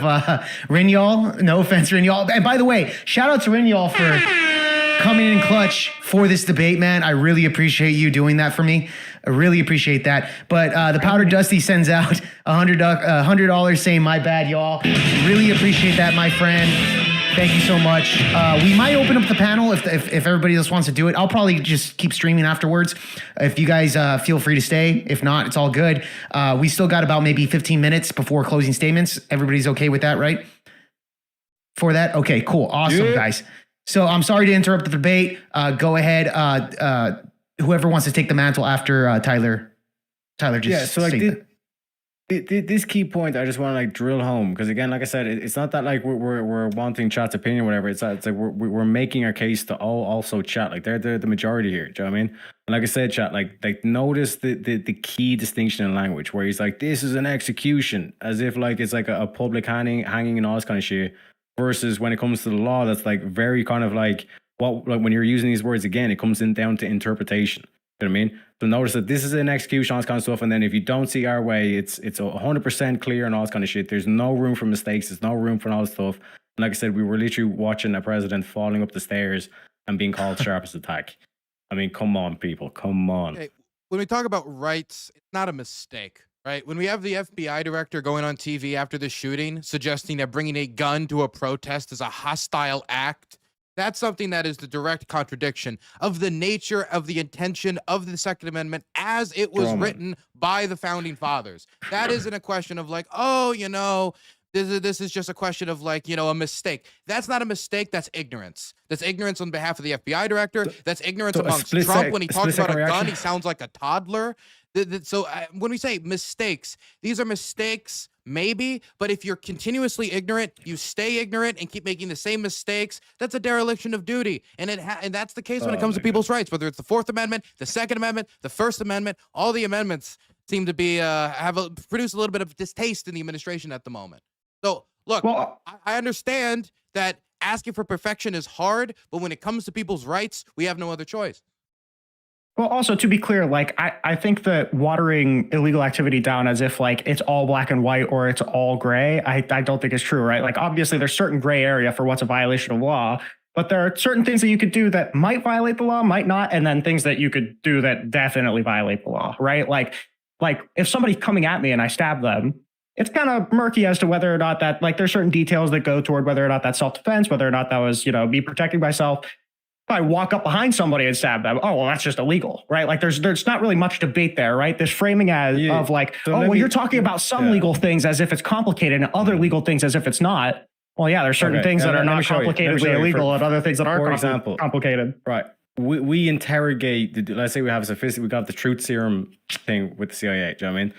Rinyal. No offense, Rinyal. And by the way, shout out to Rinyal for coming in clutch for this debate, man. I really appreciate you doing that for me. I really appreciate that. But the Powder Dusty sends out $100 saying, my bad, y'all. Really appreciate that, my friend. Thank you so much. We might open up the panel if everybody else wants to do it. I'll probably just keep streaming afterwards. If you guys feel free to stay. If not, it's all good. We still got about maybe 15 minutes before closing statements. Everybody's okay with that, right? For that? Okay, cool. Awesome, guys. So I'm sorry to interrupt the debate. Go ahead. Whoever wants to take the mantle after Tyler just so like this key point, I just want to like drill home, because again, like I said, it's not that like we're wanting chat's opinion or whatever. It's like we're making our case to all also chat. Like they're the majority here. Do you know what I mean? And like I said, chat, like notice the key distinction in language where he's like, this is an execution, as if like it's like a public hanging and all this kind of shit. Versus when it comes to the law, that's like very kind of like when you're using these words again, it comes down to interpretation. You know what I mean? So notice that this is an execution, all this kind of stuff, and then if you don't see our way, it's 100% clear and all this kind of shit. There's no room for mistakes. There's no room for all this stuff. And like I said, we were literally watching a president falling up the stairs and being called sharpest attack. I mean, come on, people, come on. Hey, when we talk about rights, it's not a mistake. Right? When we have the FBI director going on TV after the shooting, suggesting that bringing a gun to a protest is a hostile act, that's something that is the direct contradiction of the nature of the intention of the Second Amendment as it was written by the founding fathers. That isn't a question of like, oh, you know, this is just a question of like, you know, a mistake. That's not a mistake. That's ignorance. That's ignorance on behalf of the FBI director. That's ignorance amongst Trump. When he talks about a gun, he sounds like a toddler. So when we say mistakes, these are mistakes, maybe, but if you're continuously ignorant, you stay ignorant and keep making the same mistakes, that's a dereliction of duty. And that's the case when it comes to people's rights, whether it's the Fourth Amendment, the Second Amendment, the First Amendment, all the amendments seem to be produce a little bit of distaste in the administration at the moment. So look, I understand that asking for perfection is hard, but when it comes to people's rights, we have no other choice. Well, also, to be clear, like, I think that watering illegal activity down as if, like, it's all black and white or it's all gray, I don't think is true, right? Like, obviously, there's certain gray area for what's a violation of law, but there are certain things that you could do that might violate the law, might not, and then things that you could do that definitely violate the law, right? Like if somebody's coming at me and I stab them, it's kind of murky as to whether or not that, like, there's certain details that go toward whether or not that's self-defense, whether or not that was, you know, me protecting myself. If I walk up behind somebody and stab them, oh, well, that's just illegal, right? Like there's not really much debate there, right? This framing of like, so well, you're talking about some legal things as if it's complicated and other legal things as if it's not. Well, yeah, there's certain things that are not complicatedly illegal and other things that are complicated. Right. We interrogate, let's say we have we got the truth serum thing with the CIA, do you know what I mean?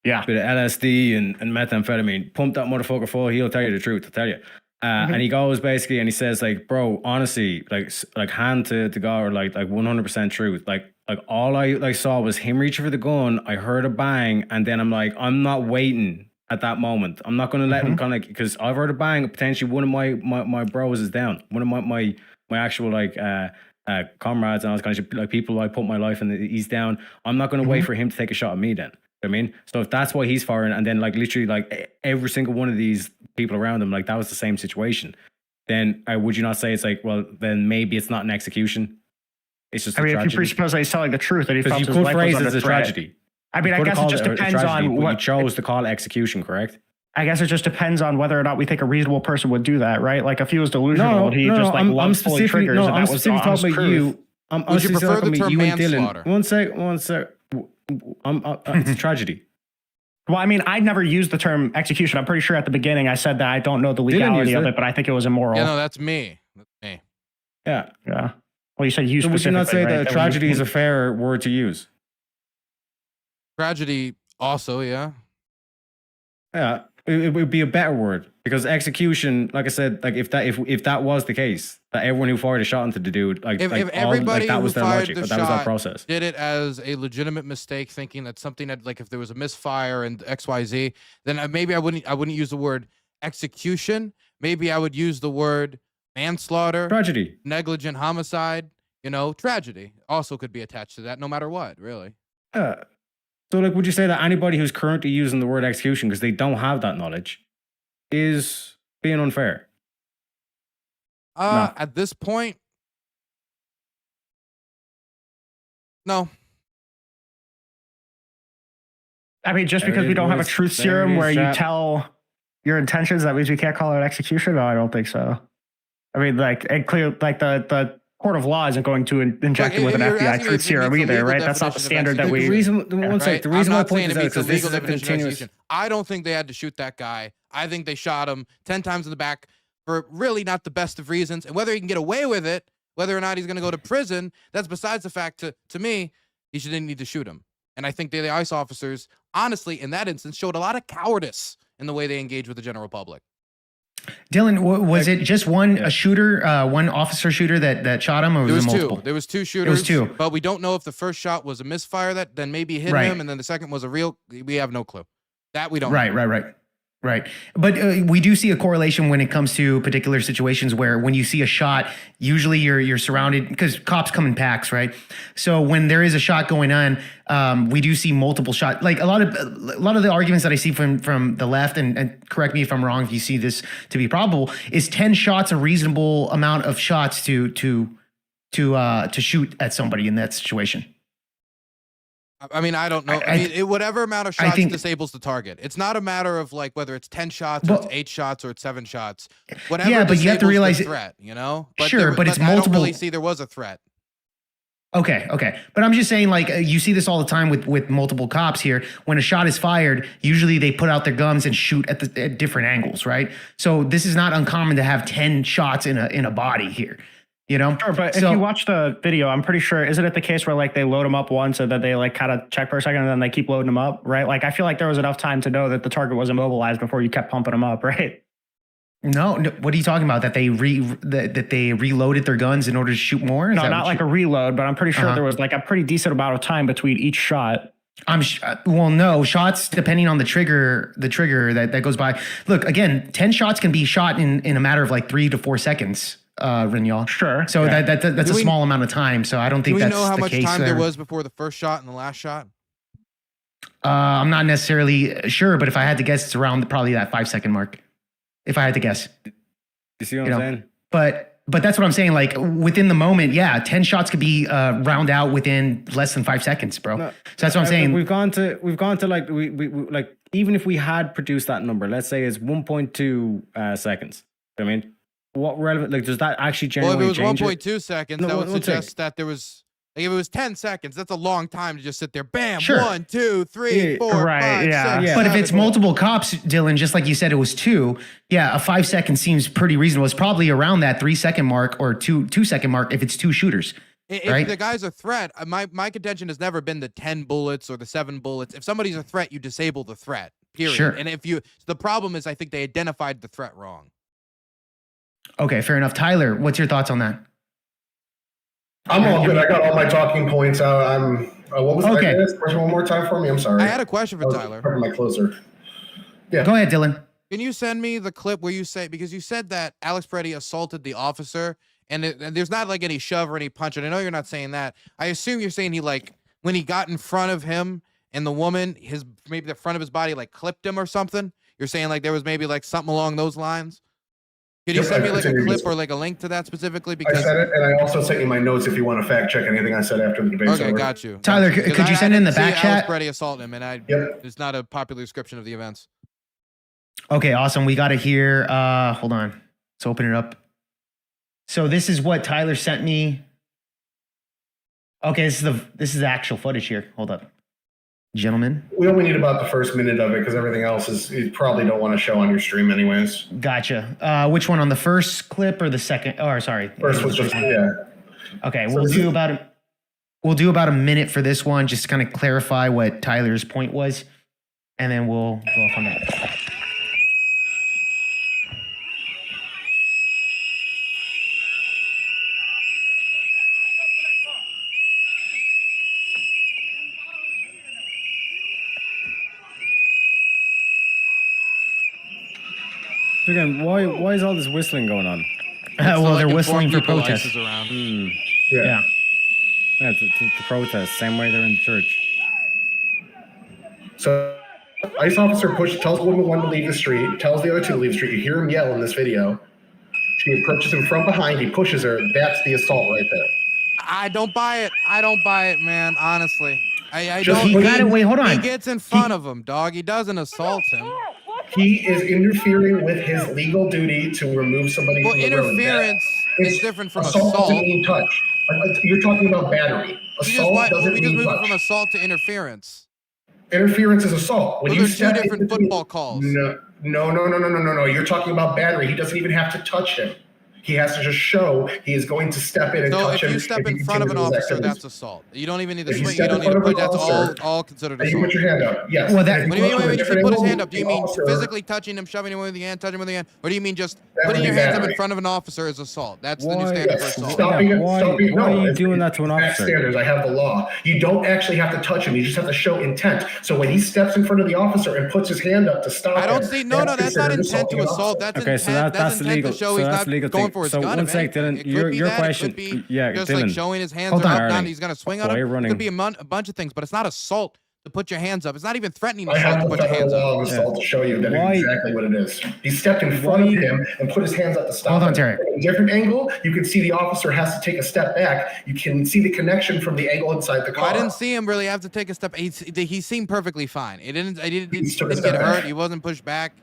Yeah. bit of LSD and methamphetamine. Pump that motherfucker full. He'll tell you the truth. I'll tell you. And he goes basically, and he says like, bro, honestly, like hand to God, or like 100% truth. Like all I saw was him reaching for the gun. I heard a bang, and then I'm like, I'm not waiting at that moment. I'm not going to let him kind of, because I've heard a bang. Potentially one of my bros is down. One of my actual like comrades and all this kind of shit, like people I put my life in. He's down. I'm not going to wait for him to take a shot at me then. I mean, so if that's why he's firing, and then like literally like every single one of these people around him, like that was the same situation, then would you not say it's like, well, then maybe it's not an execution? It's just. I mean, tragedy? if you presuppose that he's telling the truth, that he felt you his could life phrase was it under as a threat. tragedy. I mean, I guess it just depends on what you chose to call it execution, correct? I guess it just depends on whether or not we think a reasonable person would do that, right? Like if he was delusional, I'm specifically talking about you. Would you prefer the term manslaughter? One sec. It's a tragedy. Well, I mean, I never used the term execution. I'm pretty sure at the beginning I said that I don't know the legality of it, but I think it was immoral. Yeah, no, that's me. That's me. Yeah. Yeah. Well, you said you so would you not say right? that tragedy is a fair word to use? Tragedy also, yeah. Yeah, it would be a better word, because execution, like I said, like if that was the case, that everyone who fired a shot into the dude, if everybody that was who their fired logic, the that was shot their process, did it as a legitimate mistake, thinking that something that, like, if there was a misfire and XYZ, then maybe I wouldn't use the word execution. Maybe I would use the word manslaughter, tragedy, negligent homicide. Tragedy also could be attached to that, no matter what, really. So, like, would you say that anybody who's currently using the word execution because they don't have that knowledge is being unfair? No. At this point, no. I mean, just because we don't have a truth serum where you tell your intentions, that means we can't call it execution? No, I don't think so. I mean, like, and clear, like the court of law isn't going to inject him with an FBI truth serum either, right? That's not the standard that we. The reason my point is that because this is a continuous. I don't think they had to shoot that guy. I think they shot him 10 times in the back for really not the best of reasons. And whether he can get away with it, whether or not he's going to go to prison, that's besides the fact. To me, he didn't need to shoot him. And I think the ICE officers, honestly, in that instance, showed a lot of cowardice in the way they engaged with the general public. Dylan, was it just one officer shooter that shot him, or was it multiple? There was two shooters. It was two. But we don't know if the first shot was a misfire that then maybe hit him, and then the second was a real. We have no clue. That we don't know. Right. But we do see a correlation when it comes to particular situations where when you see a shot, usually you're surrounded, because cops come in packs, right? So when there is a shot going on, we do see multiple shots. Like a lot of the arguments that I see from the left, and correct me if I'm wrong if you see this to be probable, is 10 shots a reasonable amount of shots to shoot at somebody in that situation? I mean, I don't know. Whatever amount of shots disables the target. It's not a matter of like whether it's 10 shots, or it's 8 shots, or it's 7 shots. Whatever. Yeah, but you have to realize the threat. But sure, but it's multiple. I don't multiple. really see there was a threat. Okay. But I'm just saying, like, you see this all the time with multiple cops here. When a shot is fired, usually they put out their guns and shoot at different angles, right? So this is not uncommon to have 10 shots in a body here. Sure, but if you watch the video, I'm pretty sure, isn't it the case where like they load them up once and then they like kind of check for a second and then they keep loading them up, right? Like I feel like there was enough time to know that the target was immobilized before you kept pumping them up, right? No, what are you talking about? That they reloaded their guns in order to shoot more? No, not like a reload, but I'm pretty sure there was like a pretty decent amount of time between each shot. No, shots depending on the trigger that goes by. Look, again, 10 shots can be shot in a matter of like 3 to 4 seconds. Rinyal. Sure. So that's a small amount of time. So I don't think that's the case. Do we know how much time there was before the first shot and the last shot? I'm not necessarily sure, but if I had to guess, it's around probably that 5-second mark. If I had to guess. You see what I'm saying? But that's what I'm saying. Like within the moment, 10 shots could be round out within less than 5 seconds, bro. So that's what I'm saying. We've gone to like we like, even if we had produced that number, let's say it's 1.2 seconds. I mean, what relevant? Like, does that actually genuinely change? Well, if it was 1.2 seconds, that would suggest that there was. Like, if it was 10 seconds, that's a long time to just sit there. Bam! Sure. 1, 2, 3, 4, 5, 6. But if it's multiple cops, Dylan, just like you said, it was 2. Yeah, a 5 second seems pretty reasonable. It's probably around that 3 second mark or 2 second mark if it's 2 shooters. If Right. the guy's a threat, my contention has never been the 10 bullets or the 7 bullets. If somebody's a threat, you disable the threat. Period. Sure. And the problem is, I think they identified the threat wrong. Okay, fair enough. Tyler, what's your thoughts on that? I'm all good. I got all my talking points out. What was Okay. one more time for me? I'm sorry. I had a question for Tyler. My closer. Yeah. Go ahead, Dylan. Can you send me the clip where you say, because you said that Alex Peretti assaulted the officer, and there's not like any shove or any punch, and I know you're not saying that. I assume you're saying when he got in front of him and the woman, maybe the front of his body like clipped him or something. You're saying like there was maybe like something along those lines. Could you send me like a clip or like a link to that specifically? Because I said it, and I also sent you my notes if you want to fact check anything I said after the debate. Okay, got you. Tyler, could you send in the back chat? Alex Peretti assault him, and it's not a popular description of the events. Okay, awesome. We got it here. Hold on. Let's open it up. So this is what Tyler sent me. Okay, this is the actual footage here. Hold up. Gentlemen. We only need about the first minute of it because everything else you probably don't want to show on your stream anyways. Gotcha. Which one, on the first clip or the second? Oh, sorry. First was just, yeah. Okay, So we'll do about a minute for this one, just to kind of clarify what Tyler's point was, and then we'll go off on that. Again, why is all this whistling going on? Well, they're whistling for protest. Yeah. Yeah, to protest, same way they're in church. So, ICE officer tells woman one to leave the street, tells the other two to leave the street. You hear him yell in this video. She approaches him from behind. He pushes her. That's the assault right there. I don't buy it. I don't buy it, man. Honestly, I Just- don't. he got it. Wait, hold on. He gets in front of him, dog. He doesn't assault him. He is interfering with his legal duty to remove somebody Well, from the road. interference is different from assault. assault. Doesn't mean touch. You're talking about battery. Assault doesn't We just mean moved touch. from assault to interference. Interference is assault. When Those you are two step different into- football calls. No. You're talking about battery. He doesn't even have to touch him. He has to just show he is going to step in and So touch if him. you step in front of an officer, that's assault. You don't even need to If you swing. You step don't in need to front put. of an That's officer, all considered and you assault. put your hand up. Yes. Well, And that- if What do you mean go to when a you say different put his angle, hand up? Do you the mean officer- physically touching him, shoving him with the hand, touching him with the hand? Or do you mean just That putting would your be hands up in battery. front of an officer is assault? That's the new Why- standard for Yes, assault. stopping it. Why are you doing that to an Back officer? standards. I have the law. You don't actually have to touch him. You just have to show intent. So when he steps in front of the officer and puts his hand up to stop I don't him, see. No, that's not considered intent to assaulting an assault. officer. That's Okay, so intent. that's That's intent legal. to show So he's that's not legal going thing. for his So gun. one if sec, anything. Dylan, It could your be that. It question. could be Yeah, just Dylan. like showing his hands Hold are on, up, Darling. down. He's gonna swing on Why are you him. It running? could be a bunch of things, but it's not assault to put your hands up. It's not even threatening I assault have to the put your federal hands law up. of assault to show you that Why- is exactly what it is. He stepped in front of him and put his hands up to stop Hold on, him. Terry. From a different angle, you can see the officer has to take a step back. You can see the connection from the angle inside the car. Well, I didn't see him really have to take a step. He seemed perfectly fine. He didn't took a get step hurt. back. He wasn't pushed back.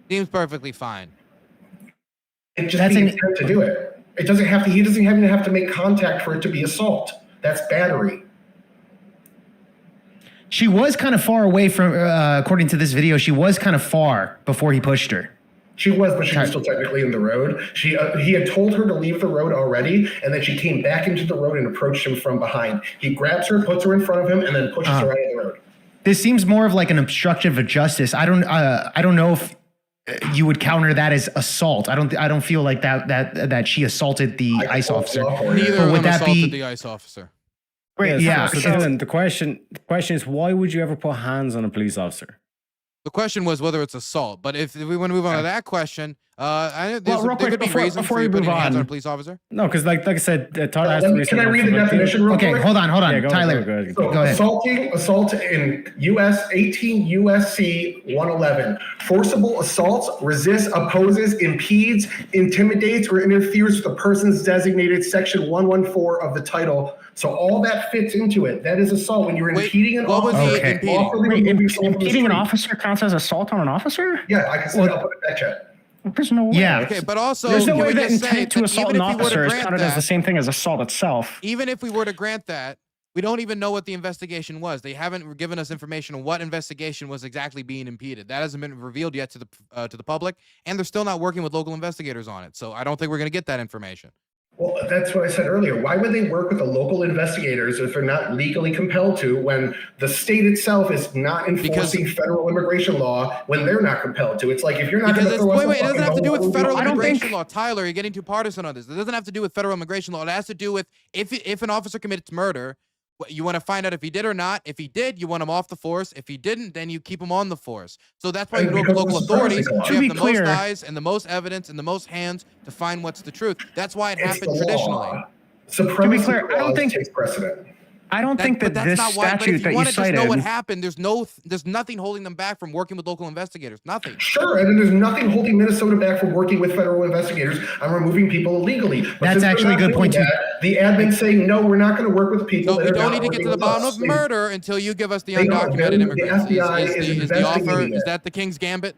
Seems perfectly fine. It just That's the an- intent to do it. It doesn't have to. He doesn't even have to make contact for it to be assault. That's battery. She was kind of far away from, according to this video, she was kind of far before he pushed her. She was, but she was still technically in the road. He had told her to leave the road already, and then she came back into the road and approached him from behind. He grabs her, puts her in front of him, and then pushes her out of the road. This seems more of like an obstructive of justice. I don't know if you would counter that as assault. I don't feel like that she assaulted the ICE officer. Neither But of would them that assaulted be the ICE officer. Right, yeah? So, it's- Dylan, the question is, why would you ever put hands on a police officer? The question was whether it's assault. But if we want to move on to that question, there real could quick, be reasons before for you we putting move hands on a on. police officer. No, because like I said, Tyler has to Can I research read the definition real Okay, quick? hold on, Yeah, go, Tyler. go ahead. So Go ahead. assault in 18 USC 111. Forcible assault, resists, opposes, impedes, intimidates, or interferes with a person's designated section 114 of the title. So all that fits into it. That is assault when you're impeding an what was officer. he Okay. impeding? lawfully Wait, removing someone from the impeding an street. officer counts as assault on an officer? Yeah, I can say I'll put it in that chat. There's no way. Yeah. Okay, but also There's no can way we that just say intent to that assault even an if we were officer to is grant counted as the that, same thing as assault itself. even if we were to grant that, we don't even know what the investigation was. They haven't given us information on what investigation was exactly being impeded. That hasn't been revealed yet to the public, and they're still not working with local investigators on it. So I don't think we're going to get that information. Well, that's what I said earlier. Why would they work with the local investigators if they're not legally compelled to when the state itself is not enforcing federal immigration law when they're not compelled to? It's like if you're not going to throw us Wait, it a doesn't fucking have to do bone, with federal I don't immigration think- law. Tyler, you're getting too partisan on this. It doesn't have to do with federal immigration law. It has to do with if an officer commits murder, you want to find out if he did or not. If he did, you want him off the force. If he didn't, then you keep him on the force. So that's why you work with local authorities. You have the most eyes and the most evidence and the most hands to find what's the truth. That's why it happened traditionally. Supremacy clear, I don't think takes precedent. I don't think that that's this not why, but statute if you that you want to just know cited. what happened, there's nothing holding them back from working with local investigators. Nothing. Sure, and there's nothing holding Minnesota back from working with federal investigators on removing people illegally. But That's since actually a they're good not point, doing too. that, the admin's saying, no, we're not going to work with people So that we are don't not need to get to working the with bottom us. of murder until you give us the They don't. undocumented The immigrants. FBI is Is the offer, investigating is it. that the King's Gambit?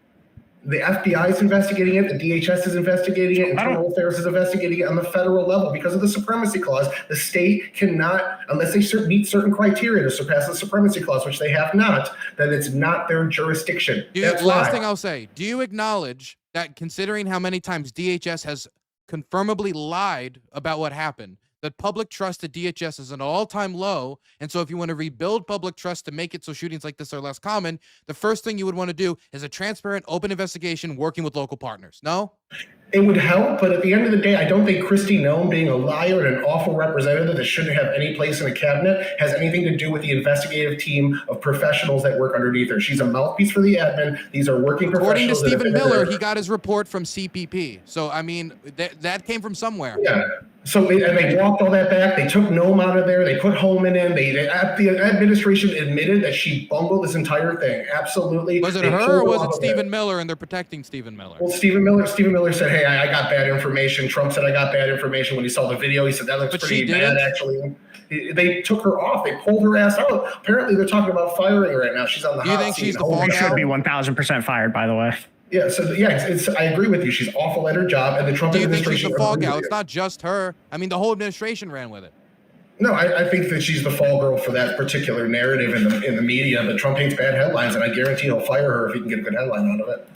The FBI is investigating it, the DHS is investigating it, Internal Affairs is investigating it on the federal level because of the supremacy clause. The state cannot, unless they meet certain criteria to surpass the supremacy clause, which they have not, then it's not their jurisdiction. That's Last why. thing I'll say, do you acknowledge that considering how many times DHS has confirmably lied about what happened, that public trust at DHS is at an all-time low, and so if you want to rebuild public trust to make it so shootings like this are less common, the first thing you would want to do is a transparent, open investigation working with local partners. No? It would help, but at the end of the day, I don't think Kristi Noem being a liar and an awful representative that shouldn't have any place in a cabinet has anything to do with the investigative team of professionals that work underneath her. She's a mouthpiece for the admin. These are working According to professionals. that have Stephen been Miller, there. he got his report from CPP. So, I mean, that came from somewhere. Yeah. So they walked all that back. They took Noem out of there. They put Holman in. The administration admitted that she bungled this entire thing. Absolutely. Was it They her pulled or her was off it of Stephen Miller and they're protecting Stephen Miller? Well, Stephen Miller said, hey, I got bad information. Trump said I got bad information. When he saw the video, he said that looks But pretty she bad, didn't? actually. They took her off. They pulled her ass out. Apparently, they're talking about firing her right now. She's on the Do you hot think seat. she's the Holy fall shit. Should be 1,000% fired, by the way. Yeah, so I agree with you. She's awful at her job, and the Trump Do you think administration. she's the fall agrees gal? with It's you. not just her. I mean, the whole administration ran with it. No, I think that she's the fall girl for that particular narrative in the media. But Trump hates bad headlines, and I guarantee he'll fire her if he can get a good headline out of it.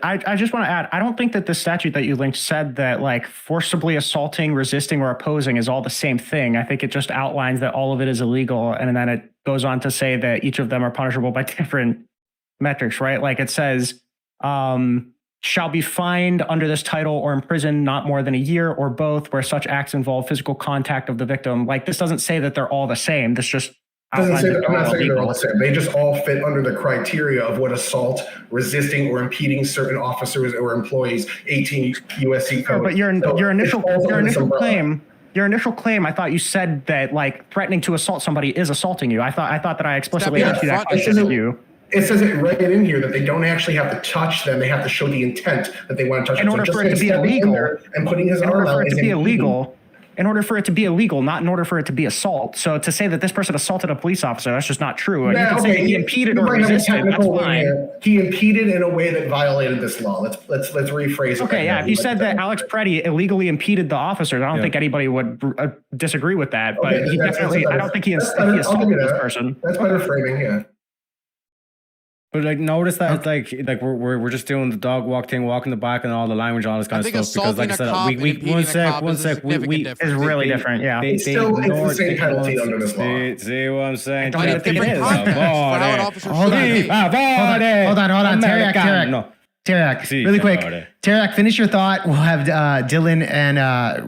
I just want to add, I don't think that the statute that you linked said that like forcibly assaulting, resisting, or opposing is all the same thing. I think it just outlines that all of it is illegal. And then it goes on to say that each of them are punishable by different metrics, right? Like it says, shall be fined under this title or imprisoned not more than a year or both, where such acts involve physical contact of the victim. Like this doesn't say that they're all the same. This just Doesn't say outlines that, I'm not all saying they're all illegal. the same. They just all fit under the criteria of what assault, resisting, or impeding certain officers or employees, 18 USC code. But your So initial it falls under this umbrella. your initial claim, I thought you said that like threatening to assault somebody is assaulting you. I thought that I explicitly Stop asked you being that upfront. question of you. It says it right in here that they don't actually have to touch them. They have to show the intent that they want to touch In them. order So for just it to be stepping in illegal, there and putting his in arm order for out it to is be impeding. illegal, in order for it to be illegal, not in order for it to be assault. So to say that this person assaulted a police officer, that's just not true. You can say that he impeded or might have a resisted. That's technical word fine. here. He impeded in a way that violated this law. Let's rephrase it. Okay, right yeah. now. If you said that Alex Preddy illegally impeded the officers, I don't think anybody would disagree with that. But Okay, he that's definitely, I better. don't think he That's better. I'll give assaulted you this that. person. That's better framing, yeah. But like, notice that it's like we're just doing the dog walk thing, walking the back, and all the language, and all this kind I of think stuff. Because, like I assaulting a said, cop and impeding a cop is a significant difference. It's really different, yeah. It's the same penalty under this law. See what I'm saying? don't That's think what it is. Context for how an officer Hold should on. behave. Hold on. Tarak, Si, really quick. signore. Tarak, finish your thought. We'll have Dylan and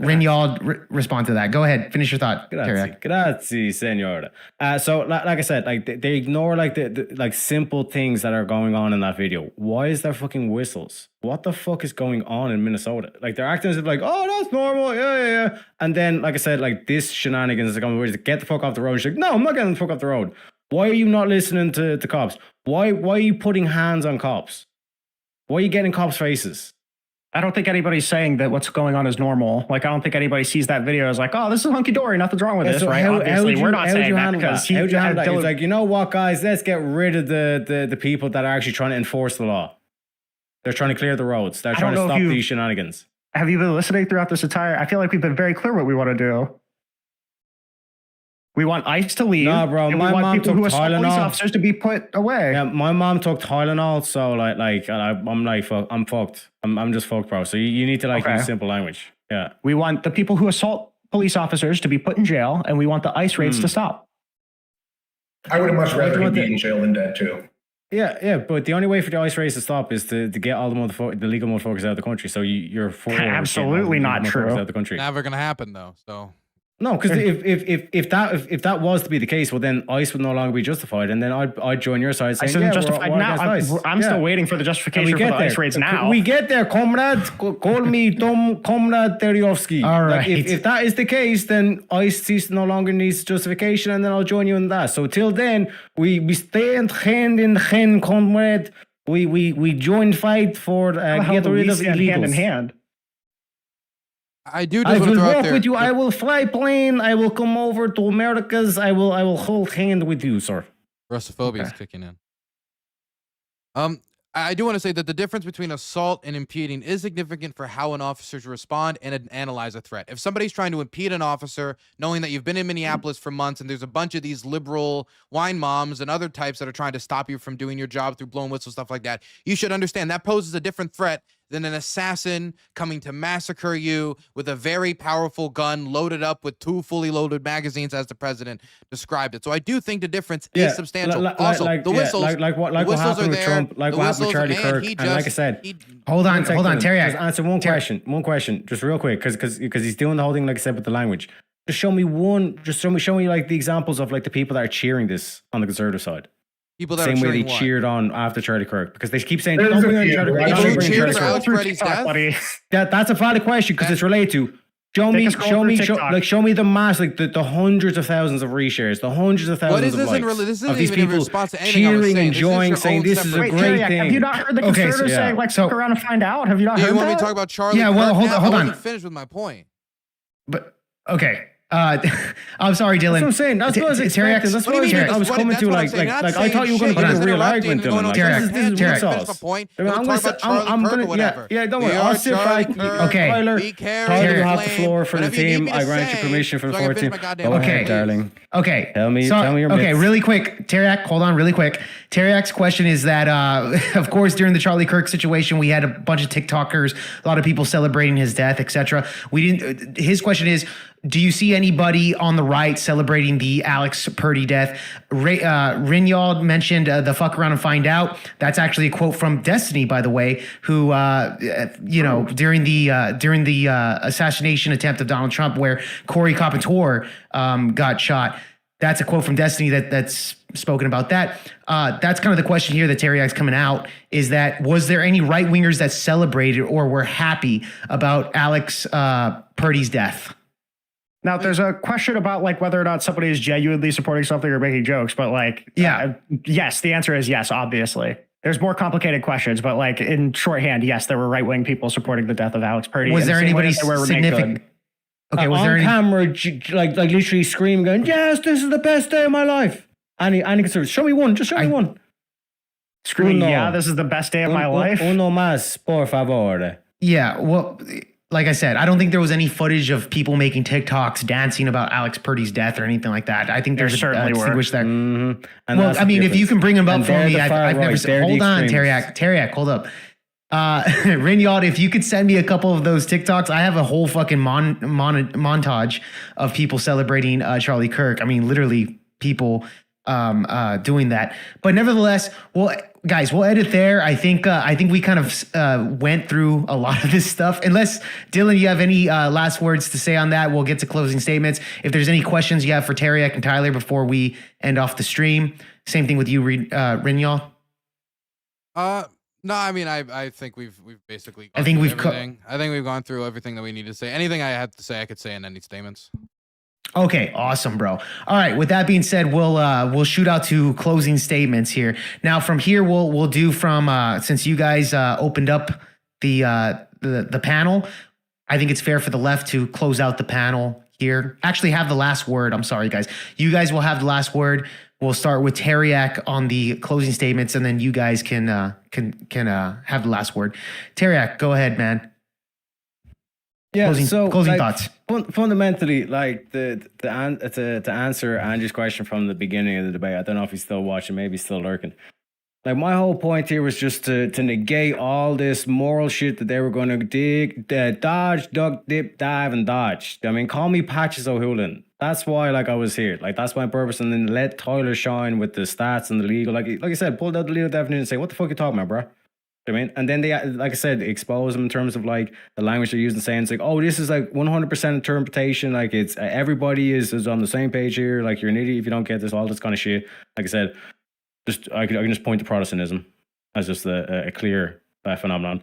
Rinyald respond to that. Go ahead, finish your thought, Tarak. Grazie, senor. So, like I said, like they ignore like the like simple things that are going on in that video. Why is there fucking whistles? What the fuck is going on in Minnesota? Like they're acting as if like, oh, that's normal, yeah. And then, like I said, like this shenanigans is going to get the fuck off the road. She's like, no, I'm not getting the fuck off the road. Why are you not listening to cops? Why are you putting hands on cops? Why are you getting cops' faces? I don't think anybody's saying that what's going on is normal. Like, I don't think anybody sees that video as like, oh, this is hunky-dory, nothing's wrong with this, So right? Obviously, we're not saying that because how'd you handle that? Dylan- It's like, you know what, guys? Let's get rid of the people that are actually trying to enforce the law. They're trying to clear the roads. They're I trying to don't know stop if you- these shenanigans. Have you been listening throughout this entire? I feel like we've been very clear what we want to do. We want ICE to leave. Nah, bro, and my we want mom people took who assault police Tylenol. officers to be put away. Yeah, my mom took Tylenol, so I'm like, fuck, I'm fucked. I'm just fucked, bro. So you need to like Okay. use simple language. Yeah. We want the people who assault police officers to be put in jail, and we want the ICE raids to stop. I would have much rather he be in jail than dead too. Yeah, but the only way for the ICE race to stop is to get all the legal motherfuckers out of the country. So you're for Absolutely not true. out of the country. Never gonna happen though. So No, because if that was to be the case, well then ICE would no longer be justified, and then I'd join your side saying, ICE isn't justified we're now. against ICE. I'm still waiting for the justification for the ICE raids now. We get there, comrade. Call me Tom Comrade Terjovsky. All right. If that is the case, then ICE no longer needs justification, and then I'll join you in that. So till then, we stand hand in hand, comrade. We join fight for get rid of illegals. Hand in hand. I do I just want to will throw out walk there. with you. I will fly plane. I will come over to Americas. I will hold hand with you, sir. Russophobia is kicking in. I do want to say that the difference between assault and impeding is significant for how an officer should respond and analyze a threat. If somebody's trying to impede an officer, knowing that you've been in Minneapolis for months and there's a bunch of these liberal wine moms and other types that are trying to stop you from doing your job through blowing whistles, stuff like that, you should understand that poses a different threat than an assassin coming to massacre you with a very powerful gun loaded up with 2 fully loaded magazines, as the president described it. So I do think the difference is substantial. The whistles, what happened with Trump, like what happened with Charlie Kirk, and like I said, hold on, Terry. Just answer one question, just real quick, because he's doing the whole thing, like I said, with the language. Just show me like the examples of like the people that are cheering this on the conservative side. People that Same are way they cheering cheered on after Charlie Kirk, because they keep saying, There's don't bring a on few, Charlie right? Kirk. Did Don't you bring cheer Charlie for Kirk. Alex Freddie's death? That's a valid question because it's related to. Show me the mass, like the hundreds of thousands of reshares, the hundreds of thousands of likes this isn't of these even in people response to anything I was cheering, saying. enjoying, saying this is a great thing. Have you not heard the conservatives saying, like, stick around and find out? Have you not heard that? You want me to talk about Charlie Kirk well, hold now? on. I wasn't finished with my point. But okay. I'm sorry, Dylan. That's what I'm saying. That's what I was expecting. That's what I was coming to. Like I thought you were going to give a real argument, Dylan. Like, this is what sauce. I'm going to. Yeah, don't worry. I'll sit back. Okay. Tyler, you have the floor for the team. I grant you permission for the floor team. Okay, darling. Okay. Tell me your myths. Okay, really quick. Teriak, hold on really quick. Teriak's question is that, of course, during the Charlie Kirk situation, we had a bunch of TikTokers, a lot of people celebrating his death, etc. His question is, do you see anybody on the right celebrating the Alex Purdy death? Rinald mentioned the fuck around and find out. That's actually a quote from Destiny, by the way, who, during the assassination attempt of Donald Trump, where Corey Carpenter got shot. That's a quote from Destiny that's spoken about that. That's kind of the question here that Teriak's coming out, is that was there any right wingers that celebrated or were happy about Alex Purdy's death? Now, there's a question about like whether or not somebody is genuinely supporting something or making jokes, but like, yes, the answer is yes, obviously. There's more complicated questions, but like in shorthand, yes, there were right-wing people supporting the death of Alex Purdy. Was there anybody significant? Okay, was there on camera, like literally screaming, going, "Yes, this is the best day of my life." Any conservative, show me one. Just show me one. Screaming, yeah, this is the best day of my life. Uno más, por favor. Yeah, well, like I said, I don't think there was any footage of people making TikToks dancing about Alex Purdy's death or anything like that. I think there's certainly a distinguish there. Mm-hmm. Well, I mean, if you can bring them up for me, I've never seen. Hold on, extremists. Teriak, hold up. Rinald, if you could send me a couple of those TikToks, I have a whole fucking montage of people celebrating Charlie Kirk. I mean, literally people doing that. But nevertheless, well, guys, we'll edit there. I think we kind of went through a lot of this stuff. Unless, Dylan, you have any last words to say on that, we'll get to closing statements. If there's any questions you have for Teriak and Tyler before we end off the stream, same thing with you, Rinald. No, I mean, I think we've basically. I think we've everything. I think we've gone through everything that we need to say. Anything I had to say, I could say in any statements. Okay, awesome, bro. All right. With that being said, we'll shoot out to closing statements here. Now, from here, we'll do from since you guys opened up the panel. I think it's fair for the left to close out the panel here. Actually, have the last word. I'm sorry, guys. You guys will have the last word. We'll start with Teriak on the closing statements, and then you guys can have the last word. Teriak, go ahead, man. Yeah. Closing thoughts. Fundamentally, like to answer Andrew's question from the beginning of the debate, I don't know if he's still watching, maybe he's still lurking. Like my whole point here was just to negate all this moral shit that they were going to dodge, duck, dip, dive, and dodge. I mean, call me Patches O'Houlihan. That's why, like, I was here. Like, that's my purpose. And then let Tyler shine with the stats and the legal. Like I said, pulled out the legal definition and say, what the fuck are you talking about, bro? You know what I mean? And then they, like I said, expose them in terms of like the language they're using, saying it's like, oh, this is like 100% interpretation. Like it's everybody is on the same page here. Like you're an idiot if you don't get this, all this kind of shit. Like I said, I can just point to Protestantism as just a clear phenomenon.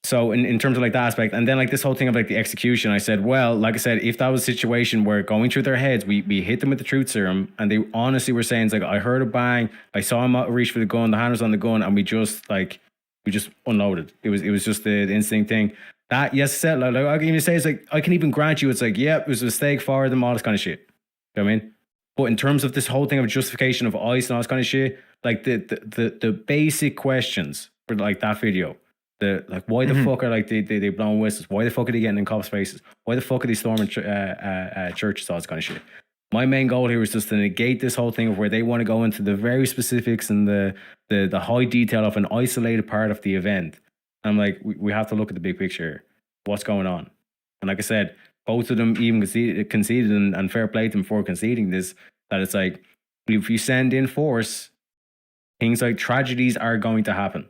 So in terms of like that aspect, and then like this whole thing of like the execution, I said, well, like I said, if that was a situation where going through their heads, we hit them with the truth serum, and they honestly were saying, it's like, I heard a bang, I saw him reach for the gun, the hand was on the gun, and we just unloaded. It was just the instinct thing. That, yes, said, like I can even say, it's like, I can even grant you, it's like, yeah, it was a mistake, fire them, all this kind of shit. You know what I mean? But in terms of this whole thing of justification of ICE and all this kind of shit, like the basic questions for like that video, why the fuck are like they blowing whistles? Why the fuck are they getting in cops' faces? Why the fuck are they storming churches? All this kind of shit. My main goal here was just to negate this whole thing of where they want to go into the very specifics and the high detail of an isolated part of the event. I'm like, we have to look at the big picture here. What's going on? And like I said, both of them even conceded and fair play to them for conceding this, that it's like, if you send in force, things like tragedies are going to happen.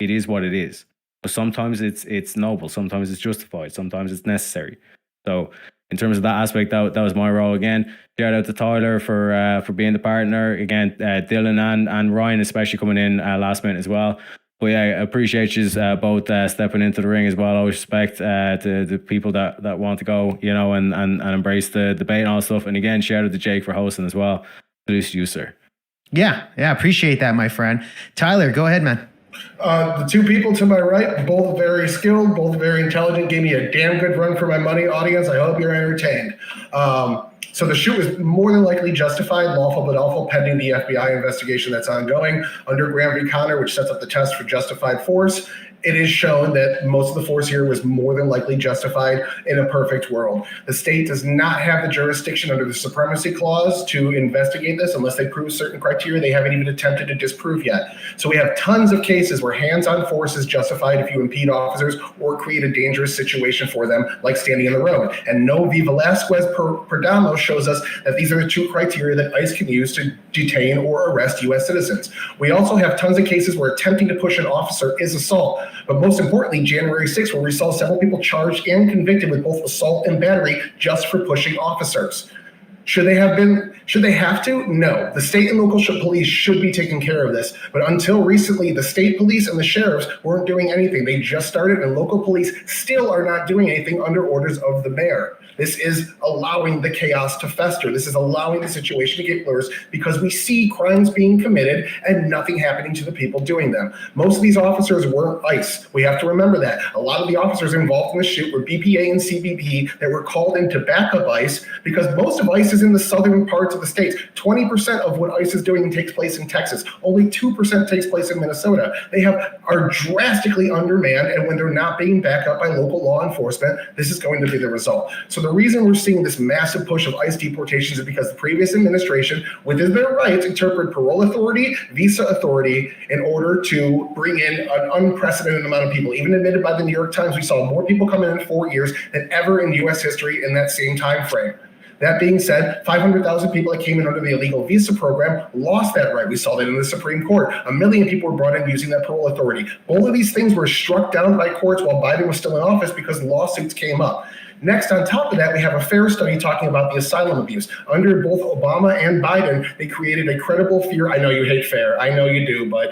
It is what it is. But sometimes it's noble, sometimes it's justified, sometimes it's necessary. So in terms of that aspect, that was my role again. Shout out to Tyler for being the partner. Again, Dylan and Ryan especially coming in last minute as well. But yeah, I appreciate you both stepping into the ring as well. I always respect the people that want to go, you know, and embrace the debate and all that stuff. And again, shout out to Jake for hosting as well. Salute to you, sir. Yeah, appreciate that, my friend. Tyler, go ahead, man. The two people to my right, both very skilled, both very intelligent, gave me a damn good run for my money, audience. I hope you're entertained. So the shoot was more than likely justified, lawful but awful, pending the FBI investigation that's ongoing. Under Graham v. Connor, which sets up the test for justified force, it is shown that most of the force here was more than likely justified in a perfect world. The state does not have the jurisdiction under the Supremacy Clause to investigate this unless they prove certain criteria they haven't even attempted to disprove yet. So we have tons of cases where hands-on force is justified if you impede officers or create a dangerous situation for them, like standing in the road. And No v. Velasquez Perdomo shows us that these are the two criteria that ICE can use to detain or arrest U.S. citizens. We also have tons of cases where attempting to push an officer is assault. But most importantly, January 6th, where we saw several people charged and convicted with both assault and battery just for pushing officers. Should they have to? No. The state and local police should be taking care of this. But until recently, the state police and the sheriffs weren't doing anything. They just started, and local police still are not doing anything under orders of the mayor. This is allowing the chaos to fester. This is allowing the situation to get worse because we see crimes being committed and nothing happening to the people doing them. Most of these officers weren't ICE. We have to remember that. A lot of the officers involved in the shoot were BPA and CBP that were called in to back up ICE because most of ICE is in the southern parts of the states. 20% of what ICE is doing takes place in Texas. Only 2% takes place in Minnesota. They are drastically undermanned, and when they're not being backed up by local law enforcement, this is going to be the result. So the reason we're seeing this massive push of ICE deportations is because the previous administration, within their rights, interpreted parole authority, visa authority in order to bring in an unprecedented amount of people. Even admitted by the New York Times, we saw more people coming in 4 years than ever in U.S. history in that same time frame. That being said, 500,000 people that came in under the illegal visa program lost that right. We saw that in the Supreme Court. 1 million people were brought in using that parole authority. Both of these things were struck down by courts while Biden was still in office because lawsuits came up. Next, on top of that, we have a FAIR study talking about the asylum abuse. Under both Obama and Biden, they created a credible fear. I know you hate FAIR. I know you do, but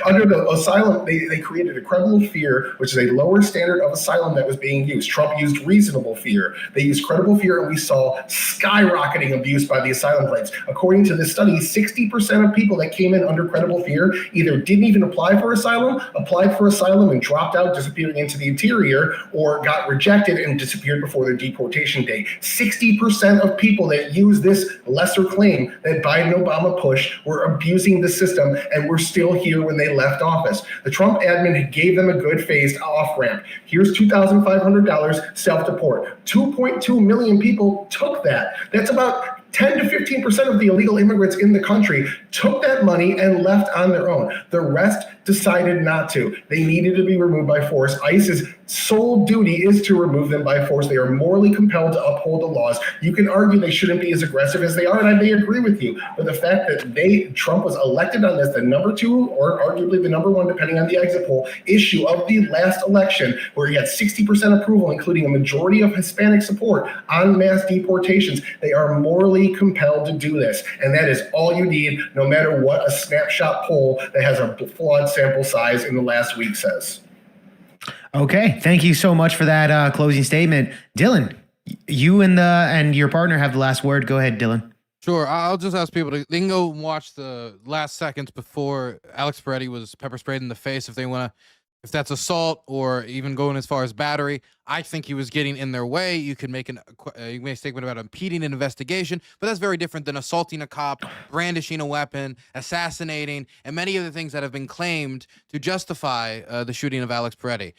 under the asylum, they created a credible fear, which is a lower standard of asylum that was being used. Trump used reasonable fear. They used credible fear, and we saw skyrocketing abuse by the asylum claims. According to this study, 60% of people that came in under credible fear either didn't even apply for asylum, applied for asylum and dropped out, disappearing into the interior, or got rejected and disappeared before their deportation date. 60% of people that use this lesser claim that Biden and Obama pushed were abusing the system and were still here when they left office. The Trump admin gave them a good phased off-ramp. Here's $2,500 self-deport. 2.2 million people took that. That's about 10 to 15% of the illegal immigrants in the country took that money and left on their own. The rest decided not to. They needed to be removed by force. ICE's sole duty is to remove them by force. They are morally compelled to uphold the laws. You can argue they shouldn't be as aggressive as they are, and I may agree with you. But the fact that Trump was elected on this, the number 2 or arguably the number 1, depending on the exit poll, issue of the last election, where he had 60% approval, including a majority of Hispanic support on mass deportations, they are morally compelled to do this. And that is all you need, no matter what a snapshot poll that has a flawed sample size in the last week says. Okay, thank you so much for that closing statement. Dylan, you and your partner have the last word. Go ahead, Dylan. Sure, I'll just ask people they can go and watch the last seconds before Alex Peretti was pepper sprayed in the face if they want to, if that's assault or even going as far as battery. I think he was getting in their way. You could make a statement about impeding an investigation, but that's very different than assaulting a cop, brandishing a weapon, assassinating, and many of the things that have been claimed to justify the shooting of Alex Peretti.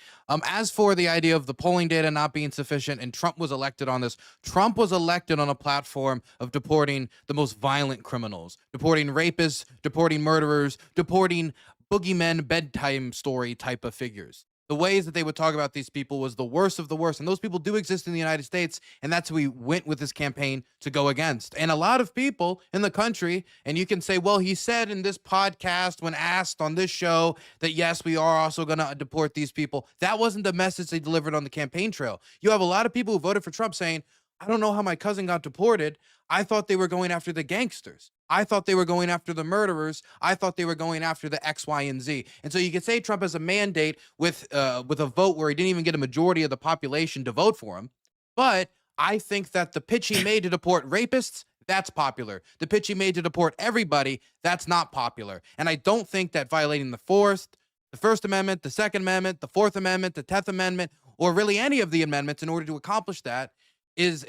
As for the idea of the polling data not being sufficient and Trump was elected on this, Trump was elected on a platform of deporting the most violent criminals, deporting rapists, deporting murderers, deporting boogeymen, bedtime story type of figures. The ways that they would talk about these people was the worst of the worst. And those people do exist in the United States. And that's who we went with this campaign to go against. And a lot of people in the country, and you can say, well, he said in this podcast when asked on this show that, yes, we are also going to deport these people. That wasn't the message they delivered on the campaign trail. You have a lot of people who voted for Trump saying, I don't know how my cousin got deported. I thought they were going after the gangsters. I thought they were going after the murderers. I thought they were going after the X, Y, and Z. And so you could say Trump has a mandate with a vote where he didn't even get a majority of the population to vote for him. But I think that the pitch he made to deport rapists, that's popular. The pitch he made to deport everybody, that's not popular. And I don't think that violating the First Amendment, the Second Amendment, the Fourth Amendment, the 10th Amendment, or really any of the amendments in order to accomplish that is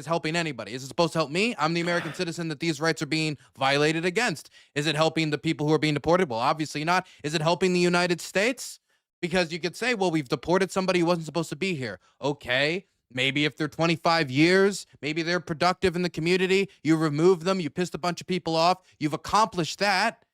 helping anybody. Is it supposed to help me? I'm the American citizen that these rights are being violated against. Is it helping the people who are being deported? Well, obviously not. Is it helping the United States? Because you could say, well, we've deported somebody who wasn't supposed to be here. Okay, maybe if they're 25 years, maybe they're productive in the community, you remove them, you pissed a bunch of people off, you've accomplished that,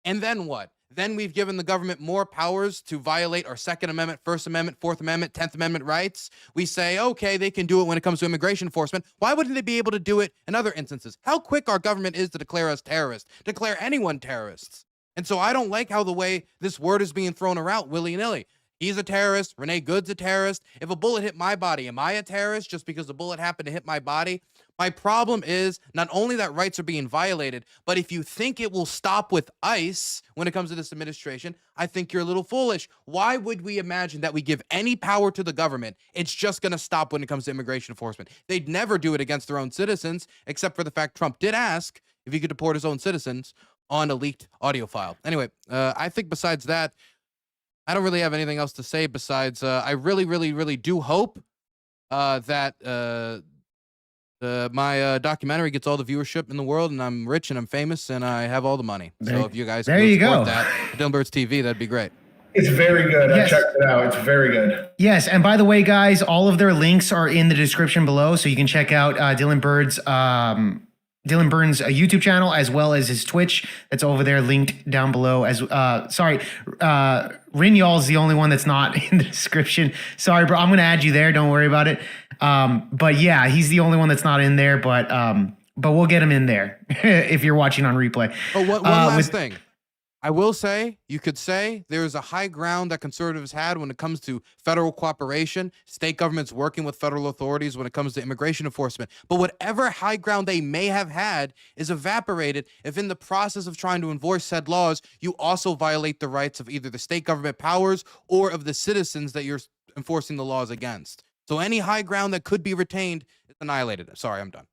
and then what? Then we've given the government more powers to violate our Second Amendment, First Amendment, Fourth Amendment, 10th Amendment rights. We say, okay, they can do it when it comes to immigration enforcement. Why wouldn't they be able to do it in other instances? How quick our government is to declare us terrorists, declare anyone terrorists. And so I don't like how the way this word is being thrown around willy-nilly. He's a terrorist. Renee Good's a terrorist. If a bullet hit my body, am I a terrorist just because the bullet happened to hit my body? My problem is not only that rights are being violated, but if you think it will stop with ICE when it comes to this administration, I think you're a little foolish. Why would we imagine that we give any power to the government? It's just going to stop when it comes to immigration enforcement. They'd never do it against their own citizens, except for the fact Trump did ask if he could deport his own citizens on a leaked audio file. Anyway, I think besides that, I don't really have anything else to say besides I really, really, really do hope that my documentary gets all the viewership in the world, and I'm rich and I'm famous and I have all the money. So if you guys can support that, Dylan Burns TV, that'd be great. It's very good. Yes. I checked it out. It's very good. Yes, and by the way, guys, all of their links are in the description below, so you can check out Dylan Burns' YouTube channel as well as his Twitch. That's over there, linked down below. Rinyal's the only one that's not in the description. Sorry, bro. I'm gonna add you there. Don't worry about it. But yeah, he's the only one that's not in there. But we'll get him in there if you're watching on replay. Oh, one last thing. I will say, you could say there is a high ground that conservatives had when it comes to federal cooperation, state governments working with federal authorities when it comes to immigration enforcement. But whatever high ground they may have had is evaporated if in the process of trying to enforce said laws, you also violate the rights of either the state government powers or of the citizens that you're enforcing the laws against. So any high ground that could be retained is annihilated. Sorry, I'm done.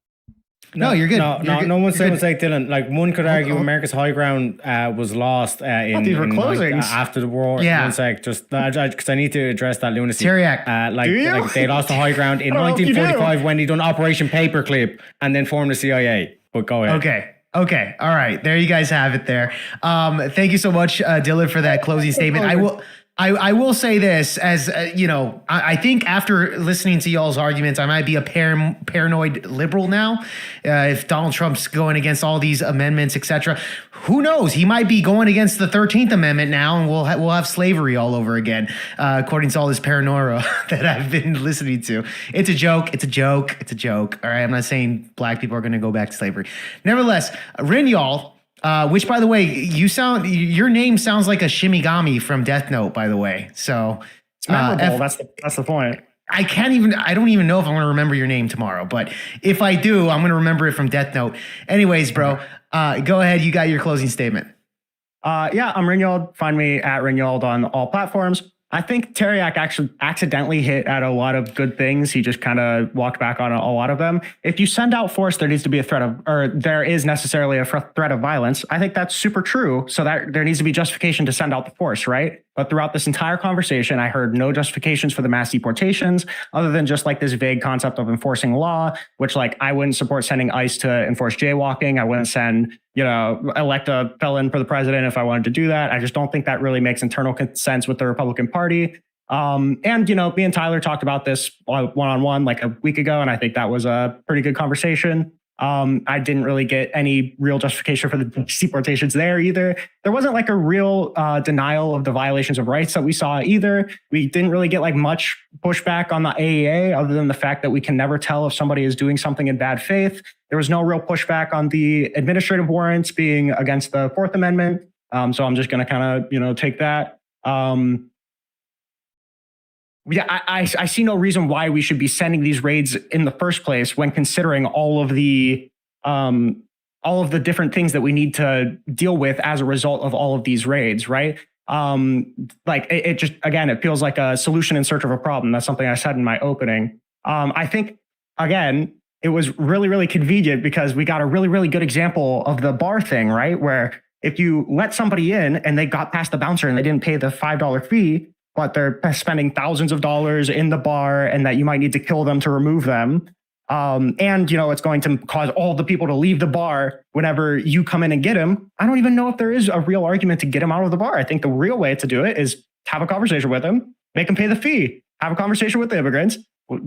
No, you're good. No one's saying like Dylan. Like one could argue, America's high ground was lost after the war. Yeah. One sec, just because I need to address that lunacy. Syriac. Like they lost the high ground in 1945 when they done Operation Paperclip and then formed the CIA. But go ahead. Okay. All right. There you guys have it there. Thank you so much, Dylan, for that closing statement. I will say this as I think after listening to y'all's arguments, I might be a paranoid liberal now. If Donald Trump's going against all these amendments, etc., who knows? He might be going against the 13th Amendment now, and we'll have slavery all over again, according to all this paranoia that I've been listening to. It's a joke. It's a joke. It's a joke. All right, I'm not saying black people are going to go back to slavery. Nevertheless, Rinyal. Which, by the way, your name sounds like a Shimigami from Death Note, by the way. So it's memorable. That's the point. I don't even know if I'm going to remember your name tomorrow, but if I do, I'm going to remember it from Death Note. Anyways, bro, go ahead. You got your closing statement. Yeah, I'm Ringold. Find me at Ringold on all platforms. I think Teriak actually accidentally hit at a lot of good things. He just kind of walked back on a lot of them. If you send out force, there needs to be there is necessarily a threat of violence. I think that's super true. So that there needs to be justification to send out the force, right? But throughout this entire conversation, I heard no justifications for the mass deportations other than just like this vague concept of enforcing law, which like I wouldn't support sending ICE to enforce jaywalking. I wouldn't send, elect a felon for the president if I wanted to do that. I just don't think that really makes internal sense with the Republican Party. And, me and Tyler talked about this one-on-one like a week ago, and I think that was a pretty good conversation. I didn't really get any real justification for the deportations there either. There wasn't like a real denial of the violations of rights that we saw either. We didn't really get like much pushback on the AEA other than the fact that we can never tell if somebody is doing something in bad faith. There was no real pushback on the administrative warrants being against the Fourth Amendment. So I'm just going to kind of, take that. Yeah, I see no reason why we should be sending these raids in the first place when considering all of the different things that we need to deal with as a result of all of these raids, right? It just, again, it feels like a solution in search of a problem. That's something I said in my opening. I think, again, it was really, really convenient because we got a really, really good example of the bar thing, right? Where if you let somebody in and they got past the bouncer and they didn't pay the $5 fee, but they're spending thousands of dollars in the bar and that you might need to kill them to remove them. And, it's going to cause all the people to leave the bar whenever you come in and get him. I don't even know if there is a real argument to get him out of the bar. I think the real way to do it is have a conversation with him, make him pay the fee, have a conversation with the immigrants,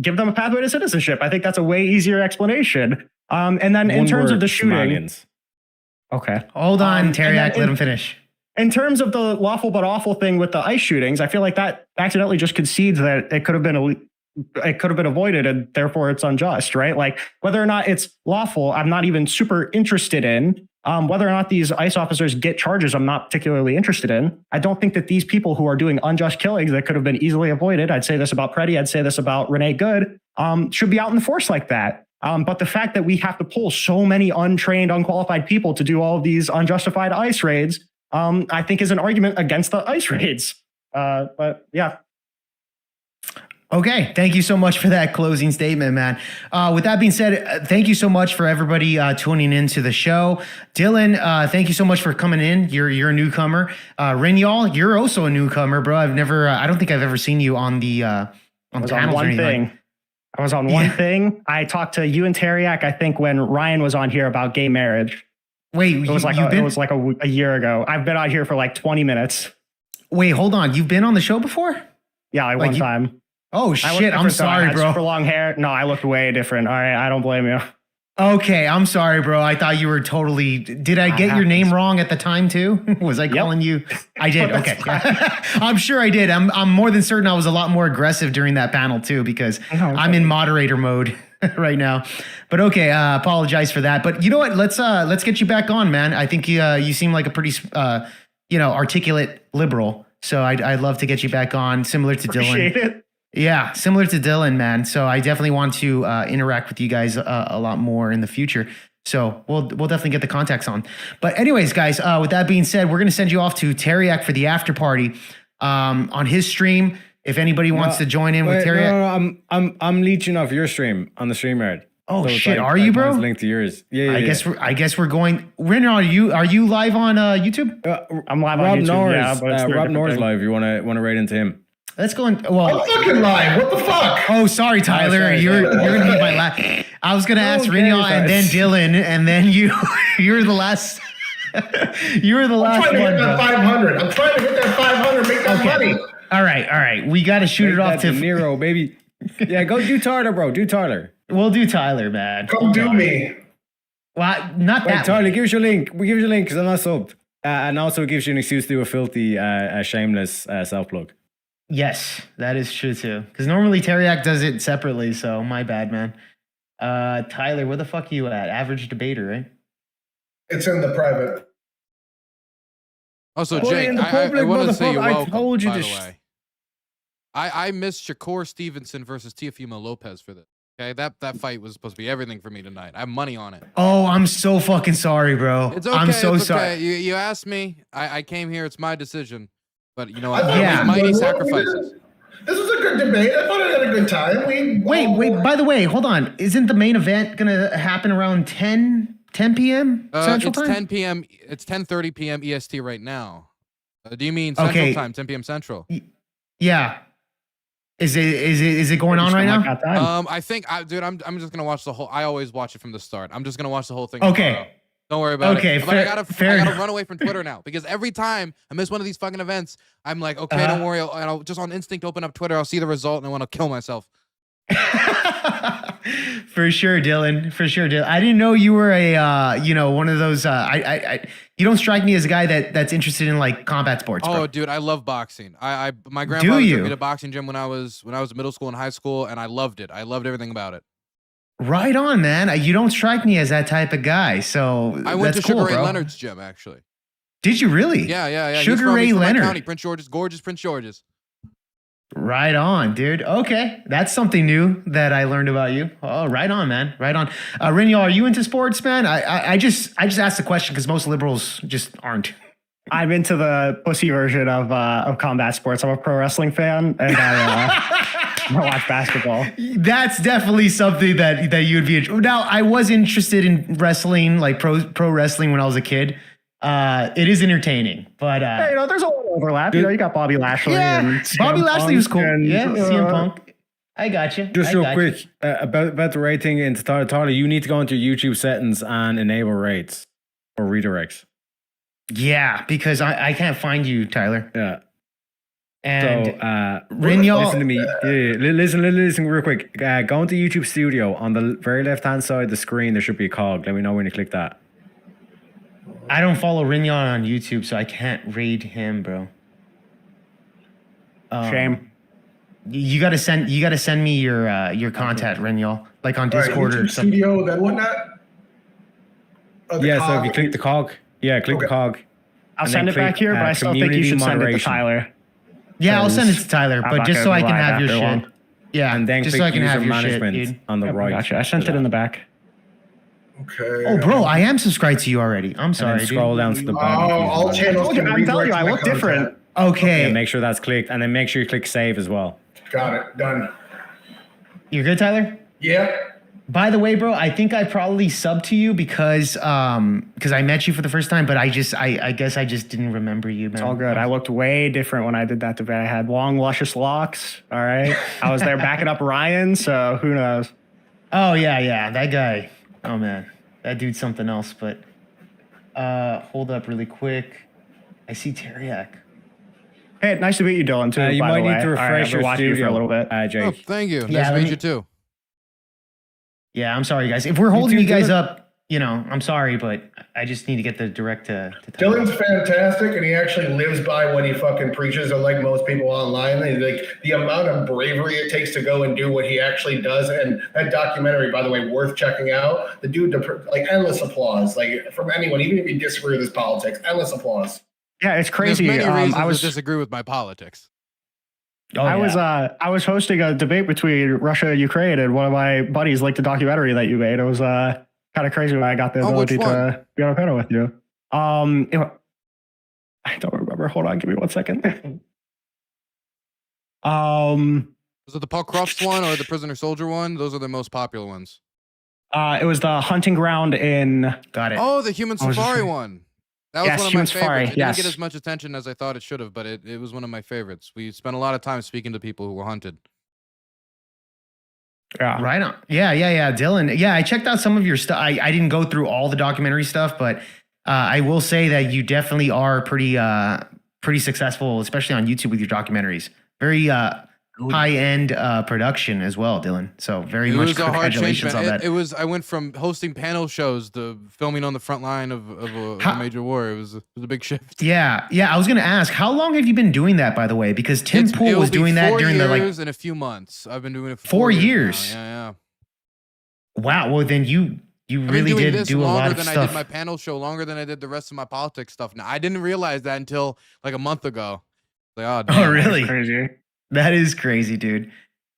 give them a pathway to citizenship. I think that's a way easier explanation. And then in terms of the shooting. Okay. Hold on, Teriak, let him finish. In terms of the lawful but awful thing with the ICE shootings, I feel like that accidentally just concedes that it could have been avoided and therefore it's unjust, right? Like whether or not it's lawful, I'm not even super interested in. Whether or not these ICE officers get charges, I'm not particularly interested in. I don't think that these people who are doing unjust killings that could have been easily avoided, I'd say this about Preddy, I'd say this about Renee Good, should be out in the force like that. But the fact that we have to pull so many untrained, unqualified people to do all of these unjustified ICE raids, I think is an argument against the ICE raids. But yeah. Okay. Thank you so much for that closing statement, man. With that being said, thank you so much for everybody tuning into the show. Dylan, thank you so much for coming in. You're a newcomer. Rinyal, you're also a newcomer, bro. I don't think I've ever seen you on the panels or anything. I was on one thing. I talked to you and Teriak, I think, when Ryan was on here about gay marriage. Wait, it was like a year ago. I've been on here for like 20 minutes. Wait, hold on. You've been on the show before? Yeah, one time. Oh shit! I'm sorry, bro. Super long hair. No, I looked way different. All right, I don't blame you. Okay, I'm sorry, bro. I thought you were totally. Did I get your name wrong at the time too? Was I calling you? I did. Okay, I'm sure I did. I'm more than certain I was a lot more aggressive during that panel too because I'm in moderator mode right now. But okay, apologize for that. But you know what? Let's get you back on, man. I think you seem like a pretty articulate liberal. So I'd love to get you back on, similar to Appreciate Dylan. It. Yeah, similar to Dylan, man. So I definitely want to interact with you guys a lot more in the future. So we'll definitely get the contacts on. But anyways, guys, with that being said, we're going to send you off to Teriak for the after party on his stream. If anybody wants to join in with Teriak. No, I'm leeching off your stream on the StreamYard. Oh so shit, are you, bro? Linked to yours. Yeah. I guess we're going. Renner, are you live on YouTube? I'm live on YouTube. Rob Norris live. You want to write into him? Let's go in. Well, I'm fucking live. What the fuck? Oh, sorry, Tyler. You're gonna be my last. I was gonna ask Renal and then Dylan, and then you. You're the last. You were the last one. I'm trying to hit that 500. I'm trying to hit that 500. Make that money. All right. We got to shoot it off to Nero, baby. Yeah, go do Tyler, bro. Do Tyler. We'll do Tyler, man. Come do me. Well, not Wait, that. Tyler, give us your link. We give you your link because I'm not subbed. And also it gives you an excuse to do a filthy, shameless self plug. Yes, that is true too. Because normally Teriak does it separately, so my bad, man. Tyler, where the fuck are you at? Average debater, right? It's in the private. Also, Put it Jake, in the I public, want to say motherfucker. you're I welcome, told you by to the way. I missed Shakur Stevenson versus Teofimo Lopez for this. Okay, that fight was supposed to be everything for me tonight. I have money on it. Oh, I'm so fucking sorry, bro. It's okay. I'm so it's sorry. okay. You asked me. I came here. It's my decision. But you know, I thought I it made mighty was- sacrifices. This was a good debate. I thought I had a good time. Wait. By the way, hold on. Isn't the main event gonna happen around 10 p.m. Central It's Time? 10 p.m. It's 10:30 p.m. EST right now. Do you mean Central Okay. Time? 10 p.m. Central. Yeah. Is it going on right now? I think, dude, I'm just gonna watch the whole. I always watch it from the start. I'm just gonna watch the whole thing. Okay. tomorrow. Don't worry about Okay, it. But I gotta fair run away from Twitter now because every time I miss one of these fucking events, I'm like, okay, don't worry. I'll just on instinct open up Twitter. I'll see the result and I want to kill myself. For sure, Dylan. For sure, Dylan. I didn't know you were a one of those. You don't strike me as a guy that's interested in like combat sports. Oh, Bro. dude, I love boxing. My grandfather you? took me to boxing gym when I was in middle school and high school, and I loved it. I loved everything about it. Right on, man. You don't strike me as that type of guy. So I went that's to cool, Sugar Ray bro. Leonard's gym actually. Did you really? Yeah. He's Sugar from- Ray he's from my Leonard. county, Prince George's, gorgeous Prince George's. Right on, dude. Okay, that's something new that I learned about you. Oh, right on, man. Right on. Rinyal, are you into sports, man? I just asked the question because most liberals just aren't. I'm into the pussy version of combat sports. I'm a pro wrestling fan, and I watch basketball. That's definitely something that you'd be interested. Now, I was interested in wrestling, like pro wrestling, when I was a kid. It is entertaining, but Hey, there's a lot of overlap. You got Bobby Lashley. yeah, and CM Bobby Lashley was cool. Punk and, Yeah, CM Punk. I got you. Just I real got quick you. about the rate thing into Tyler, you need to go into your YouTube settings and enable rates or redirects. Yeah, because I can't find you, Tyler. Yeah. And So, Rinyal, listen to me. Yeah, listen real quick. Go into YouTube Studio. On the very left-hand side of the screen, there should be a cog. Let me know when you click that. I don't follow Rinyal on YouTube, so I can't raid him, bro. Shame. You gotta send me your contact, Rinyal, like on Discord or YouTube something. Studio, then whatnot? Oh, the Yeah, so if cog. you click the cog, click the cog. I'll and send then it back click, here, but I still think you community should send it to moderation. Tyler. Yeah, I'll send it to Tyler, I'm but not just gonna so I be can live have your after shit. long. Yeah, And then just click so I can user have your shit, management dude. on the right. Gotcha. I sent it in the back. Okay. Oh, bro, I am subscribed to you already. I'm And sorry, then scroll dude. down to the Oh, bottom. all channels can I'm telling you, I redirect my look different. content. Okay, Yeah, make sure that's clicked, and then make sure you click save as well. Got it. Done. you're good, Tyler. Yeah. By the way, bro, I think I probably subbed to you because I met you for the first time, but I guess I just didn't remember you, man. It's all good. I looked way different when I did that debate. I had long, luscious locks. All right. I was there backing up Ryan, so who knows? Oh yeah, that guy. Oh man, that dude's something else. But hold up really quick. I see Teriak. Hey, nice to meet you, Dylan, too. You by might the way. need to All right, I've refresh been your watching you studio for a little bit. Jake. Oh, thank you. Yeah, Nice to let meet me- you too. Yeah, I'm sorry, guys. If we're holding too, you guys Dylan. up, I'm sorry, but I just need to get the direct to Tyler. Dylan's fantastic, and he actually lives by what he fucking preaches. Unlike most people online, like the amount of bravery it takes to go and do what he actually does. And that documentary, by the way, worth checking out. The dude, like, endless applause, like from anyone, even if you disagree with his politics, endless applause. Yeah, it's crazy. There's many reasons I was to disagree with my politics. Oh, I yeah. was hosting a debate between Russia and Ukraine, and one of my buddies liked the documentary that you made. It was kind of crazy when I got the Oh, which ability one? to be on a panel with you. I don't remember. Hold on, give me 1 second. Was it the Paul Crufts one or the Prisoner Soldier one? Those are the most popular ones. It was the hunting ground in. Got it. Oh, the Human I was just Safari thinking- one. That was Yes, one of Human my Safari, favorites. It didn't get yes. as much attention as I thought it should have, but it was one of my favorites. We spent a lot of time speaking to people who were hunted. Yeah. Right on. Yeah. Dylan. Yeah, I checked out some of your stuff. I didn't go through all the documentary stuff, but I will say that you definitely are pretty pretty successful, especially on YouTube with your documentaries. Very high-end production as well, Dylan. So very It much was a hard change, congratulations man. on that. It was. I went from hosting panel shows to filming on the front line of a major war. It was a big shift. Yeah. I was gonna ask, how long have you been doing that, by the way? Because Tim Pool It'll was be doing that 4 during the like years and a few months. I've been doing it for 4 years. now. Yeah. Wow. Well, then you I've really been doing did this do a longer lot of than I stuff. did my panel show, longer than I did the rest of my politics stuff. Now I didn't realize that until like a month ago. Like, oh, damn. Oh, really? Crazy. That is crazy, dude.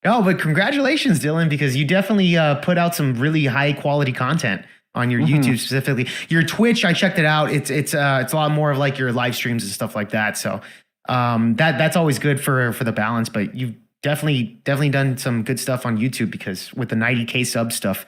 Oh, but congratulations, Dylan, because you definitely put out some really high quality content on your YouTube specifically. Your Twitch, I checked it out. It's a lot more of like your live streams and stuff like that. So that's always good for the balance. But you've definitely done some good stuff on YouTube, because with the 90K sub stuff,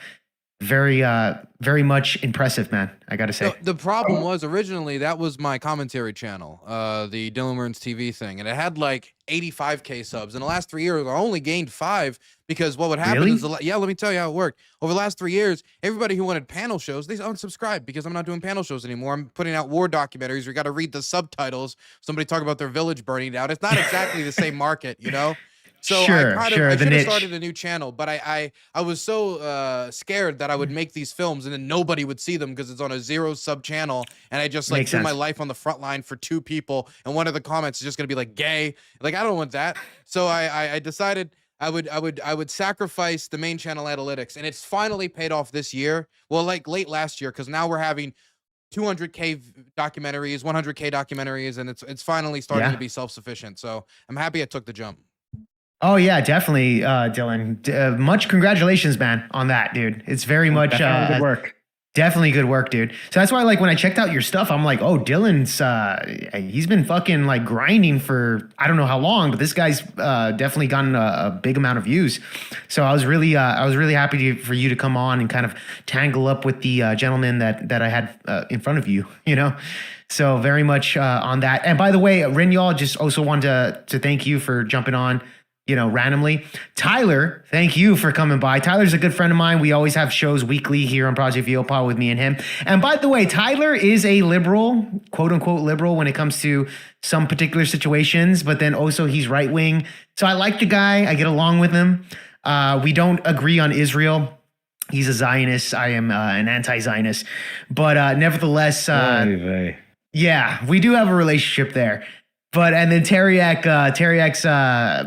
very much impressive, man. I gotta say. The problem was originally that was my commentary channel, the Dylan Burns TV thing, and it had like 85K subs. In the last 3 years, I only gained 5 because what would happen Really? is, yeah, let me tell you how it worked. Over the last 3 years, everybody who wanted panel shows, they unsubscribed because I'm not doing panel shows anymore. I'm putting out war documentaries. We got to read the subtitles. Somebody talk about their village burning down. It's not exactly the same market, you know. So Sure, I the should have niche. started a new channel, but I was so scared that I would make these films and then nobody would see them because it's on a 0 sub channel, and I just like Makes threw my sense. life on the front line for 2 people, and one of the comments is just gonna be like gay. Like I don't want that. So I decided I would sacrifice the main channel analytics, and it's finally paid off this year. Well, like late last year, because now we're having 200K documentaries, 100K documentaries, and it's finally starting Yeah. to be self-sufficient. So I'm happy I took the jump. Oh yeah, definitely, Dylan. Much congratulations, man, on that, dude. It's very much Definitely good work. Definitely good work, dude. So that's why, like, when I checked out your stuff, I'm like, oh, Dylan's he's been fucking like grinding for I don't know how long, but this guy's definitely gotten a big amount of views. So I was really happy for you to come on and kind of tangle up with the gentleman that I had in front of you, you know. So very much on that. And by the way, Rinyal, just also wanted to thank you for jumping on, you know, randomly. Tyler, thank you for coming by. Tyler's a good friend of mine. We always have shows weekly here on Project VOPA with me and him. And by the way, Tyler is a liberal, quote unquote liberal, when it comes to some particular situations, but then also he's right wing. So I like the guy. I get along with him. We don't agree on Israel. He's a Zionist. I am an anti-Zionist. But nevertheless, yeah, we do have a relationship there. But and then Teriak's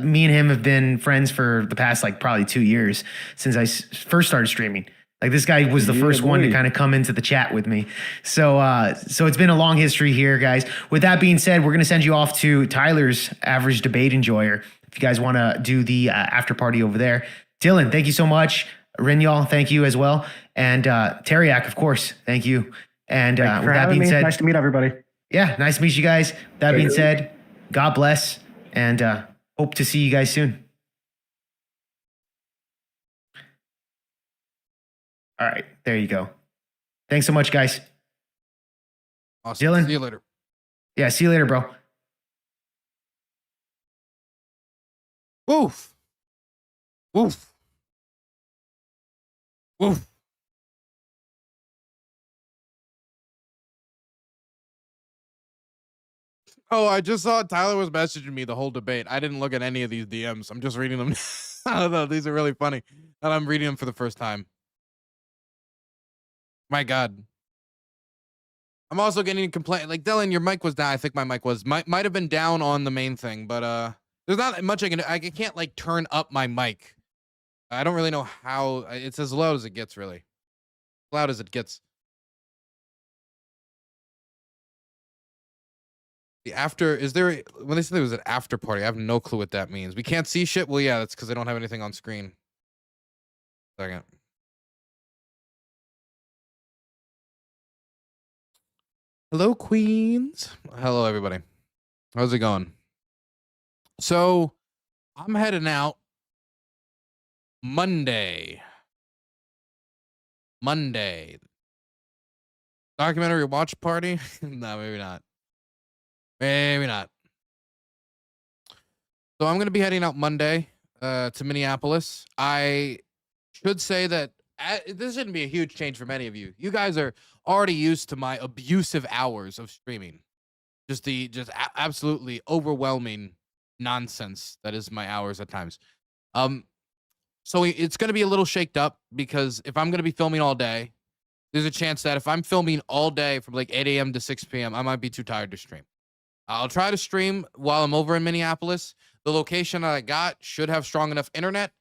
me and him have been friends for the past like probably 2 years since I first started streaming. Like this guy was the first one to kind of come into the chat with me. So so it's been a long history here, guys. With that being said, we're gonna send you off to Tyler's Average Debate Enjoyer if you guys want to do the after party over there. Dylan, thank you so much. Rinyal, thank you as well. And Teriak, of course, thank you. And with that being said, nice to meet everybody. Yeah, nice to meet you guys. That being said, God bless, and hope to see you guys soon. All right, there you go. Thanks so much, guys. Awesome. Dylan? See you later. Yeah, see you later, bro. Woof. Woof. Woof. Oh, I just saw Tyler was messaging me the whole debate. I didn't look at any of these DMs. I'm just reading them. I don't know. These are really funny. And I'm reading them for the first time. My God. I'm also getting a complaint. Like, Dylan, your mic was down. I think my mic was. Might have been down on the main thing, but there's not much I can do. I can't, like, turn up my mic. I don't really know how. It's as loud as it gets, really. As loud as it gets. The after, is there, when they said there was an after party, I have no clue what that means. We can't see shit? Well, yeah, that's because I don't have anything on screen. Second. Hello, Queens. Hello, everybody. How's it going? So, I'm heading out Monday. Documentary watch party? No, maybe not. Maybe not. So I'm going to be heading out Monday to Minneapolis. I should say that this shouldn't be a huge change for many of you. You guys are already used to my abusive hours of streaming. absolutely overwhelming nonsense that is my hours at times. So it's going to be a little shaked up because if I'm going to be filming all day, there's a chance that if I'm filming all day from like 8 a.m. to 6 p.m., I might be too tired to stream. I'll try to stream while I'm over in Minneapolis. The location that I got should have strong enough internet,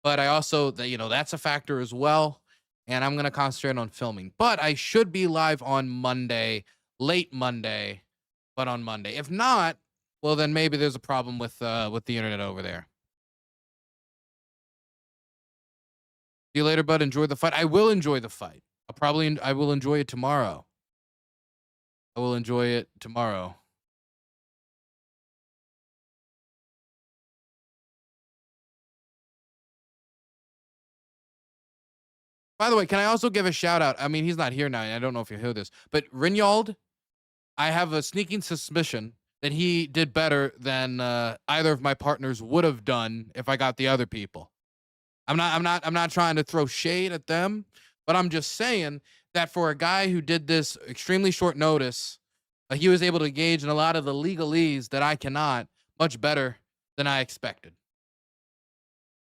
but I also, that's a factor as well. And I'm going to concentrate on filming. But I should be live on Monday, late Monday, but on Monday. If not, well, then maybe there's a problem with the internet over there. See you later, bud. Enjoy the fight. I will enjoy the fight. I will enjoy it tomorrow. I will enjoy it tomorrow. By the way, can I also give a shout out? I mean, he's not here now. I don't know if you hear this, but Rinald, I have a sneaking suspicion that he did better than either of my partners would have done if I got the other people. I'm not trying to throw shade at them, but I'm just saying that for a guy who did this extremely short notice, he was able to engage in a lot of the legalese that I cannot, much better than I expected.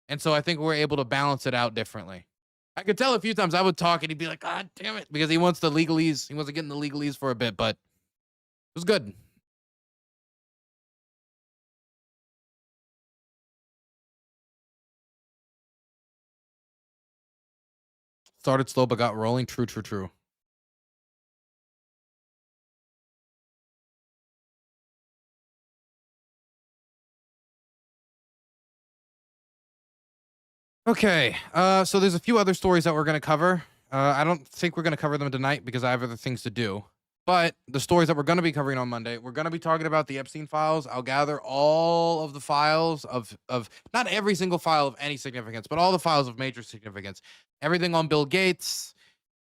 And so I think we're able to balance it out differently. I could tell a few times I would talk and he'd be like, God damn it, because he wants the legalese. He wasn't getting the legalese for a bit, but it was good. Started slow, but got rolling. True. Okay, so there's a few other stories that we're going to cover. I don't think we're going to cover them tonight because I have other things to do. But the stories that we're going to be covering on Monday, we're going to be talking about the Epstein files. I'll gather all of the files of not every single file of any significance, but all the files of major significance. Everything on Bill Gates,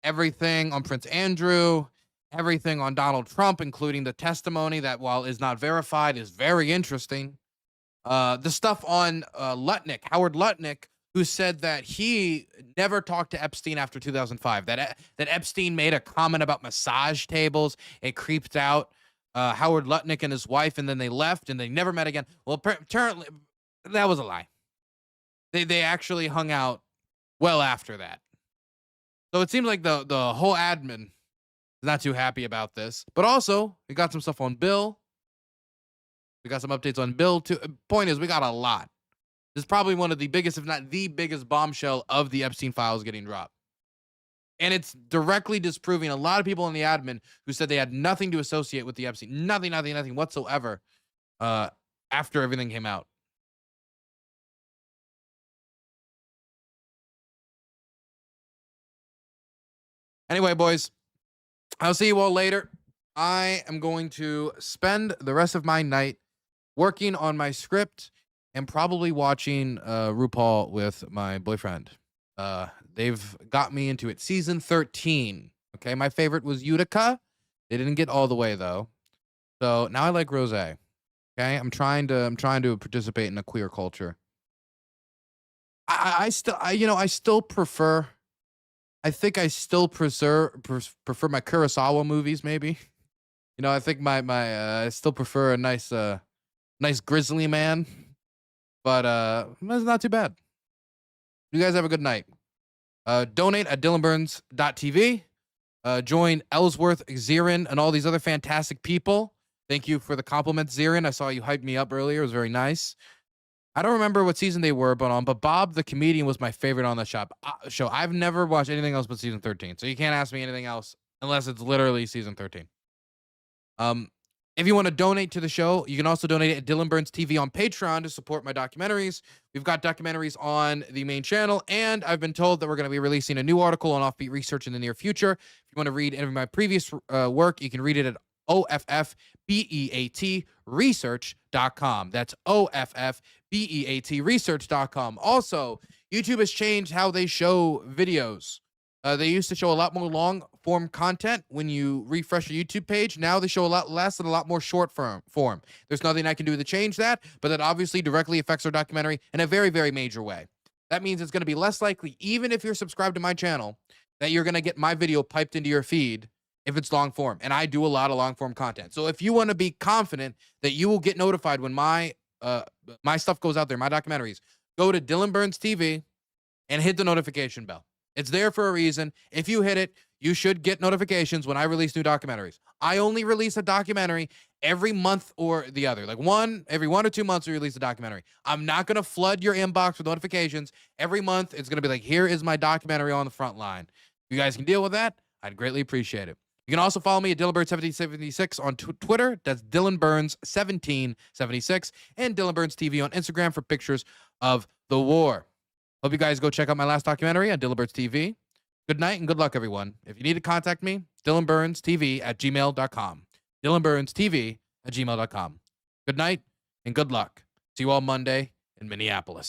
everything on Prince Andrew, everything on Donald Trump, including the testimony that, while is not verified, is very interesting. The stuff on Lutnick, Howard Lutnick, who said that he never talked to Epstein after 2005, that Epstein made a comment about massage tables. It creeped out Howard Lutnick and his wife, and then they left, and they never met again. Well, apparently, that was a lie. They actually hung out well after that. So it seems like the whole admin is not too happy about this. But also, we got some stuff on Bill. We got some updates on Bill, too. Point is, we got a lot. This is probably one of the biggest, if not the biggest bombshell of the Epstein files getting dropped. And it's directly disproving a lot of people in the admin who said they had nothing to associate with the Epstein. Nothing whatsoever after everything came out. Anyway, boys, I'll see you all later. I am going to spend the rest of my night working on my script and probably watching RuPaul with my boyfriend. They've got me into it. Season 13. Okay, my favorite was Utica. They didn't get all the way though. So now I like Rosé. Okay, I'm trying to participate in a queer culture. I still prefer. I think I still prefer my Kurosawa movies. Maybe. I think I still prefer a nice grizzly man. But it's not too bad. You guys have a good night. Donate at DylanBurns.tv. Join Ellsworth, Zirin, and all these other fantastic people. Thank you for the compliments, Zirin. I saw you hyped me up earlier. It was very nice. I don't remember what season they were but Bob the comedian was my favorite on the show. I've never watched anything else but season 13, so you can't ask me anything else unless it's literally season 13. If you want to donate to the show, you can also donate at Dylan Burns TV on Patreon to support my documentaries. We've got documentaries on the main channel, and I've been told that we're going to be releasing a new article on offbeat research in the near future. If you want to read any of my previous work, you can read it at OFFBEATresearch.com. That's OFFBEATresearch.com. Also, YouTube has changed how they show videos. They used to show a lot more long-form content when you refresh your YouTube page. Now they show a lot less and a lot more short form. There's nothing I can do to change that, but that obviously directly affects our documentary in a very, very major way. That means it's going to be less likely, even if you're subscribed to my channel, that you're going to get my video piped into your feed if it's long form, and I do a lot of long form content. So if you want to be confident that you will get notified when my stuff goes out there, my documentaries, go to Dylan Burns TV and hit the notification bell. It's there for a reason. If you hit it, you should get notifications when I release new documentaries. I only release a documentary every month or the other. Like every 1 or 2 months we release a documentary. I'm not going to flood your inbox with notifications. Every month it's going to be like, here is my documentary on the front line. If you guys can deal with that, I'd greatly appreciate it. You can also follow me at DylanBurns1776 on Twitter. That's DylanBurns1776. And Dylan Burns TV on Instagram for pictures of the war. Hope you guys go check out my last documentary on Dylan Burns TV. Good night and good luck, everyone. If you need to contact me, DylanBurnsTV@gmail.com. DylanBurnsTV@gmail.com. Good night and good luck. See you all Monday in Minneapolis.